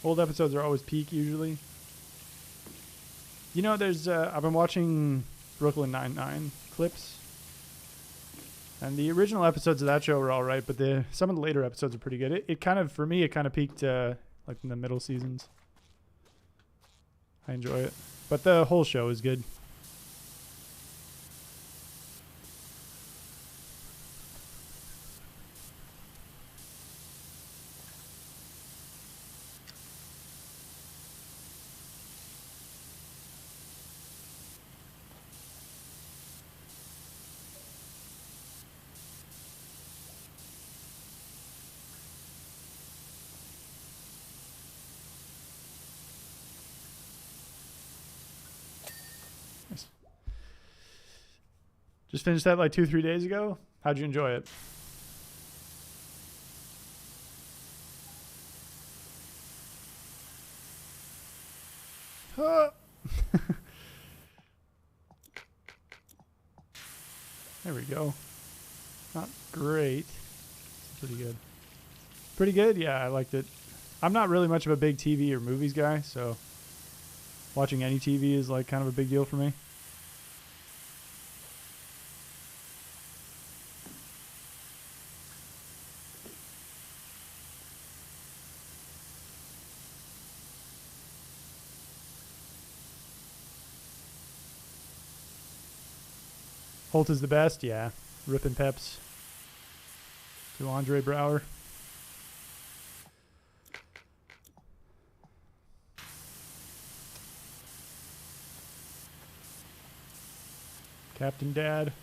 Old episodes are always peak usually. You know, there's I've been watching Brooklyn Nine-Nine clips, And the original episodes of that show were all right, but some of the later episodes are pretty good. It kind of, for me, it kind of peaked like in the middle seasons. I enjoy it. But the whole show is good. Nice. Just finished that like 2-3 days ago. How'd you enjoy it? There we go. Not great. Pretty good. Pretty good? Yeah, I liked it. I'm not really much of a big TV or movies guy, so watching any TV is like kind of a big deal for me. Holt is the best, yeah. Rippin' Peps to Andre Brower. Captain Dad.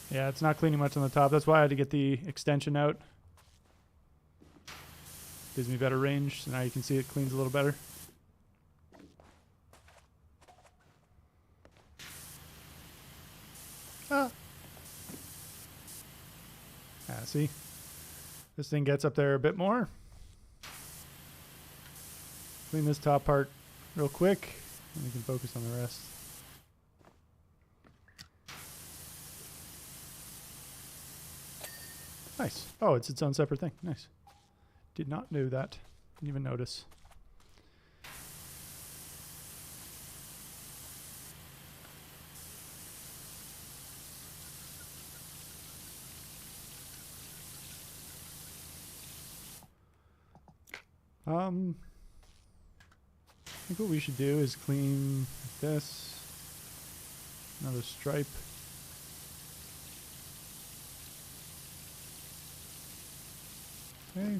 Yeah, it's not cleaning much on the top. That's why I had to get the extension out. Gives me better range, so now you can see it cleans a little better. Ah. Yeah, see? This thing gets up there a bit more. Clean this top part real quick, and we can focus on the rest. Nice. Oh, it's its own separate thing. Nice. Did not know that. Didn't even notice. I think what we should do is clean this. Another stripe. Okay.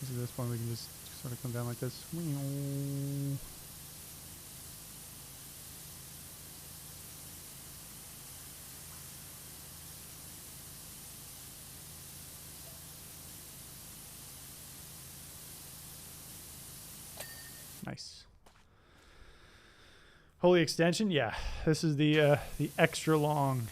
So this one we can just sort of come down like this. Nice. Holy extension, yeah. This is the extra long.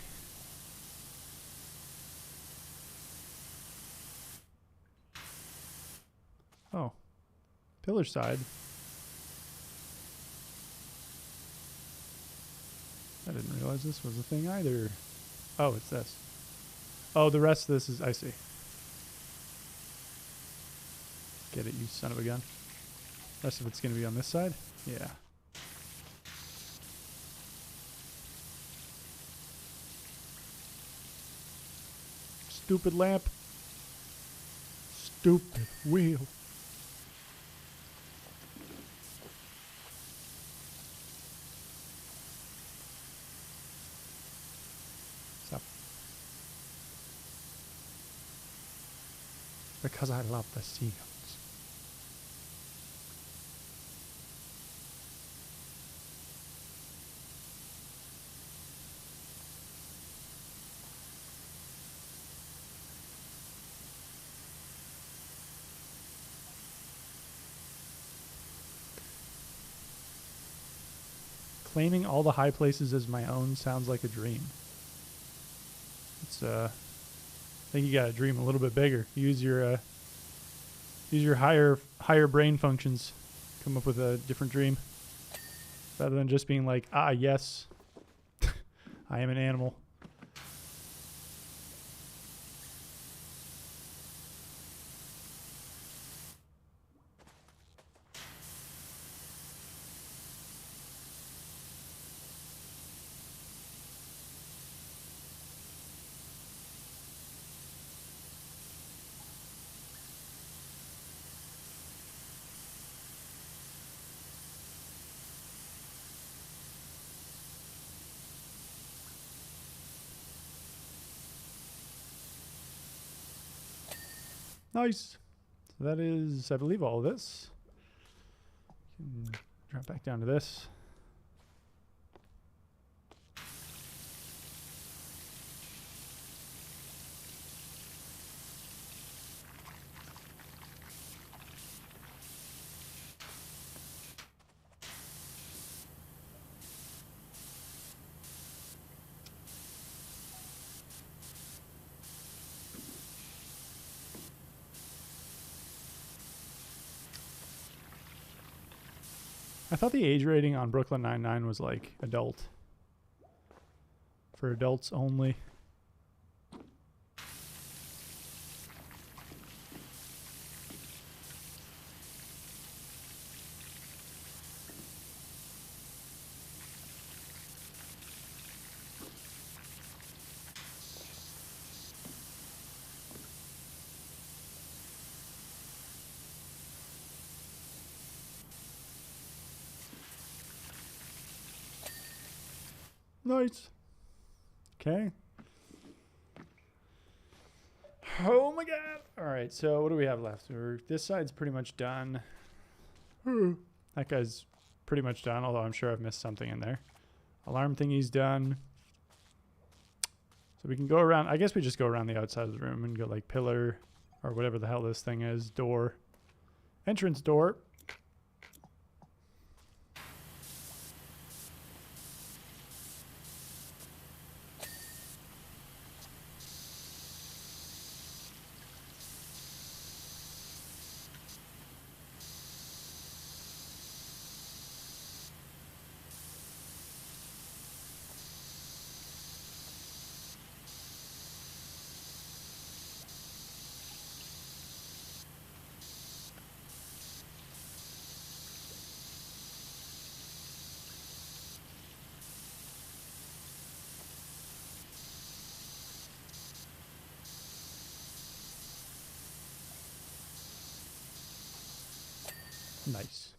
Oh, pillar side. I didn't realize this was a thing either. Oh, it's this. Oh, the rest of this is, I see. Get it, you son of a gun. Rest of it's going to be on this side? Yeah. Stupid lamp. Stupid wheel. Stop. Because I love the seagulls. Claiming all the high places as my own sounds like a dream. It's I think you gotta dream a little bit bigger. Use your higher brain functions. Come up with a different dream. Rather than just being like, ah yes, I am an animal. Nice. So that is, I believe, all of this. Drop back down to this. I thought the age rating on Brooklyn Nine-Nine was like adult. For adults only. Nice. Okay. Oh my god. All right, so what do we have left? This side's pretty much done. That guy's pretty much done, although I'm sure I've missed something in there. Alarm thingy's done. So we can go around. I guess we just go around the outside of the room and go like pillar or whatever the hell this thing is. Door. Entrance door. Nice.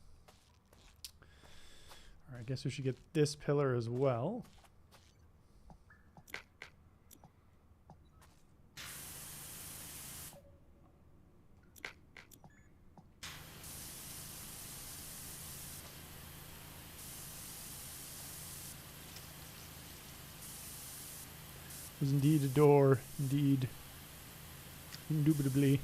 All right, I guess we should get this pillar as well. Was indeed a door, indeed. Indubitably.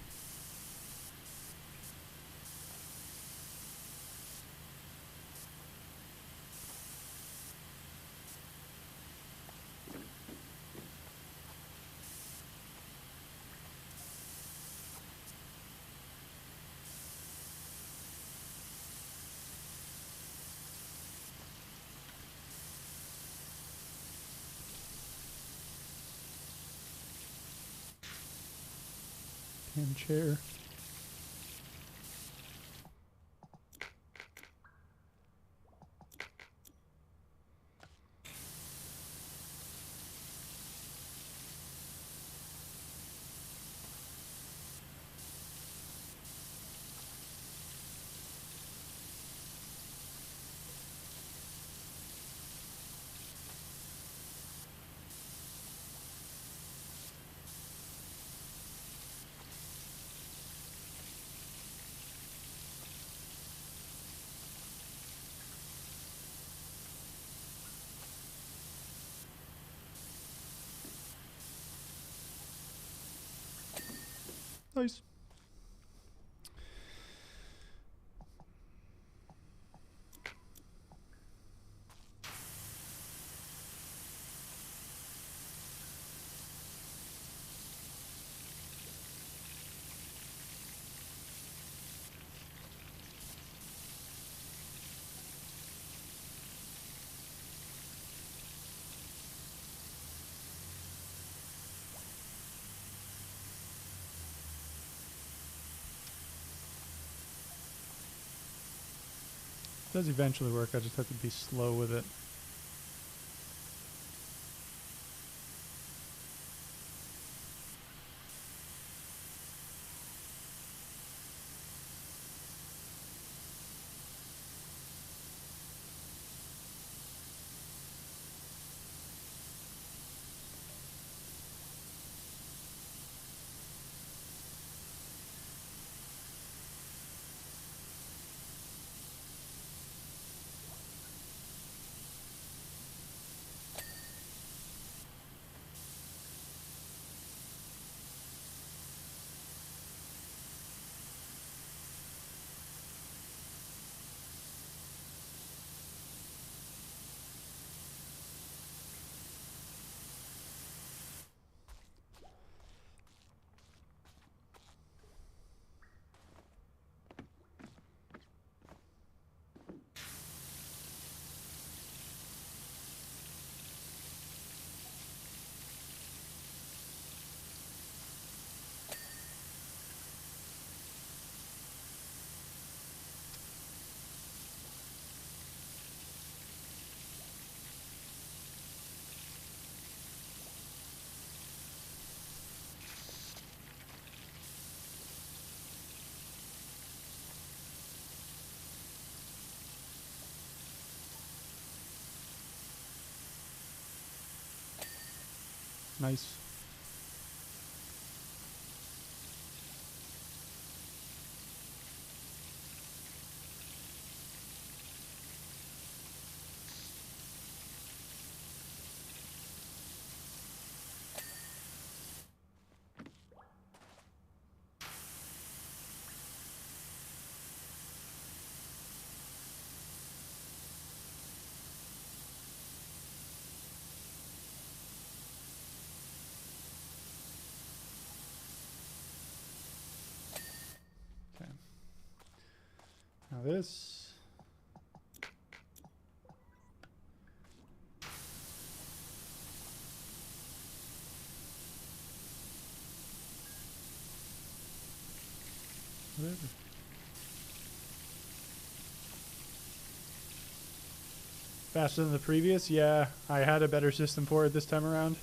Damn chair. Nice. Does eventually work, I just have to be slow with it. Nice. Now this. Whatever. Faster than the previous? Yeah, I had a better system for it this time around.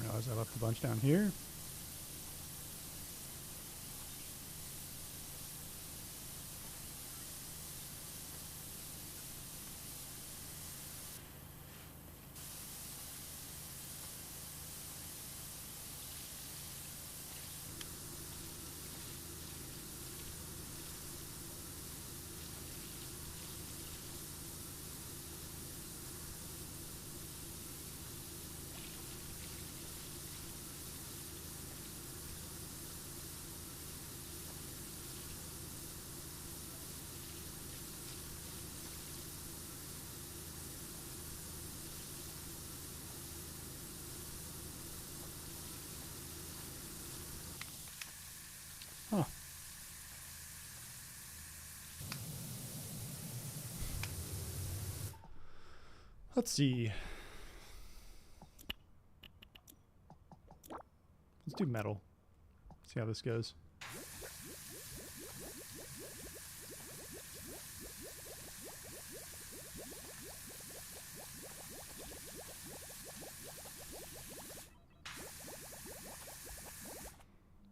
Realize I left a bunch down here. Huh. Let's see. Let's do metal. See how this goes.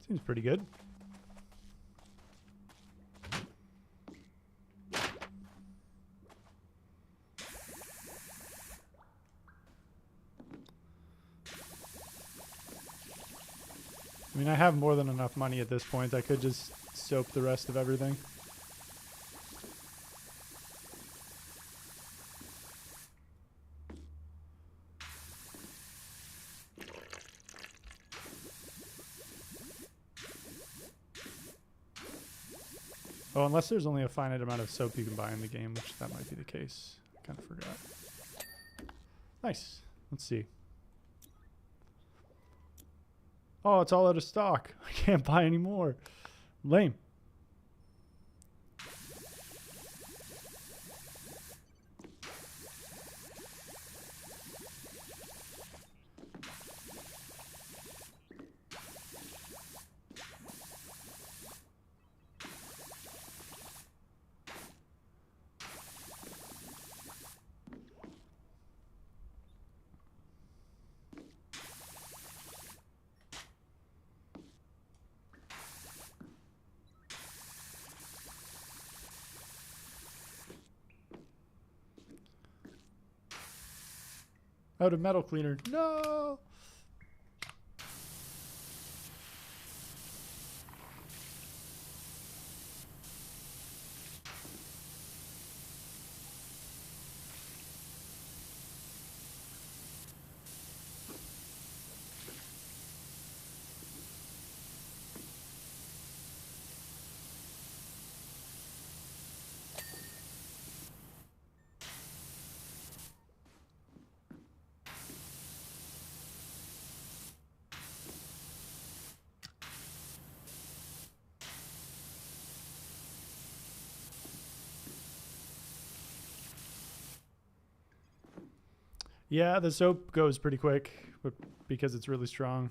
Seems pretty good. I mean, I have more than enough money at this point. I could just soap the rest of everything. Oh, unless there's only a finite amount of soap you can buy in the game, which that might be the case. I kind of forgot. Nice. Let's see. Oh, it's all out of stock. I can't buy any more. Lame. Out of metal cleaner. No! Yeah, the soap goes pretty quick, but because it's really strong.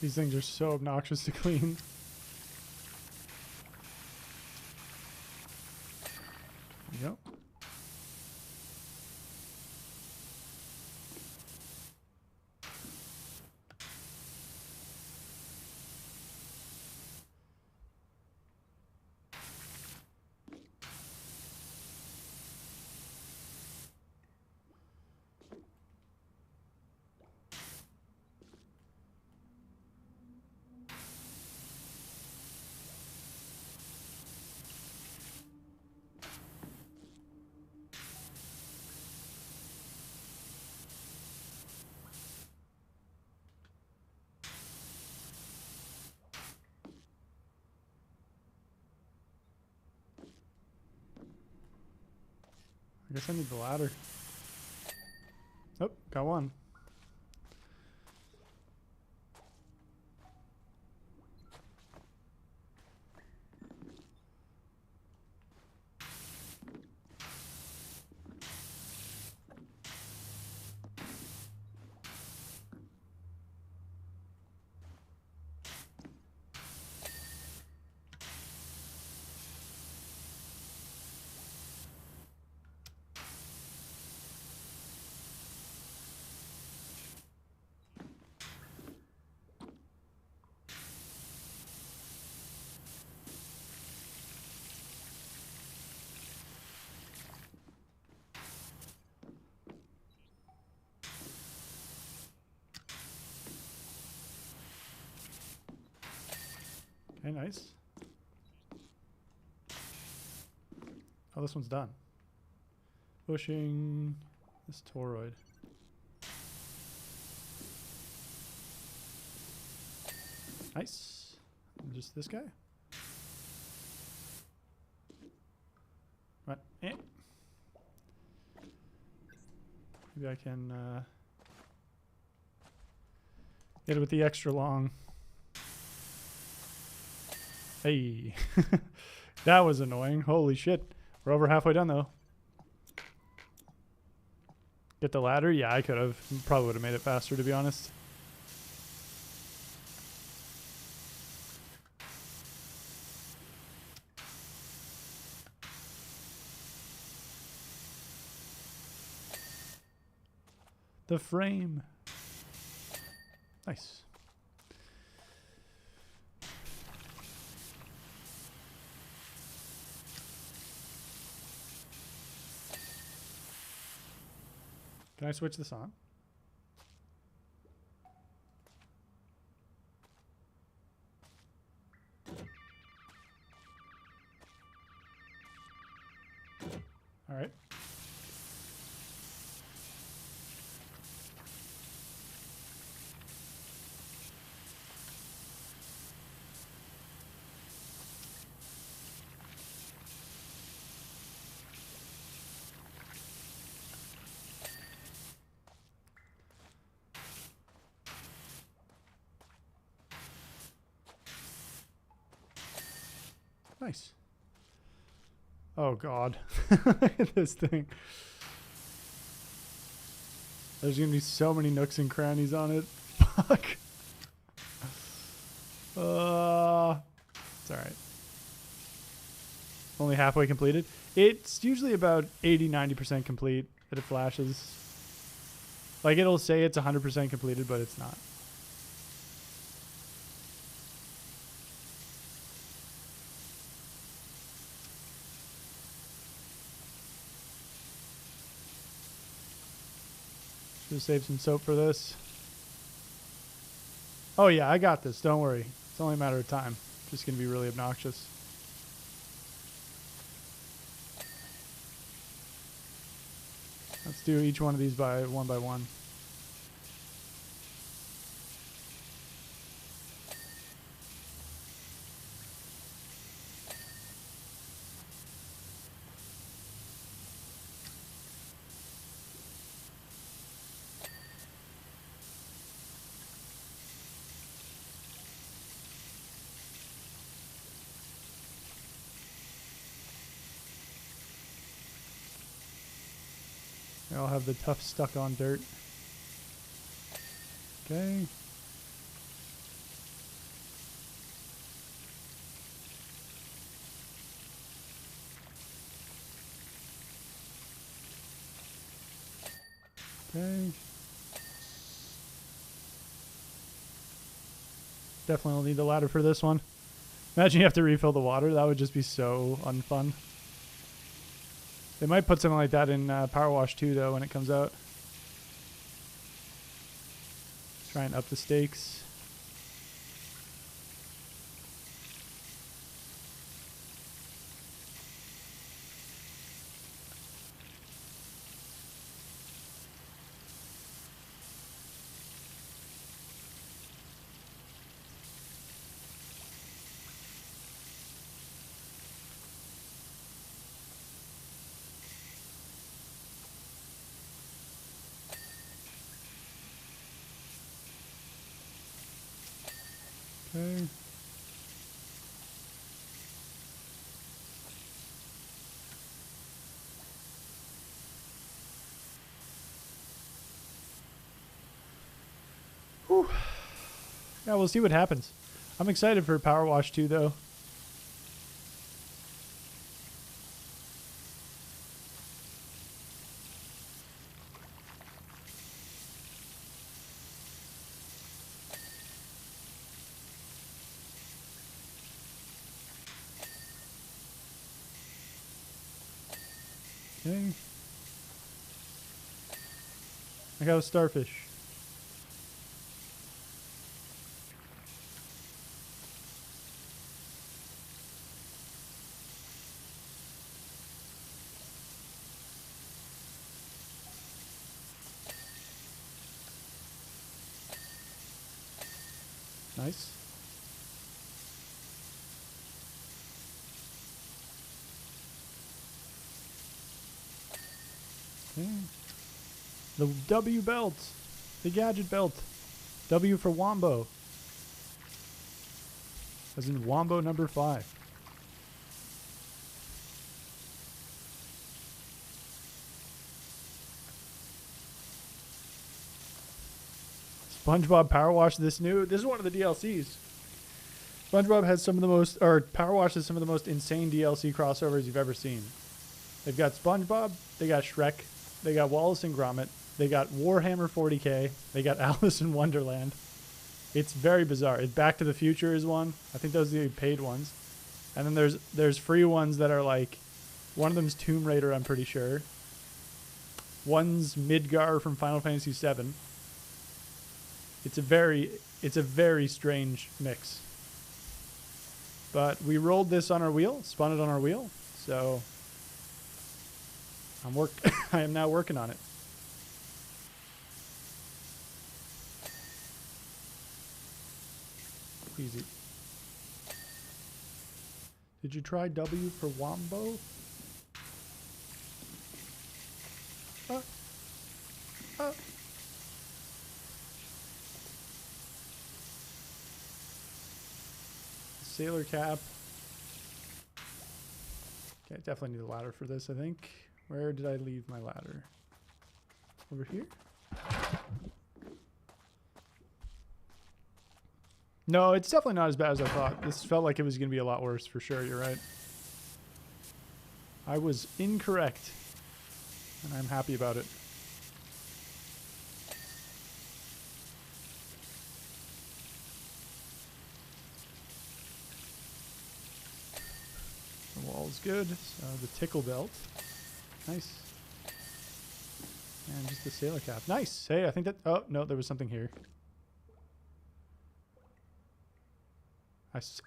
These things are so obnoxious to clean. Yep. I guess I need the ladder. Oh, got one. Okay, nice. Oh, this one's done. Pushing this toroid. Nice. And just this guy. Right. Eh. Maybe I can hit it with the extra long. Hey. That was annoying. Holy shit. We're over halfway done though. Get the ladder? Yeah, I could have. Probably would have made it faster, to be honest. The frame. Nice. Can I switch this on? All right. Nice. Oh, God. Look at this thing. There's going to be so many nooks and crannies on it. Fuck. It's alright. Only halfway completed. It's usually about 80-90% complete that it flashes. Like, it'll say it's 100% completed, but it's not. Just save some soap for this. Oh yeah, I got this. Don't worry. It's only a matter of time. Just going to be really obnoxious. Let's do each one of these by one. I'll have the tough stuck on dirt. Okay. Okay. Definitely need the ladder for this one. Imagine you have to refill the water. That would just be so unfun. They might put something like that in Power Wash 2, though, when it comes out. Try and up the stakes. Okay. Whew. Yeah, we'll see what happens. I'm excited for Power Wash 2, though. Okay. I got a starfish. Nice. Okay. The W belt. The gadget belt. W for Wombo. As in Wombo number 5. SpongeBob Power Wash this is one of the DLCs. SpongeBob has some of the most, or Power Wash has some of the most insane DLC crossovers you've ever seen. They've got SpongeBob, they got Shrek, they got Wallace and Gromit, they got Warhammer 40k, they got Alice in Wonderland. It's very bizarre. Back to the Future is one. I think those are the paid ones. And then there's free ones that are like, one of them's Tomb Raider, I'm pretty sure. One's Midgar from Final Fantasy VII. It's a very strange mix. But we rolled this on our wheel, spun it on our wheel, so I am now working on it. Easy. Did you try W for Wombo? Sailor cap. Okay, definitely need a ladder for this, I think. Where did I leave my ladder? Over here? No, it's definitely not as bad as I thought. This felt like it was going to be a lot worse for sure. You're right. I was incorrect. And I'm happy about it. The wall's good. So the tickle belt. Nice. And just the sailor cap. Nice. Hey, I think that... Oh, no, there was something here.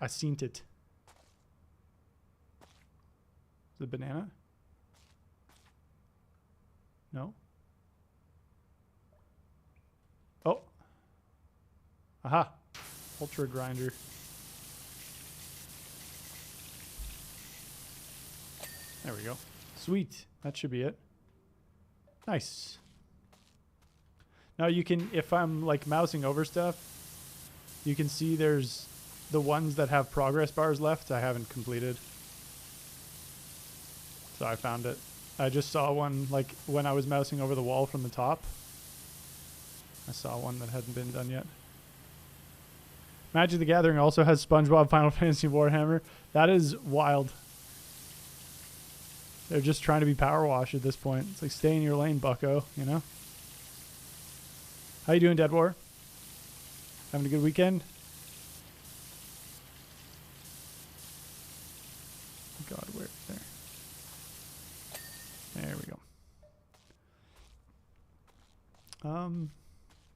I seen it. The banana? No? Oh. Aha. Ultra grinder. There we go. Sweet. That should be it. Nice. Now you can, if I'm like mousing over stuff, you can see there's the ones that have progress bars left I haven't completed. So I found it. I just saw one like when I was mousing over the wall from the top. I saw one that hadn't been done yet. Magic the Gathering also has SpongeBob, Final Fantasy, Warhammer. That is wild. They're just trying to be power wash at this point. It's like, stay in your lane, bucko, you know? How you doing, Dead War? Having a good weekend? God, where? There we go.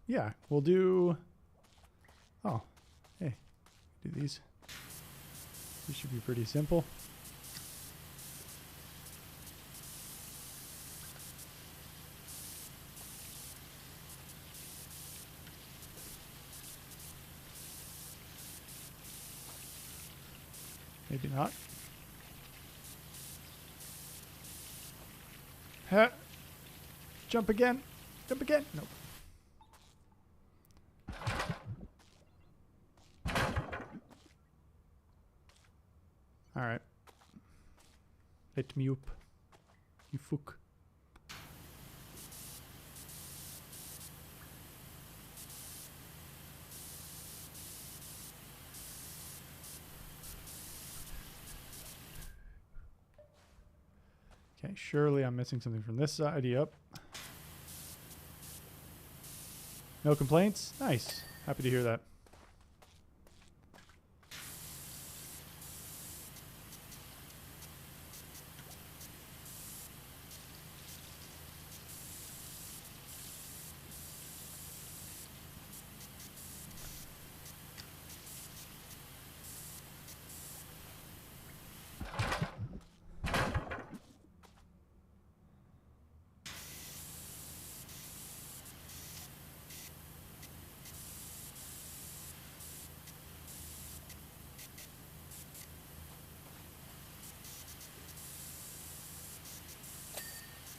Yeah, we'll do... Oh, hey, do these. These should be pretty simple. Maybe not. Ha! Jump again. Jump again. Nope. All right. Let me up. You fuck. Okay, surely I'm missing something from this side. Yep. No complaints? Nice. Happy to hear that.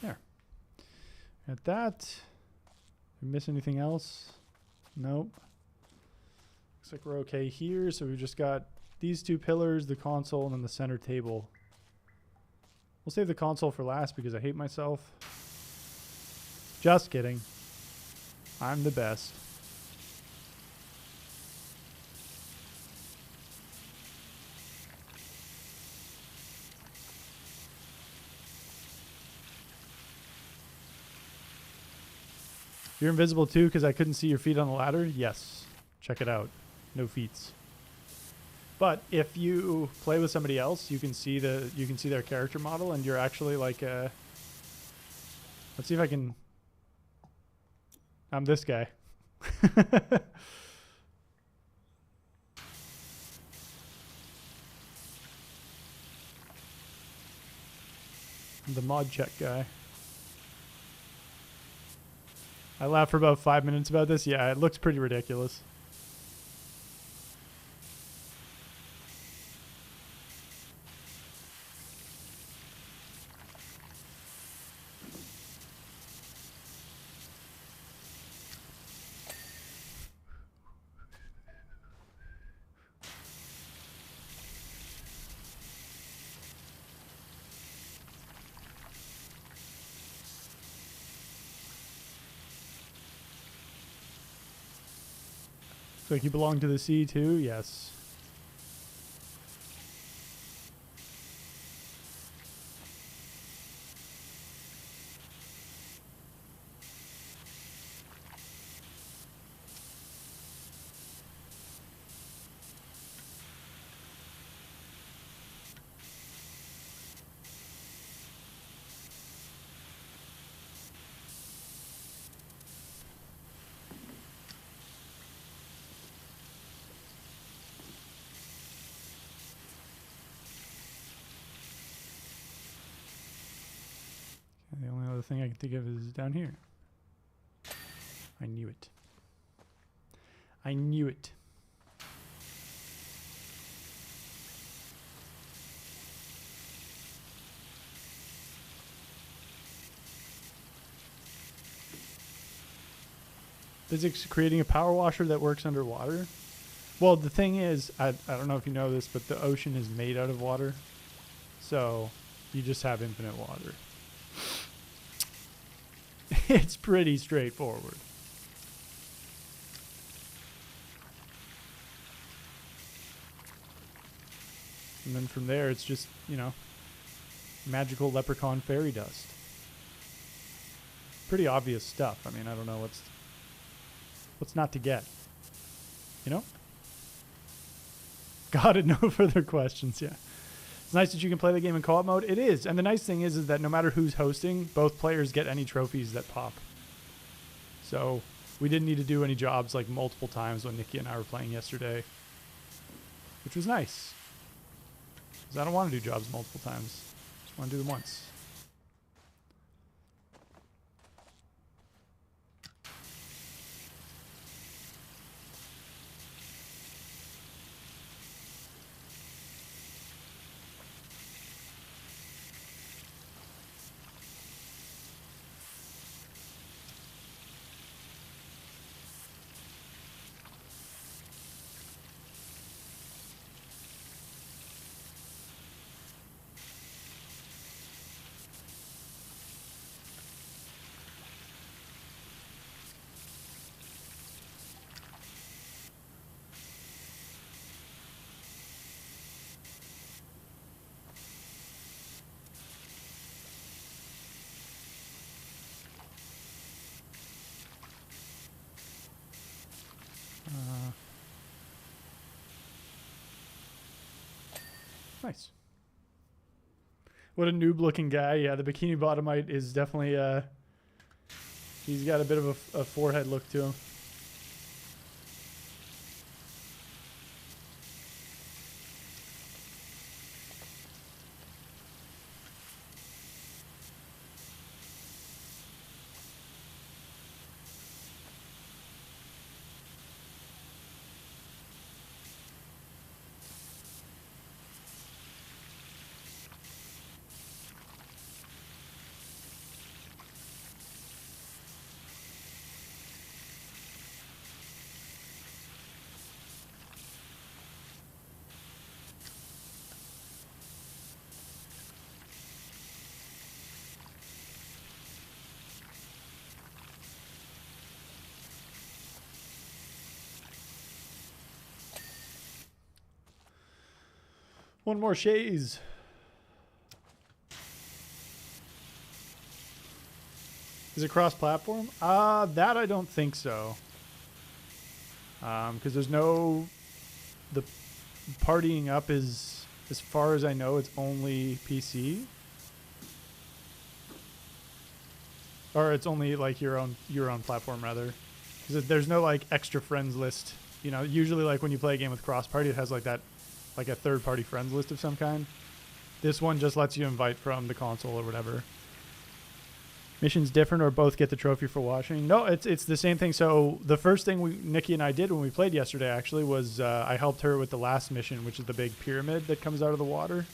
There. At that. Did we miss anything else? Nope. Looks like we're okay here. So we've just got these two pillars, the console, and then the center table. We'll save the console for last because I hate myself. Just kidding. I'm the best. You're invisible too because I couldn't see your feet on the ladder? Yes. Check it out. No feats. But if you play with somebody else, you can see their character model, and you're actually like let's see if I can. I'm this guy. The mod check guy. I laughed for about 5 minutes about this. Yeah, it looks pretty ridiculous. Looks like you belong to the sea too. Yes. The only other thing I can think of is down here. I knew it. I knew it. Physics creating a power washer that works underwater? Well, the thing is, I don't know if you know this, but the ocean is made out of water. So you just have infinite water. It's pretty straightforward. And then from there, it's just, you know, magical leprechaun fairy dust. Pretty obvious stuff. I mean, I don't know what's not to get. You know? Got it. No further questions. Yeah. It's nice that you can play the game in co-op mode. It is. And the nice thing is that no matter who's hosting, both players get any trophies that pop. So we didn't need to do any jobs like multiple times when Nikki and I were playing yesterday, which was nice. Because I don't want to do jobs multiple times. Just want to do them once. Nice. What a noob looking guy. Yeah, the bikini bottomite is definitely he's got a bit of a forehead look to him. One more Shays. Is it cross-platform? That I don't think so. Because there's no... The partying up is, as far as I know, it's only PC. Or it's only like your own platform, rather. Because there's no like extra friends list. You know, usually like when you play a game with cross-party, it has like that... like a third-party friends list of some kind. This one just lets you invite from the console or whatever. Mission's different or both get the trophy for washing? No, it's the same thing. So the first thing Nikki and I did when we played yesterday actually was I helped her with the last mission, which is the big pyramid that comes out of the water.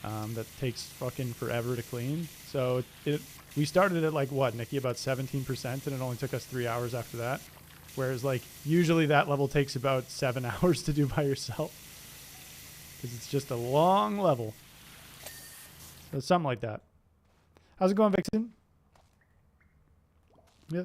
That takes fucking forever to clean. So we started at like what, Nikki, about 17%, and it only took us 3 hours after that. Whereas like usually that level takes about 7 hours to do by yourself. Because it's just a long level. So something like that. How's it going, Vixen? Yeah.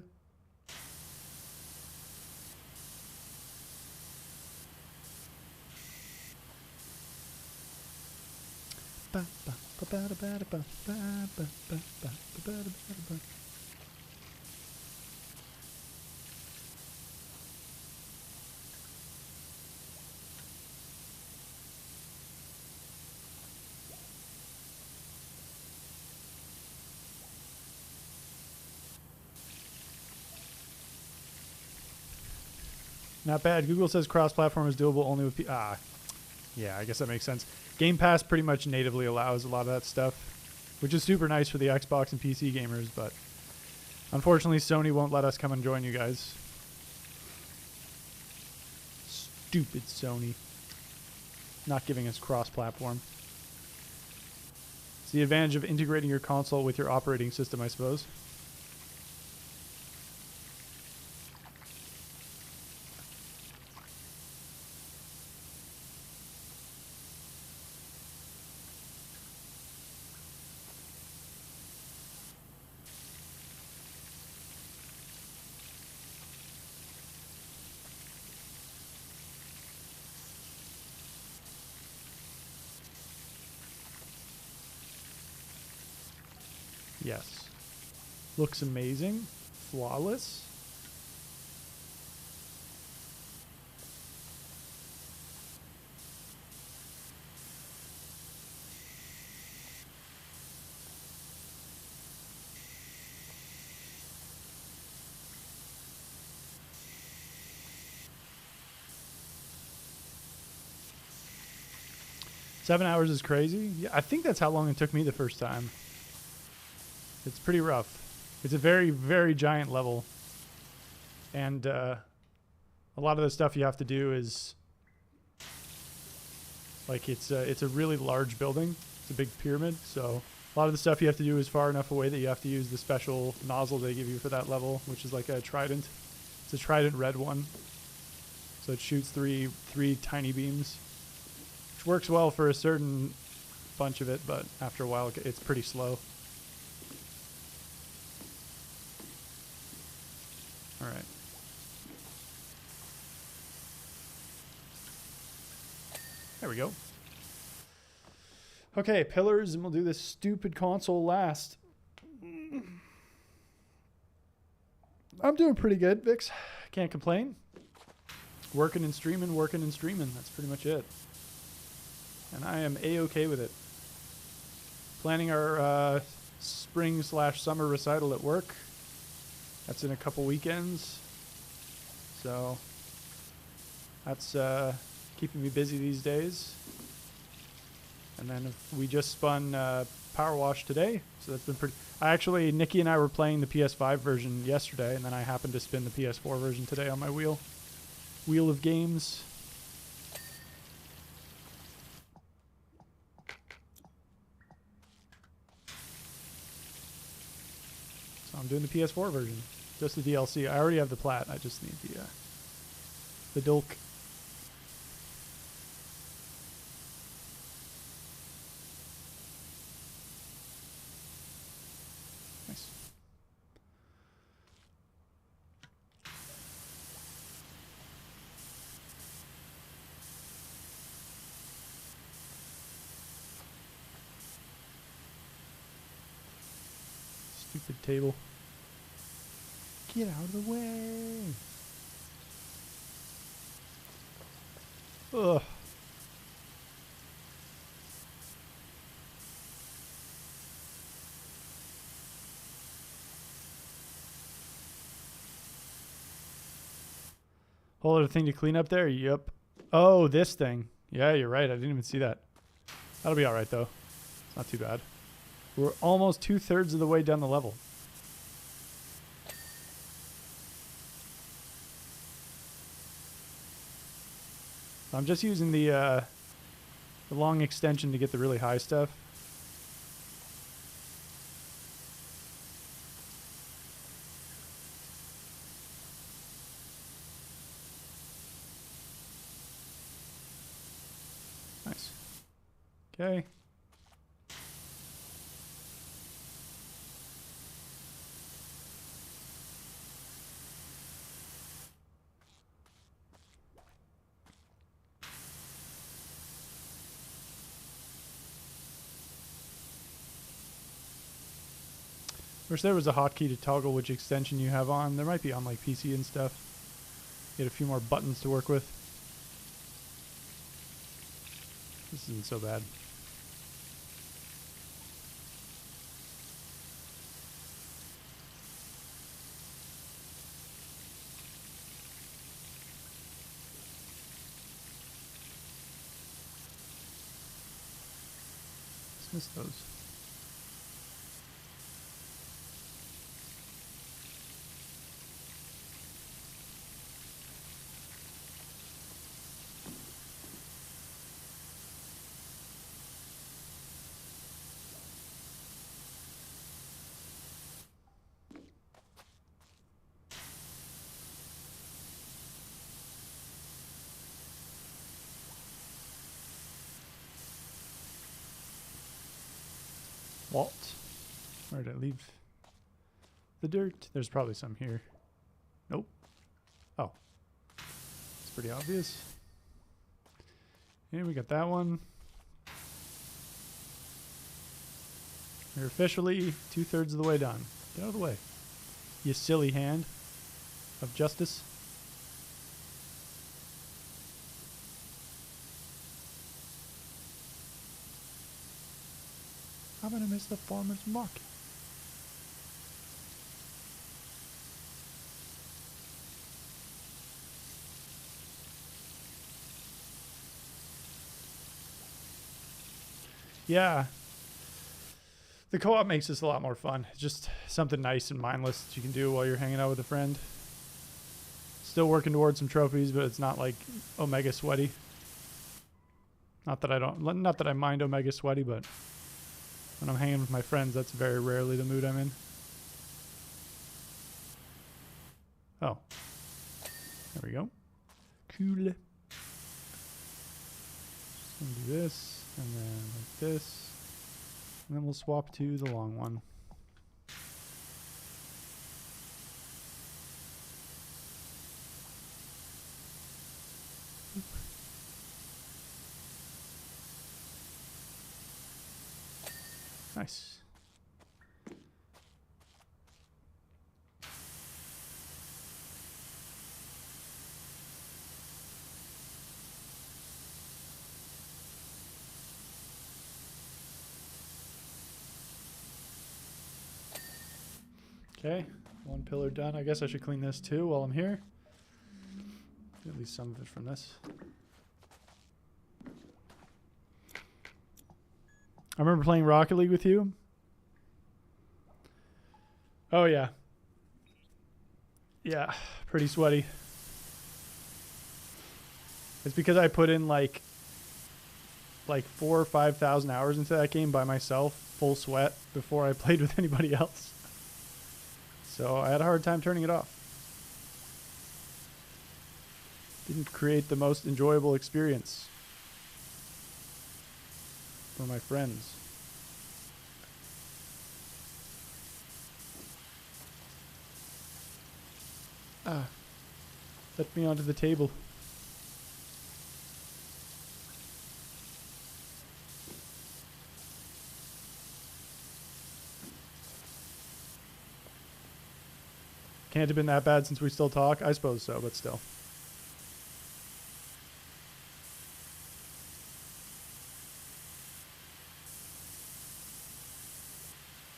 Not bad. Google says cross-platform is doable only with yeah, I guess that makes sense. Game Pass pretty much natively allows a lot of that stuff, which is super nice for the Xbox and PC gamers, but unfortunately Sony won't let us come and join you guys. Stupid Sony. Not giving us cross-platform. It's the advantage of integrating your console with your operating system, I suppose. Yes. Looks amazing. Flawless. Seven hours is crazy. Yeah, I think that's how long it took me the first time. It's pretty rough. It's a very, very giant level. And a lot of the stuff you have to do is like it's a really large building. It's a big pyramid, so a lot of the stuff you have to do is far enough away that you have to use the special nozzle they give you for that level, which is like a trident. It's a trident red one. So it shoots three tiny beams, which works well for a certain bunch of it, but after a while it's pretty slow. All right. There we go. Okay, pillars, and we'll do this stupid console last. I'm doing pretty good, Vix. Can't complain. Working and streaming, working and streaming. That's pretty much it. And I am A-okay with it. Planning our spring/summer recital at work. That's in a couple weekends. So that's keeping me busy these days. And then we just spun Power Wash today. So that's been pretty... Nikki and I were playing the PS5 version yesterday, and then I happened to spin the PS4 version today on my wheel of games. So I'm doing the PS4 version. Just the DLC. I already have the plat. I just need the Dulk. Nice. Stupid table. Get out of the way. Ugh. Whole other thing to clean up there? Yep. Oh, this thing. Yeah, you're right. I didn't even see that. That'll be all right, though. It's not too bad. We're almost 2/3 of the way down the level. I'm just using the long extension to get the really high stuff. Nice. Okay. Wish there was a hotkey to toggle which extension you have on. There might be on like PC and stuff. Get a few more buttons to work with. This isn't so bad. Dismiss those. What? Where did I leave the dirt? There's probably some here. Nope. Oh. It's pretty obvious. And we got that one. We're officially 2/3 of the way done. Get out of the way. You silly hand of justice. I'm gonna miss the farmer's market. Yeah. The co-op makes this a lot more fun. It's just something nice and mindless that you can do while you're hanging out with a friend. Still working towards some trophies, but it's not like Omega sweaty. Not that I mind Omega sweaty, but when I'm hanging with my friends, that's very rarely the mood I'm in. Oh. There we go. Cool. Just gonna do this, and then like this. And then we'll swap to the long one. Nice. Okay, one pillar done. I guess I should clean this too while I'm here. At least some of it from this. I remember playing Rocket League with you. Oh yeah. Yeah, pretty sweaty. It's because I put in like 4,000 or 5,000 hours into that game by myself, full sweat, before I played with anybody else. So I had a hard time turning it off. Didn't create the most enjoyable experience for my friends. Let me onto the table. Can't have been that bad since we still talk? I suppose so, but still.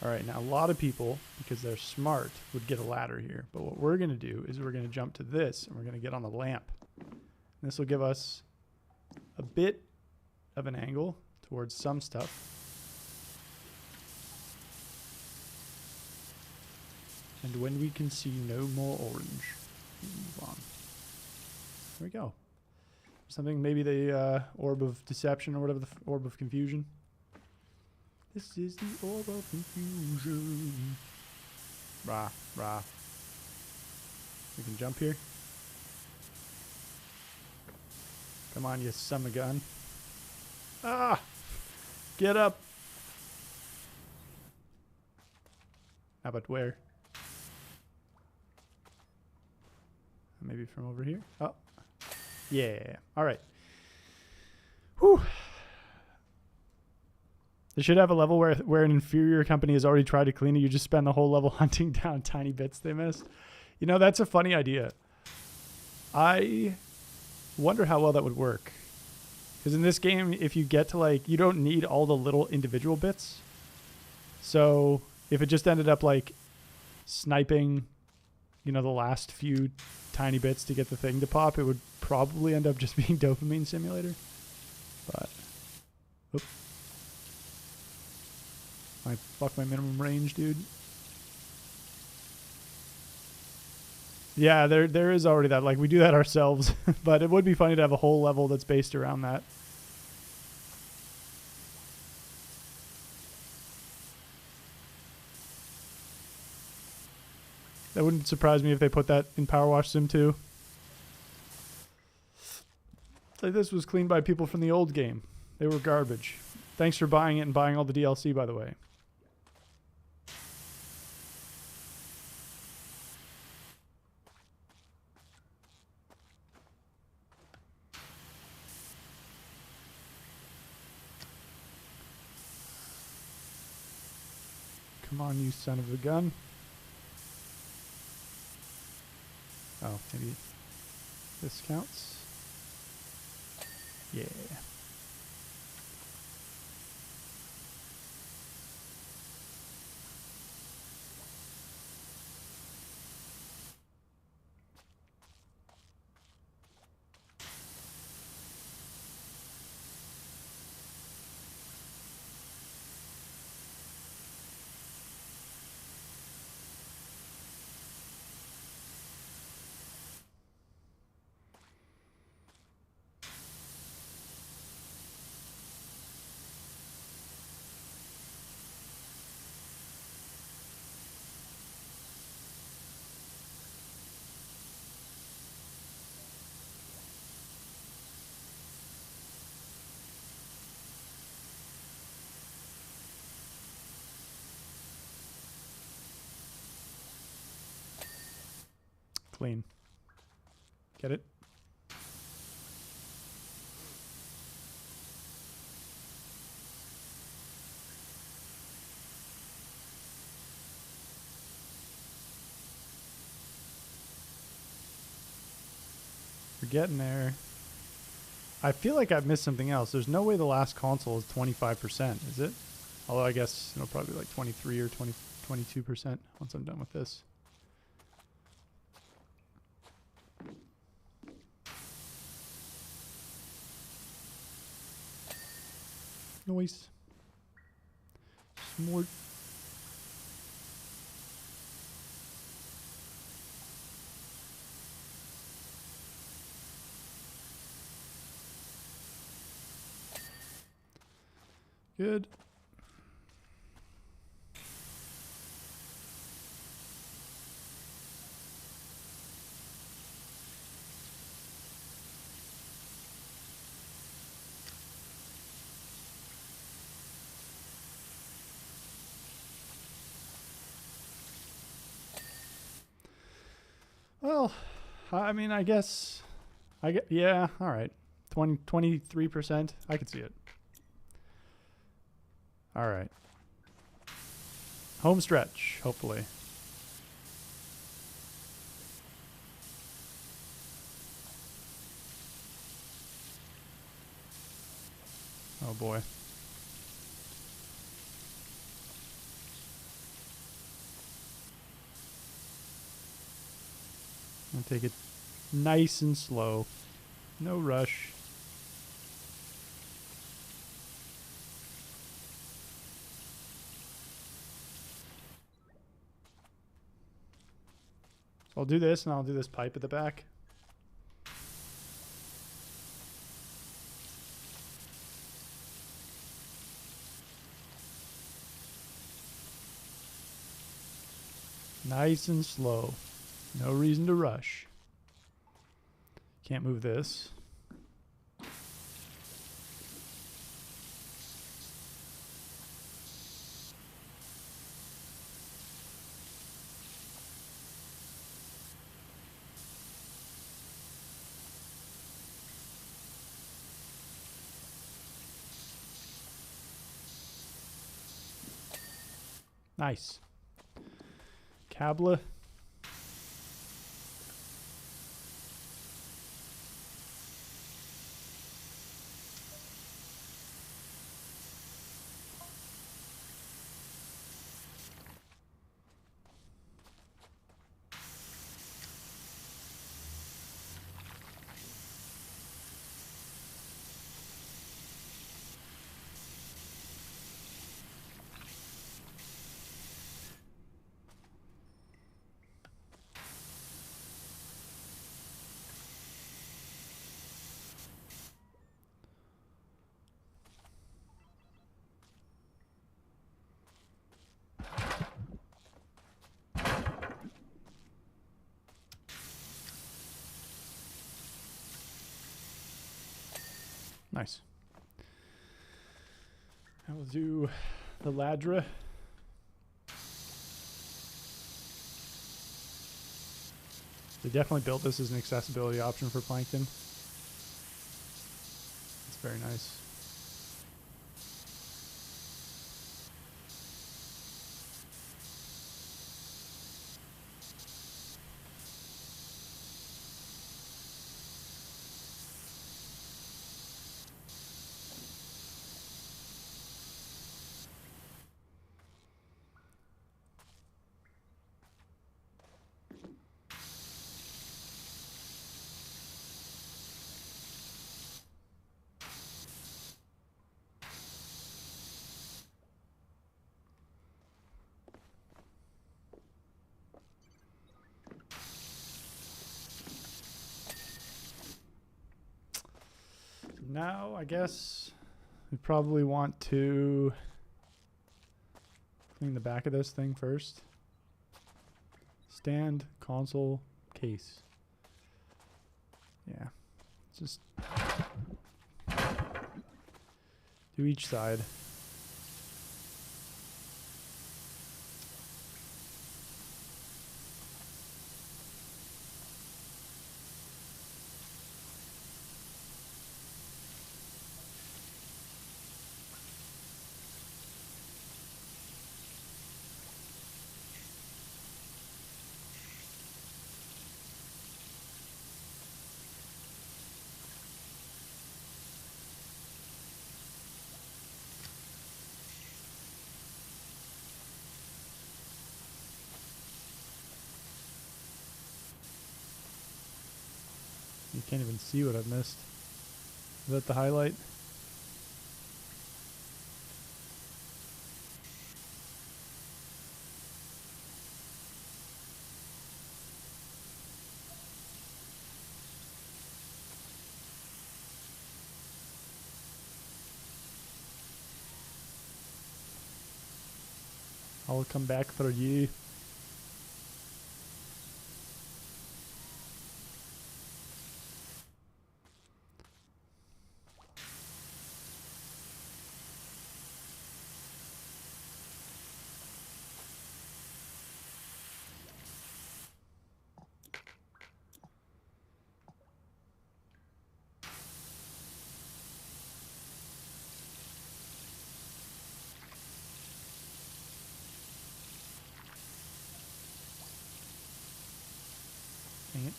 Alright, now a lot of people, because they're smart, would get a ladder here. But what we're going to do is we're going to jump to this, and we're going to get on the lamp. This will give us a bit of an angle towards some stuff. And when we can see no more orange, we move on. There we go. Something, maybe the orb of deception or whatever, the orb of confusion. This is the orb of confusion. Rah, rah. We can jump here. Come on, you son of a gun. Ah! Get up! How about where? Maybe from over here? Oh. Yeah. Alright. Whew. They should have a level where an inferior company has already tried to clean it. You just spend the whole level hunting down tiny bits they missed. You know, that's a funny idea. I wonder how well that would work. Because in this game, if you get to like, you don't need all the little individual bits. So if it just ended up like sniping, you know, the last few tiny bits to get the thing to pop, it would probably end up just being Dopamine Simulator. But, oop. Fuck my minimum range, dude. Yeah, there is already that. Like, we do that ourselves. But it would be funny to have a whole level that's based around that. That wouldn't surprise me if they put that in Power Wash Sim 2. Like, this was cleaned by people from the old game. They were garbage. Thanks for buying it and buying all the DLC, by the way. Come on, you son of a gun. Oh, maybe this counts. Yeah. Clean. Get it? We're getting there. I feel like I've missed something else. There's no way the last console is 25%, is it? Although I guess it'll probably be like 23 or 22% once I'm done with this. Noise. Some more. Good. Well, I mean, I guess, yeah, all right. 23%, I could see it. All right. Home stretch, hopefully. Oh boy. I'm gonna take it nice and slow. No rush. So I'll do this and I'll do this pipe at the back. Nice and slow. No reason to rush. Can't move this. Nice. Cabla. Nice. I will do the Ladra. They definitely built this as an accessibility option for Plankton. It's very nice. Now, I guess we probably want to clean the back of this thing first. Stand, console, case. Yeah. Just do each side. You can't even see what I've missed. Is that the highlight? I'll come back for you. Dang it.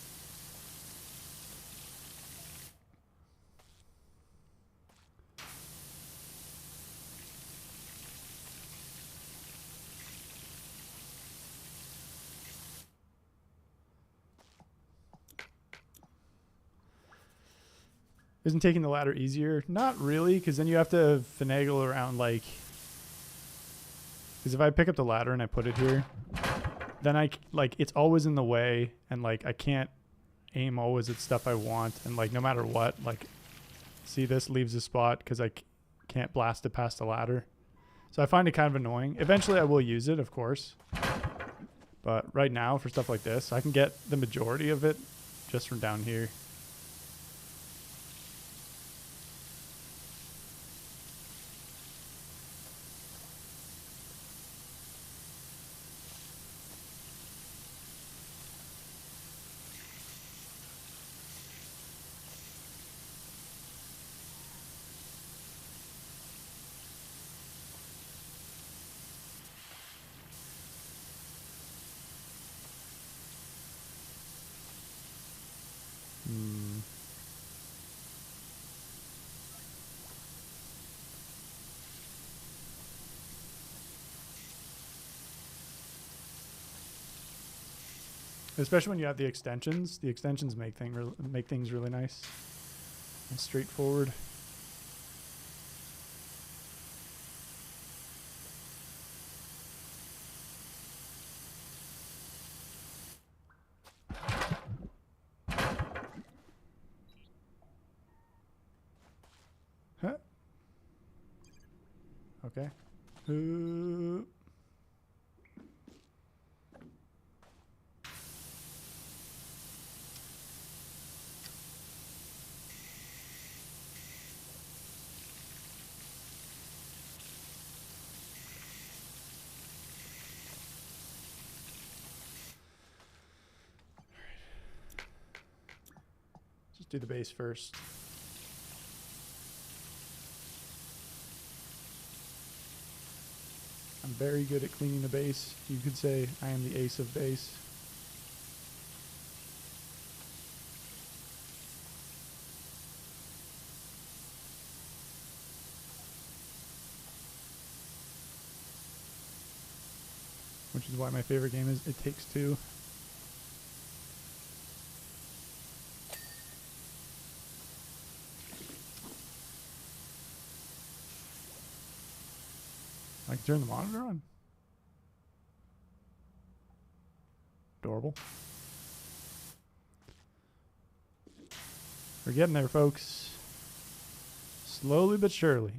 Isn't taking the ladder easier? Not really, because then you have to finagle around, like... Because if I pick up the ladder and I put it here, then it's always in the way, and, like, I can't aim always at stuff I want, and, like, no matter what, like, see, this leaves a spot because I can't blast it past the ladder. So I find it kind of annoying. Eventually I will use it, of course. But right now, for stuff like this, I can get the majority of it just from down here. Especially when you have the extensions. The extensions make things really nice and straightforward. Huh. Okay. Just do the base first. I'm very good at cleaning the base. You could say I am the ace of base. Which is why my favorite game is It Takes Two. I can turn the monitor on. Adorable. We're getting there, folks. Slowly but surely.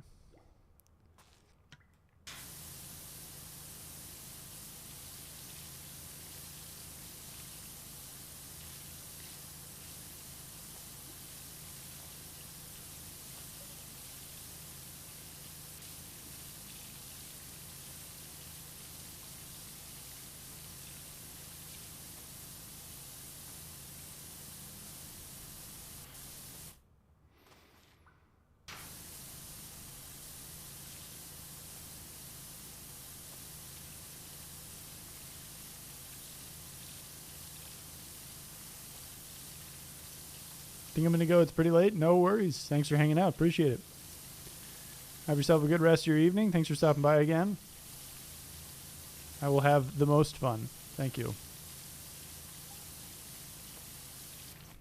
Think I'm going to go. It's pretty late. No worries. Thanks for hanging out. Appreciate it. Have yourself a good rest of your evening. Thanks for stopping by again. I will have the most fun. Thank you.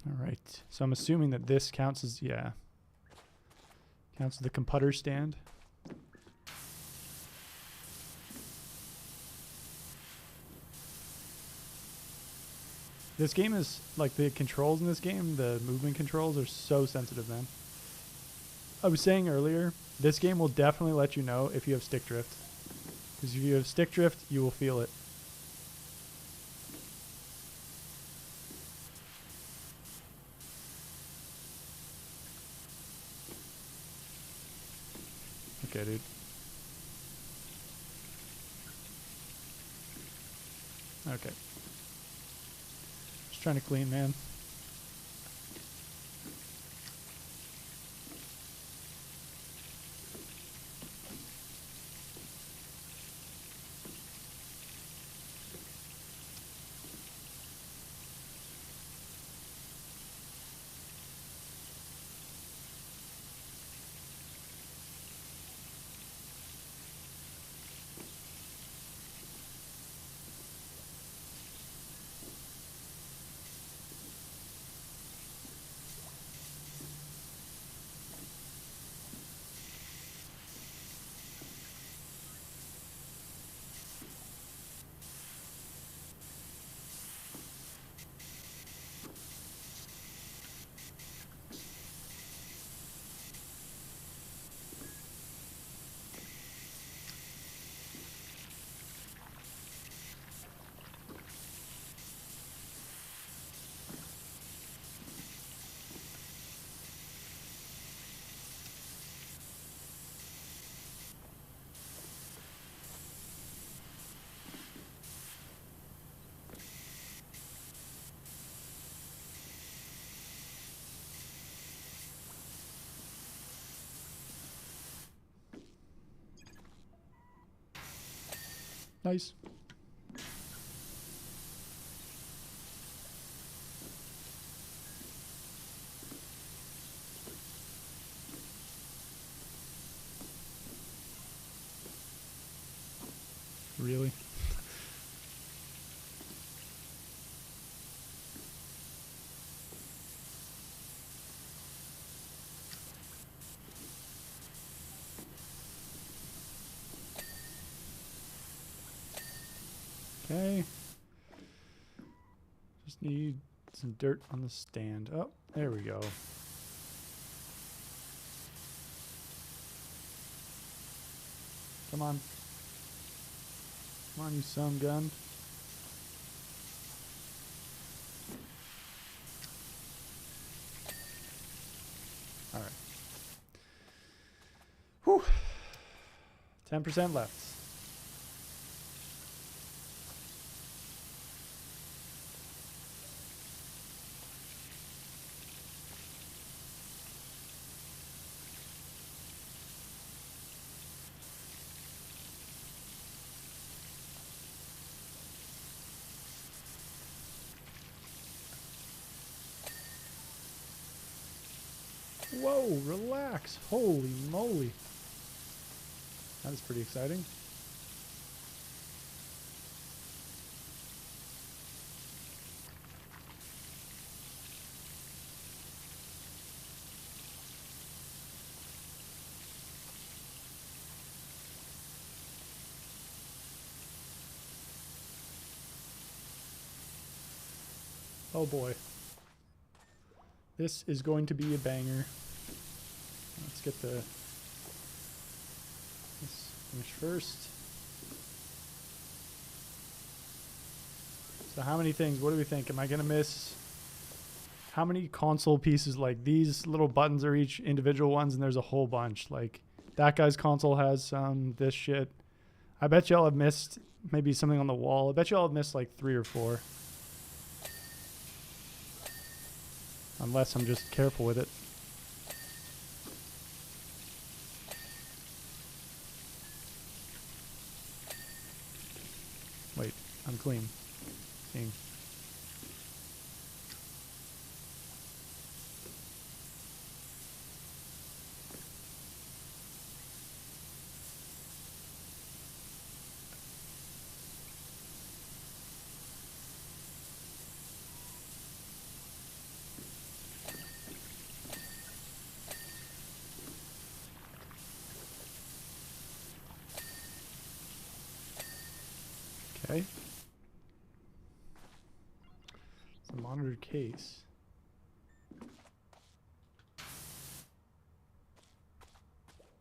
All right. So I'm assuming that this counts as, yeah, counts as the computer stand. This game is, like, the controls in this game, the movement controls are so sensitive, man. I was saying earlier, this game will definitely let you know if you have stick drift. Because if you have stick drift, you will feel it. Okay, dude. Okay. Just trying to clean, man. Nice. Really? Okay. Just need some dirt on the stand. Oh, there we go. Come on. Come on, you son gun. All right. Whew. 10% left. Whoa, relax. Holy moly. That is pretty exciting. Oh boy. This is going to be a banger. Let's get this finished first. So how many things? What do we think? Am I going to miss? How many console pieces? Like these little buttons are each individual ones and there's a whole bunch. Like that guy's console has some, this shit. I bet y'all have missed maybe something on the wall. I bet y'all have missed like 3 or 4. Unless I'm just careful with it. Wait, I'm clean. Seeing. Okay. It's a monitor case.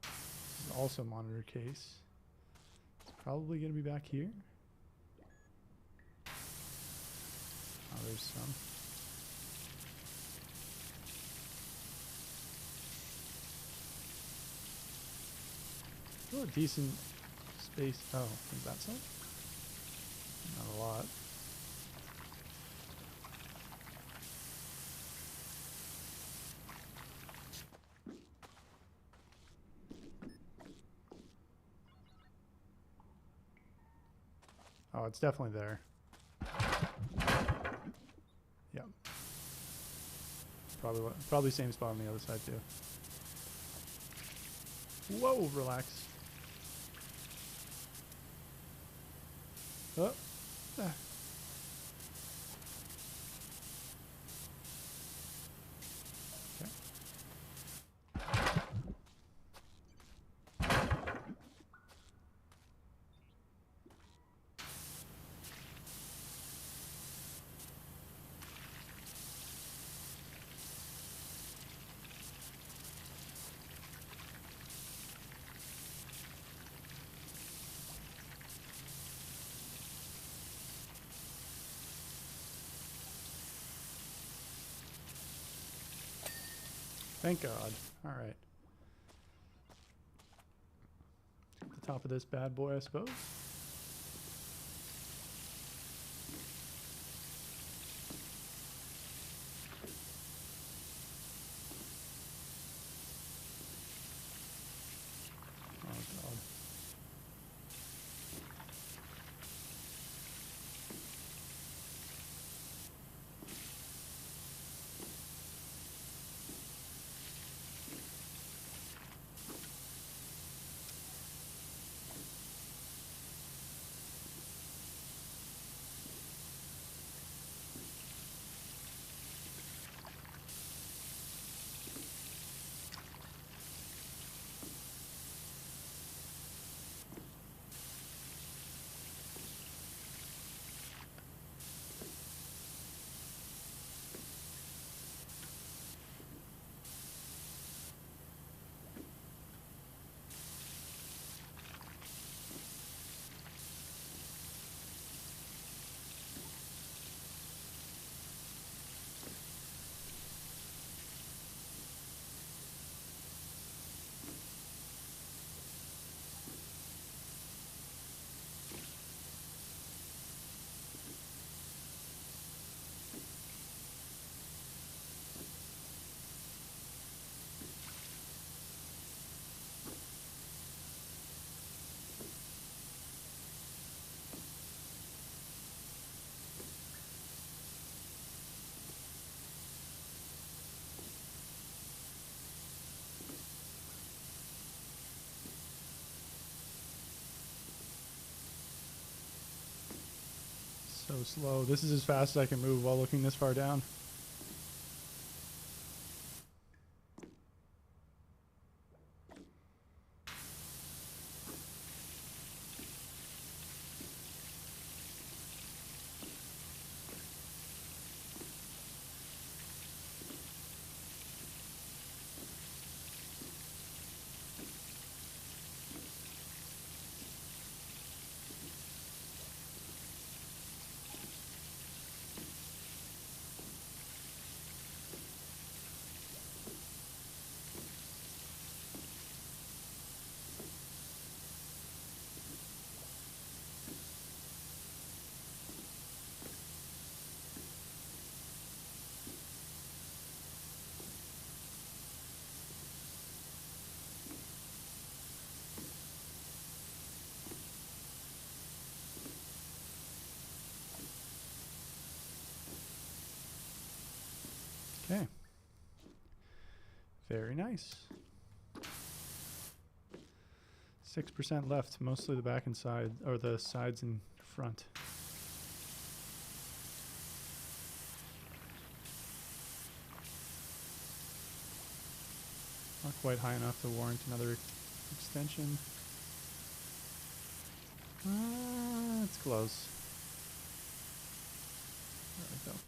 This is also a monitor case. It's probably going to be back here. Oh, there's some. Oh, a decent space. Oh, is that so? Not a lot. Oh, it's definitely there. Yep. Probably same spot on the other side too. Whoa, relax. Oh. Ah. Okay. Thank God. All right. At the top of this bad boy, I suppose. Oh God. So slow. This is as fast as I can move while looking this far down. Okay. Very nice. 6% left, mostly the back and side, or the sides and front. Not quite high enough to warrant another extension. It's close. There we go.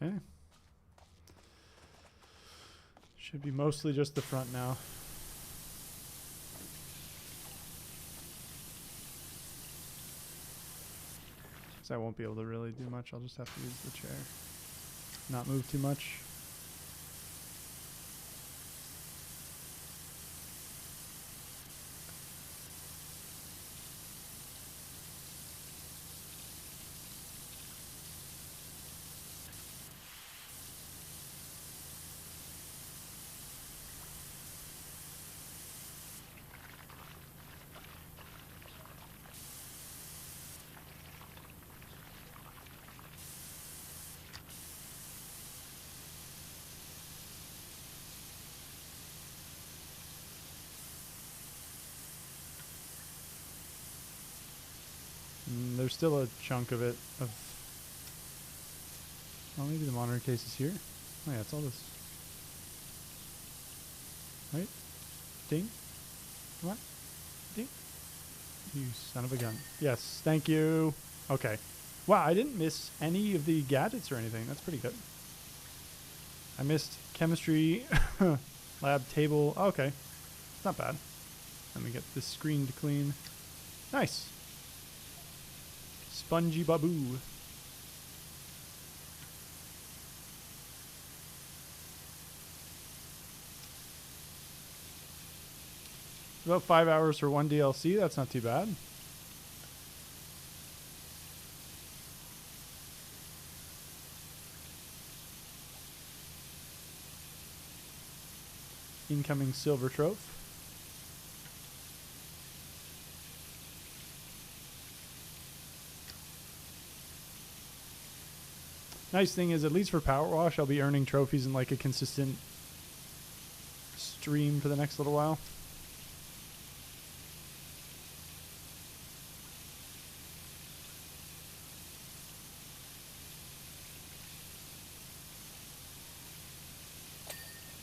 Okay. Should be mostly just the front now. So I won't be able to really do much. I'll just have to use the chair. Not move too much. There's still a chunk of it. Oh, maybe the monitor case is here. Oh yeah, it's all this. Right? Ding. Come on. Ding. You son of a gun. Yes, thank you. Okay. Wow, I didn't miss any of the gadgets or anything. That's pretty good. I missed chemistry, lab table. Oh, okay. Not bad. Let me get this screen to clean. Nice. Spongy Baboo. About 5 hours for one DLC. That's not too bad. Incoming silver trophy. Nice thing is, at least for Power Wash, I'll be earning trophies in like a consistent stream for the next little while.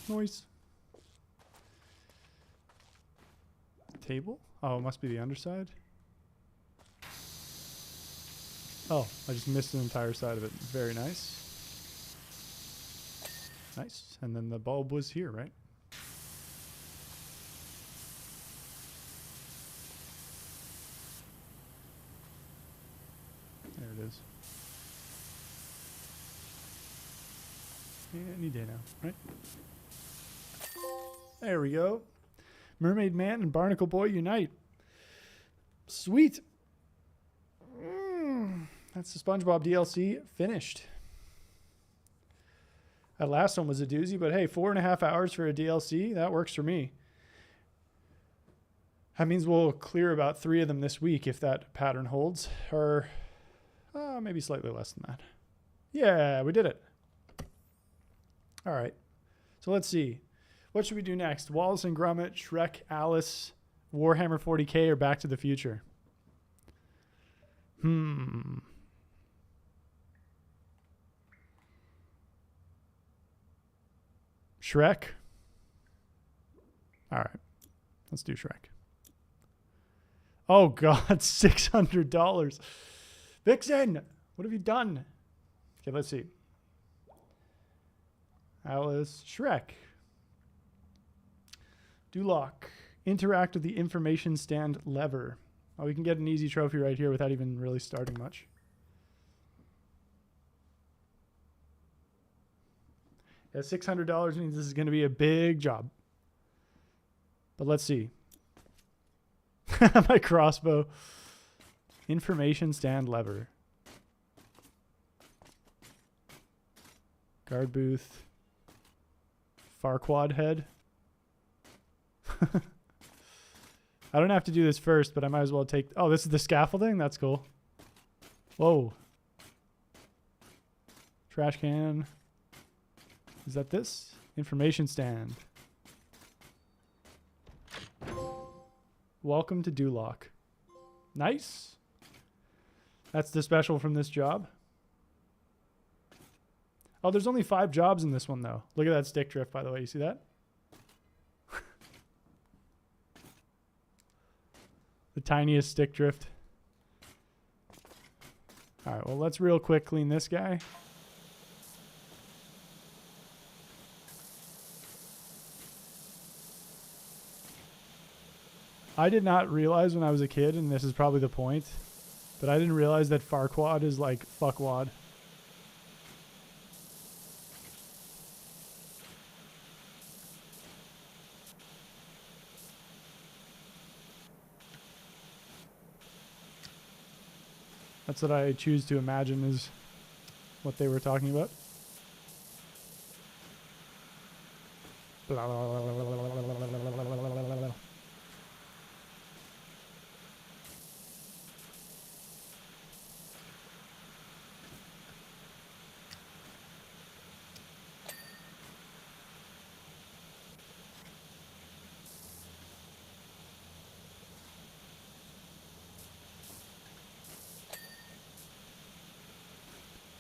Noise. Table? Oh, it must be the underside. Oh, I just missed an entire side of it. Very nice. Nice. And then the bulb was here, right? There it is. Any day now, right? There we go. Mermaid Man and Barnacle Boy unite. Sweet. That's the SpongeBob DLC finished. That last one was a doozy, but hey, 4.5 hours for a DLC, that works for me. That means we'll clear about 3 of them this week if that pattern holds, or maybe slightly less than that. Yeah, we did it. All right, so let's see. What should we do next? Wallace and Gromit, Shrek, Alice, Warhammer 40k, or Back to the Future? Shrek? All right, let's do Shrek. Oh, God, $600. Vixen, what have you done? Okay, let's see. Alice, Shrek. Duloc. Interact with the information stand lever. Oh, we can get an easy trophy right here without even really starting much. Yeah, $600 means this is going to be a big job. But let's see. My crossbow. Information stand lever. Guard booth. Farquad head. I don't have to do this first, but I might as well take... Oh, this is the scaffolding? That's cool. Whoa. Trash can. Is that this? Information stand. Welcome to Duloc. Nice. That's the special from this job. Oh, there's only 5 jobs in this one, though. Look at that stick drift, by the way. You see that? The tiniest stick drift. All right, well, let's real quick clean this guy. I did not realize when I was a kid, and this is probably the point, but I didn't realize that Farquad is like fuckwad. That's what I choose to imagine is what they were talking about. Blah, blah, blah, blah, blah, blah, blah, blah, blah.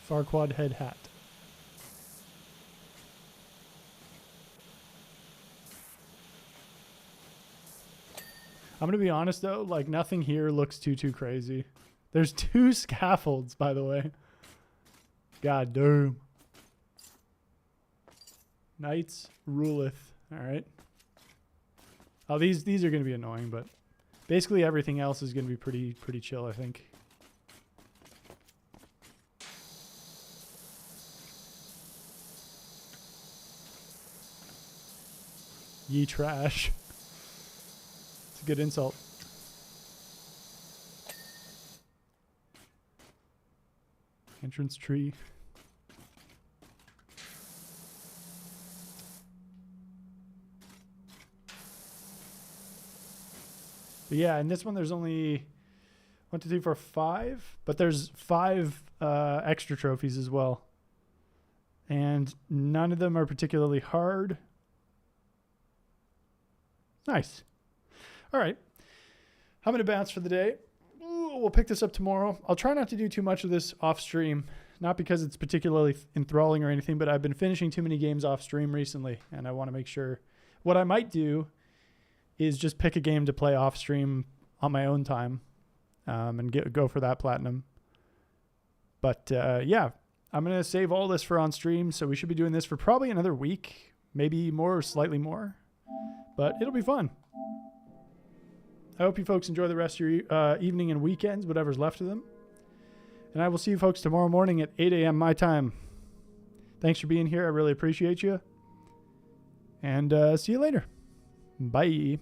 Farquad head hat. I'm gonna be honest though, like nothing here looks too crazy. There's 2 scaffolds, by the way. God damn. Knights ruleth. All right. Oh, these are gonna be annoying, but basically everything else is gonna be pretty chill, I think. Ye trash. It's a good insult. Entrance tree. But yeah, in this one there's only 1, 2, 3, 4, 5, but there's 5 extra trophies as well. And none of them are particularly hard. Nice. All right. I'm going to bounce for the day. We'll pick this up tomorrow. I'll try not to do too much of this off stream not because it's particularly enthralling or anything, but I've been finishing too many games off stream recently, and I want to make sure. What I might do is just pick a game to play off stream on my own time, and go for that platinum. But yeah, I'm going to save all this for on stream, so we should be doing this for probably another week, maybe more or slightly more, but it'll be fun. I hope you folks enjoy the rest of your evening and weekends, whatever's left of them. And I will see you folks tomorrow morning at 8 a.m. my time. Thanks for being here. I really appreciate you. And see you later. Bye.